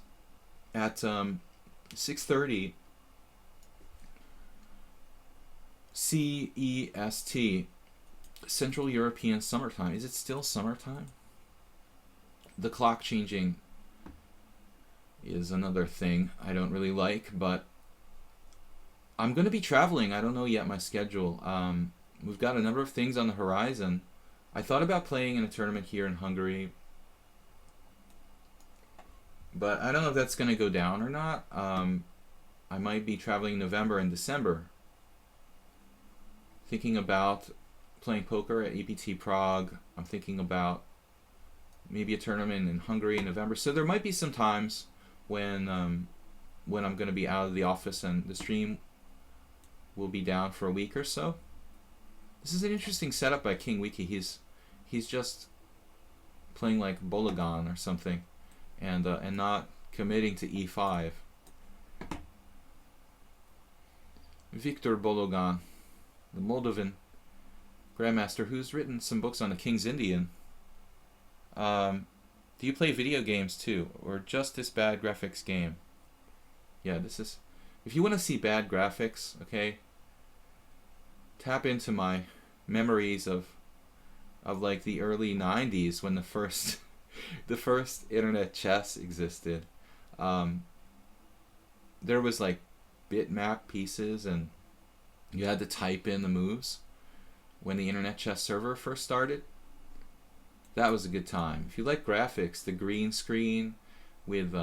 at 6:30 CEST, Central European Summertime. Is it still summertime? The clock changing is another thing I don't really like, but I'm going to be traveling. I don't know yet my schedule. We've got a number of things on the horizon. I thought about playing in a tournament here in Hungary, but I don't know if that's going to go down or not. I might be traveling in November and December. Thinking about playing poker at APT Prague. I'm thinking about maybe a tournament in Hungary in November. So there might be some times when I'm going to be out of the office and the stream will be down for a week or so. This is an interesting setup by King Wiki. He's just playing like Bologan or something, and not committing to e5. Viktor Bologan, the Moldovan grandmaster who's written some books on the King's Indian. Do you play video games too, or just this bad graphics game? Yeah, this is... If you want to see bad graphics, okay, tap into my memories of like the early 90s when the first internet chess existed. There was like bitmap pieces and you had to type in the moves when the internet chess server first started. That was a good time. If you like graphics, the green screen with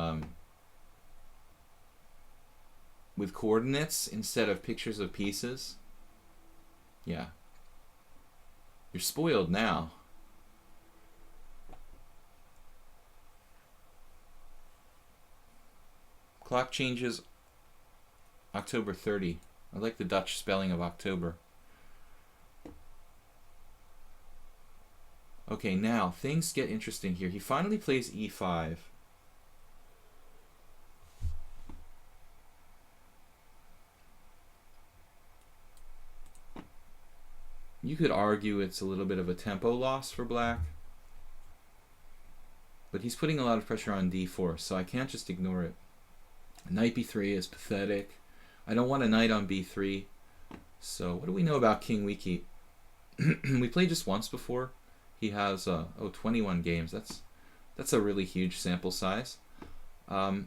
coordinates instead of pictures of pieces. Yeah. You're spoiled now. Clock changes October 30. I like the Dutch spelling of October. Okay, now things get interesting here. He finally plays e5. You could argue it's a little bit of a tempo loss for black, but he's putting a lot of pressure on d4, so I can't just ignore it. Knight b3 is pathetic. I don't want a knight on b3. So what do we know about King Wiki? We played just once before. He has 21 games. That's That's a really huge sample size. The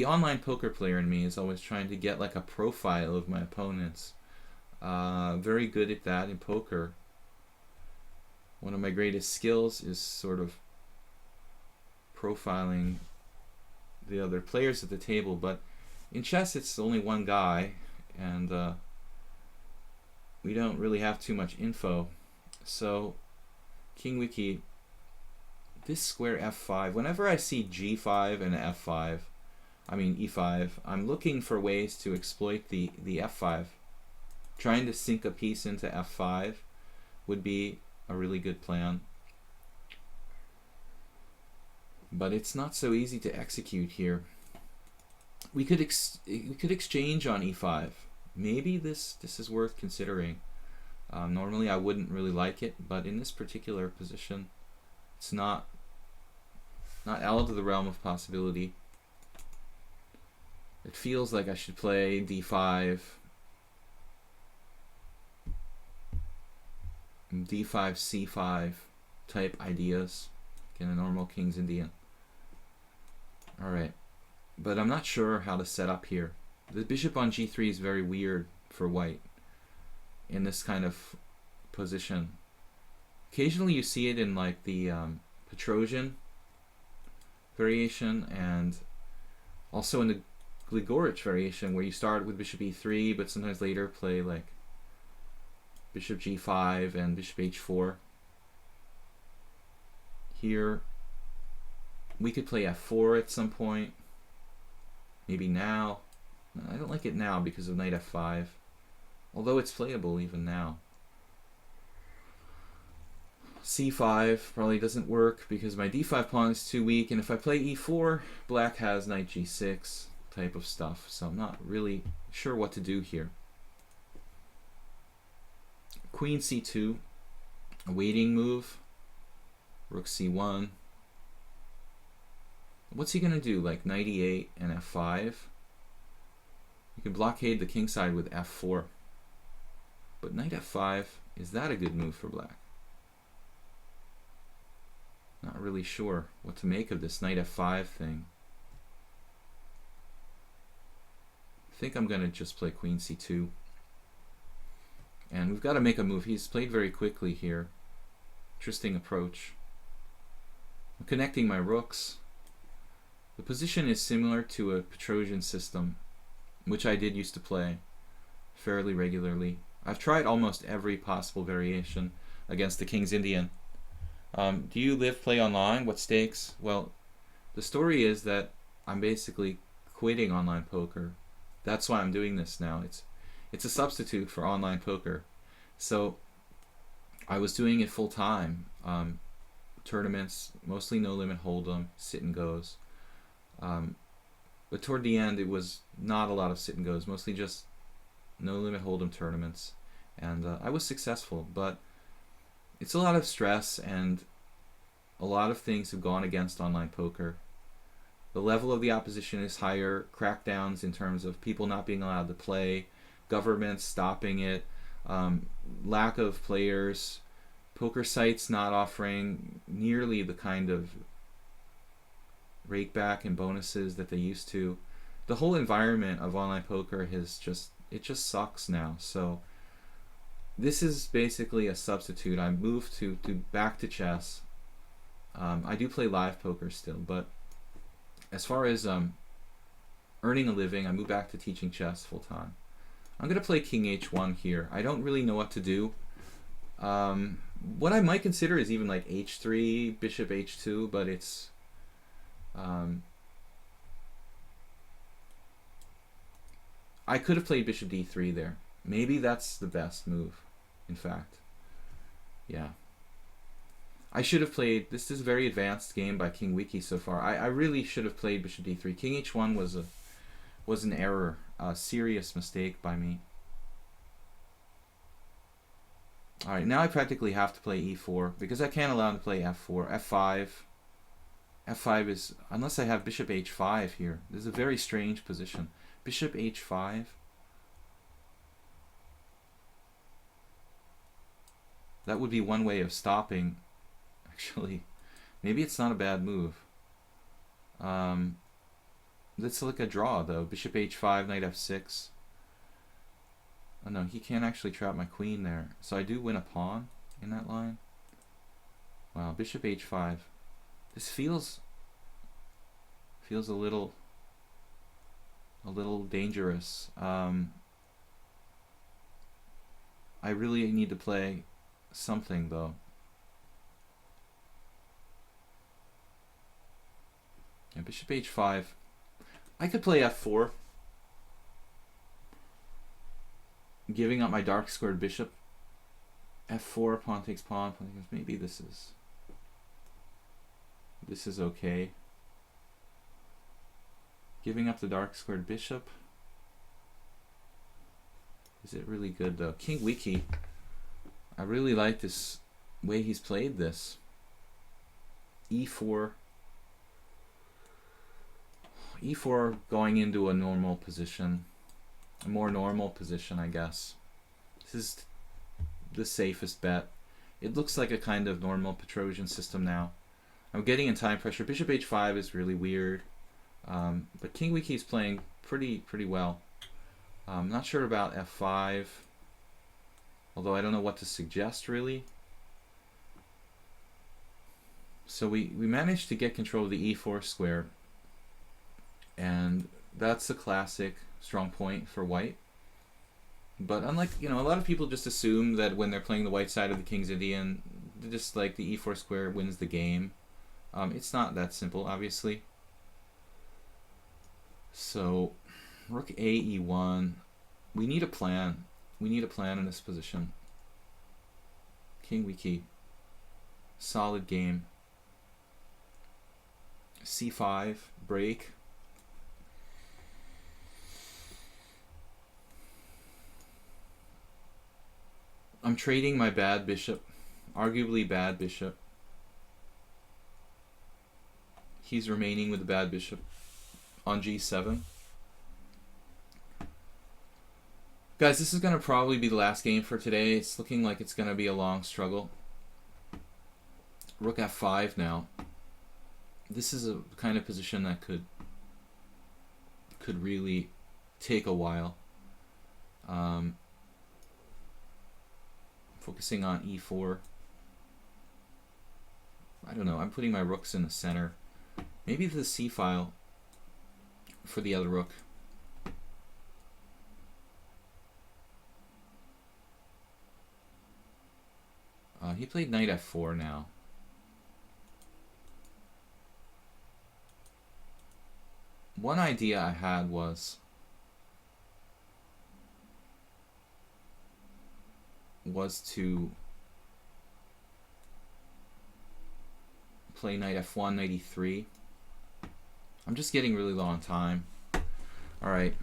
online poker player in me is always trying to get like a profile of my opponents. Very good at that in poker. One of my greatest skills is sort of profiling the other players at the table, but in chess it's only one guy, and we don't really have too much info. So King Wiki, this square f5, whenever I see g5 and f5, I mean e5, I'm looking for ways to exploit the f5. Trying to sink a piece into f5 would be a really good plan. But it's not so easy to execute here. We could exchange on e5. Maybe this is worth considering. Normally I wouldn't really like it, but in this particular position, it's not out of the realm of possibility. It feels like I should play d5, d5, c5 type ideas, in a normal King's Indian. Alright, but I'm not sure how to set up here. The bishop on g3 is very weird for white in this kind of position. Occasionally you see it in like the Petrosian variation, and also in the Gligorich variation, where you start with bishop e3 but sometimes later play like bishop g5 and bishop h4. Here we could play f4 at some point, maybe now. I don't like it now because of knight f5, although it's playable even now. c5 probably doesn't work because my d5 pawn is too weak, and if I play e4, black has knight g6 type of stuff, so I'm not really sure what to do here. Queen c2, a waiting move. Rook c1. What's he gonna do? Like knight e8 and f5? You can blockade the king side with f4. But knight f5, is that a good move for black? Not really sure what to make of this knight f5 thing. I think I'm gonna just play queen c2. And we've got to make a move. He's played very quickly here. Interesting approach. I'm connecting my rooks. The position is similar to a Petrosian system, which I did used to play fairly regularly. I've tried almost every possible variation against the King's Indian. Do you play online? What stakes? Well, the story is that I'm basically quitting online poker. That's why I'm doing this now. It's a substitute for online poker. So I was doing it full time. Tournaments, mostly no limit hold'em, sit and goes. But toward the end, it was not a lot of sit and goes, mostly just no limit hold'em tournaments. And I was successful, but it's a lot of stress, and a lot of things have gone against online poker. The level of the opposition is higher, crackdowns in terms of people not being allowed to play, governments stopping it, lack of players, poker sites not offering nearly the kind of rakeback and bonuses that they used to. The whole environment of online poker it just sucks now. So this is basically a substitute. I moved back to chess. I do play live poker still, but as far as earning a living, I moved back to teaching chess full time. I'm going to play king h1 here. I don't really know what to do. What I might consider is even like h3, bishop h2, but it's I could have played bishop d3 there. Maybe that's the best move, in fact. Yeah. I should have played, this is a very advanced game by King Wiki so far. I really should have played bishop d3. King h1 was an error, a serious mistake by me. Alright, now I practically have to play e4 because I can't allow him to play f4. f5. f5 is, unless I have bishop h5 here. This is a very strange position. Bishop h5. That would be one way of stopping, actually, Maybe it's not a bad move. Let's look at draw though. Bishop h5, knight f6. Oh no, he can't actually trap my queen there. So I do win a pawn in that line. Wow, bishop h5. This feels a little dangerous. I really need to play something though. And bishop h5. I could play f4, giving up my dark squared bishop. f4, pawn takes pawn. Maybe this is okay. Giving up the dark squared bishop. Is it really good though? King Wiki. I really like this way he's played this. e4. e4 going into a normal position. A more normal position, I guess. This is the safest bet. It looks like a kind of normal Petrosian system now. I'm getting in time pressure. Bishop h5 is really weird. But King Wiki is playing pretty well. I'm not sure about f5. Although I don't know what to suggest really. So we managed to get control of the e4 square. And that's a classic strong point for white. But unlike, a lot of people just assume that when they're playing the white side of the King's Indian, just like the e4 square wins the game. It's not that simple, obviously. So, rook a e1. We need a plan. We need a plan in this position. King Wiki. Solid game. c5, break. I'm trading my bad bishop, arguably bad bishop. He's remaining with the bad bishop on g7. Guys, this is going to probably be the last game for today. It's looking like it's going to be a long struggle. Rook f5 now. This is a kind of position that could really take a while. Focusing on e4. I don't know. I'm putting my rooks in the center. Maybe the c file for the other rook. He played knight f4 now. One idea I had was to play knight f1, knight e3. I'm just getting really low on time. Alright.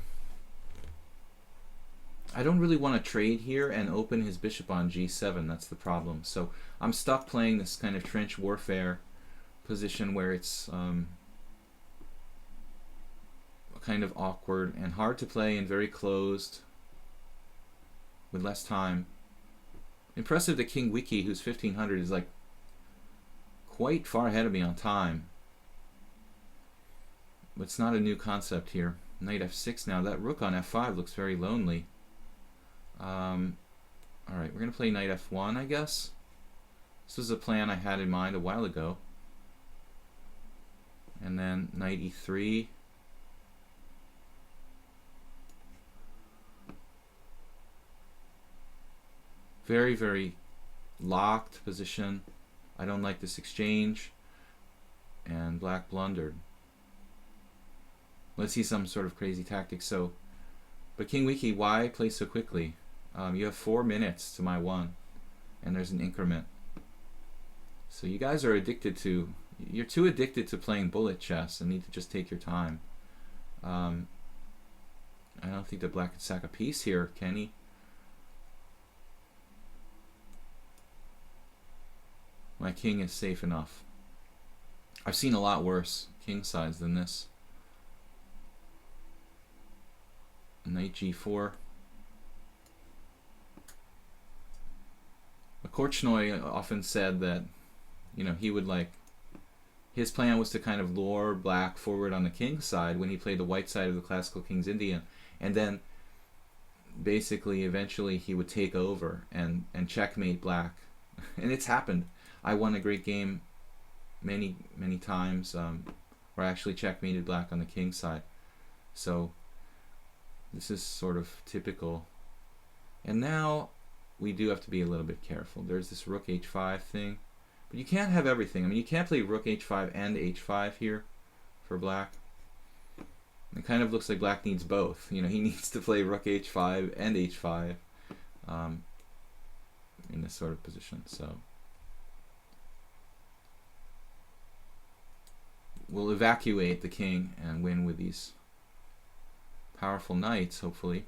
I don't really want to trade here and open his bishop on g7. That's the problem. So I'm stuck playing this kind of trench warfare position where it's kind of awkward and hard to play and very closed with less time. Impressive that King Wiki, who's 1500, is like quite far ahead of me on time. But it's not a new concept here. Knight f6 now. That rook on f5 looks very lonely. Alright, we're going to play knight f1, I guess. This was a plan I had in mind a while ago. And then knight e3. Very, very locked position. I don't like this exchange. And black blundered. Let's see some sort of crazy tactic. So, but King Wiki, why play so quickly? You have 4 minutes to my 1, and there's an increment. So you guys are addicted to, you're too addicted to playing bullet chess and need to just take your time. I don't think that black can sack a piece here, can he? My king is safe enough. I've seen a lot worse king sides than this. Knight g4. Korchnoi often said that, he would like his plan was to kind of lure black forward on the king side when he played the white side of the classical King's Indian, and then basically eventually he would take over and checkmate black. And it's happened. I won a great game many times where I actually checkmated black on the king side. So this is sort of typical. And now we do have to be a little bit careful. There's this rook h5 thing, but you can't have everything. I mean, you can't play rook h5 and h5 here for black. It kind of looks like black needs both. You know, he needs to play rook h5 and h5 in this sort of position. So we'll evacuate the king and win with these powerful knights, hopefully.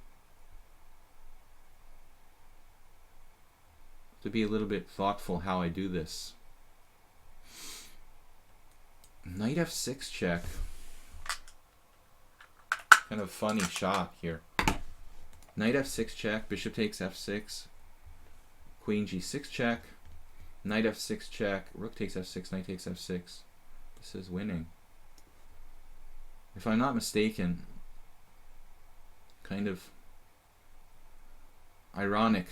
To be a little bit thoughtful how I do this. Knight f6 check. Kind of funny shot here. Knight f6 check, bishop takes f6, queen g6 check, knight f6 check, rook takes f6, knight takes f6. This is winning. If I'm not mistaken, kind of ironic.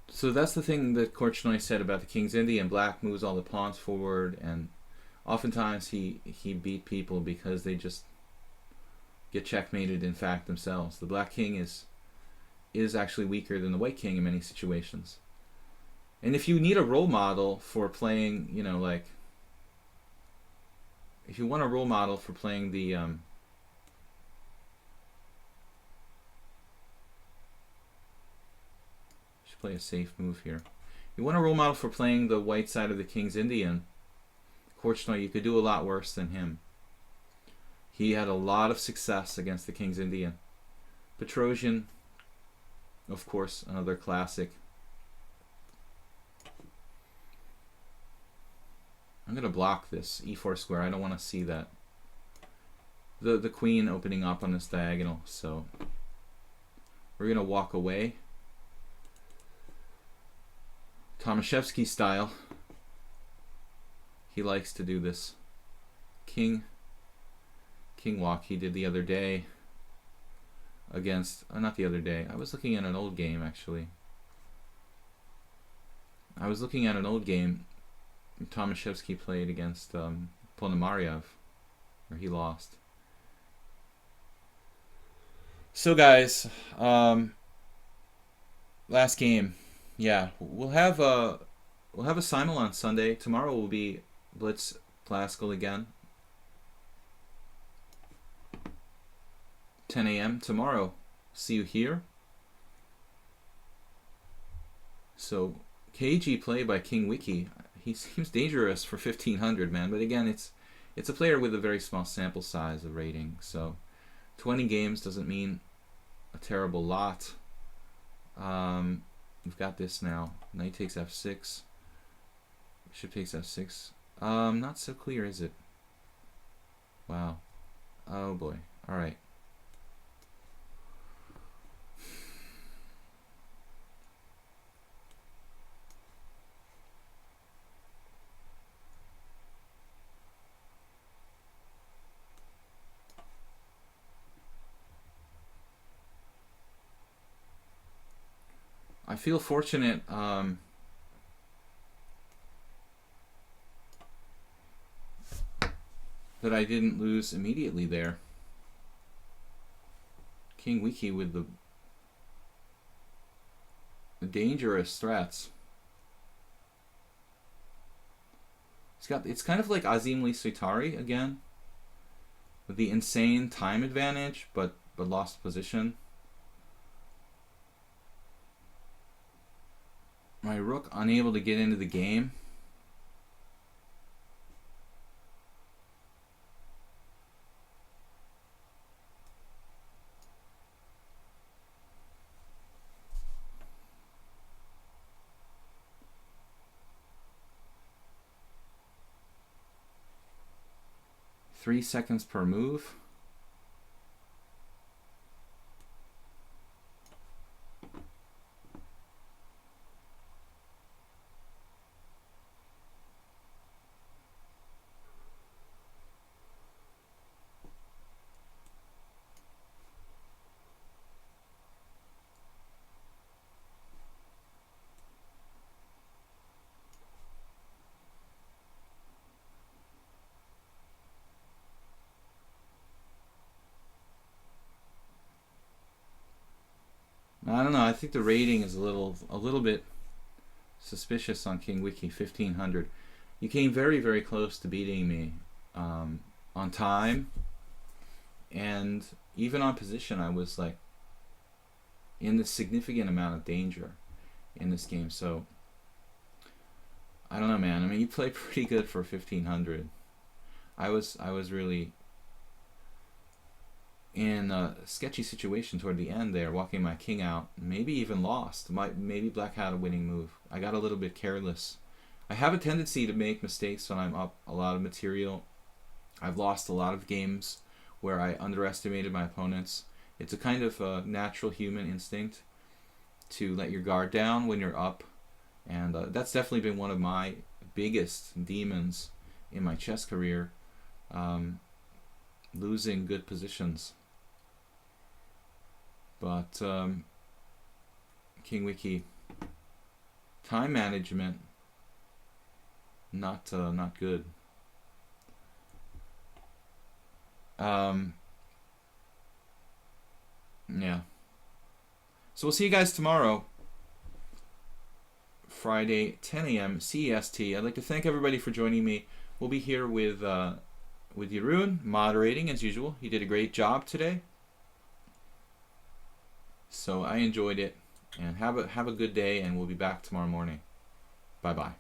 So that's the thing that Korchnoi said about the King's Indian. Black moves all the pawns forward, and oftentimes he beat people because they just get checkmated in fact themselves. The black king is actually weaker than the white king in many situations. And if you need a role model for playing, you know, like, if you want a role model for playing the play a safe move here. You want a role model for playing the white side of the King's Indian. Korchnoi, you could do a lot worse than him. He had a lot of success against the King's Indian. Petrosian, of course, another classic. I'm going to block this e4 square. I don't want to see that. The queen opening up on this diagonal. So we're going to walk away. Tomaszewski style. He likes to do this. King walk he did the other day against, not the other day, I was looking at an old game actually. I was looking at an old game Tomaszewski played against Ponomarev, where he lost. So guys, last game. Yeah, we'll have a simul on Sunday. Tomorrow will be Blitz Classical again. 10 a.m. tomorrow. See you here. So KG play by King Wiki. He seems dangerous for 1500, man. But again, it's a player with a very small sample size of rating. So 20 games doesn't mean a terrible lot. We've got this now. Knight takes f6. Bishop takes f6. Not so clear, is it? Wow. Oh boy. All right. I feel fortunate that I didn't lose immediately there. King Wiki with the dangerous threats. It's kind of like Azim Lee Suitari again, with the insane time advantage, but lost position. My rook unable to get into the game. 3 seconds per move. I don't know. I think the rating is a little bit suspicious on King Wiki 1500. You came very, very close to beating me on time, and even on position. I was like in a significant amount of danger in this game. So I don't know, man. I mean, you played pretty good for 1500. I was really in a sketchy situation toward the end there, walking my king out, maybe even lost. Maybe black had a winning move. I got a little bit careless. I have a tendency to make mistakes when I'm up a lot of material. I've lost a lot of games where I underestimated my opponents. It's a kind of natural human instinct to let your guard down when you're up, and that's definitely been one of my biggest demons in my chess career, losing good positions. But King Wiki, time management, not good. Yeah. So we'll see you guys tomorrow, Friday, 10 a.m. CEST. I'd like to thank everybody for joining me. We'll be here with Jeroen moderating as usual. He did a great job today. So I enjoyed it, and have a good day, and we'll be back tomorrow morning. Bye-bye.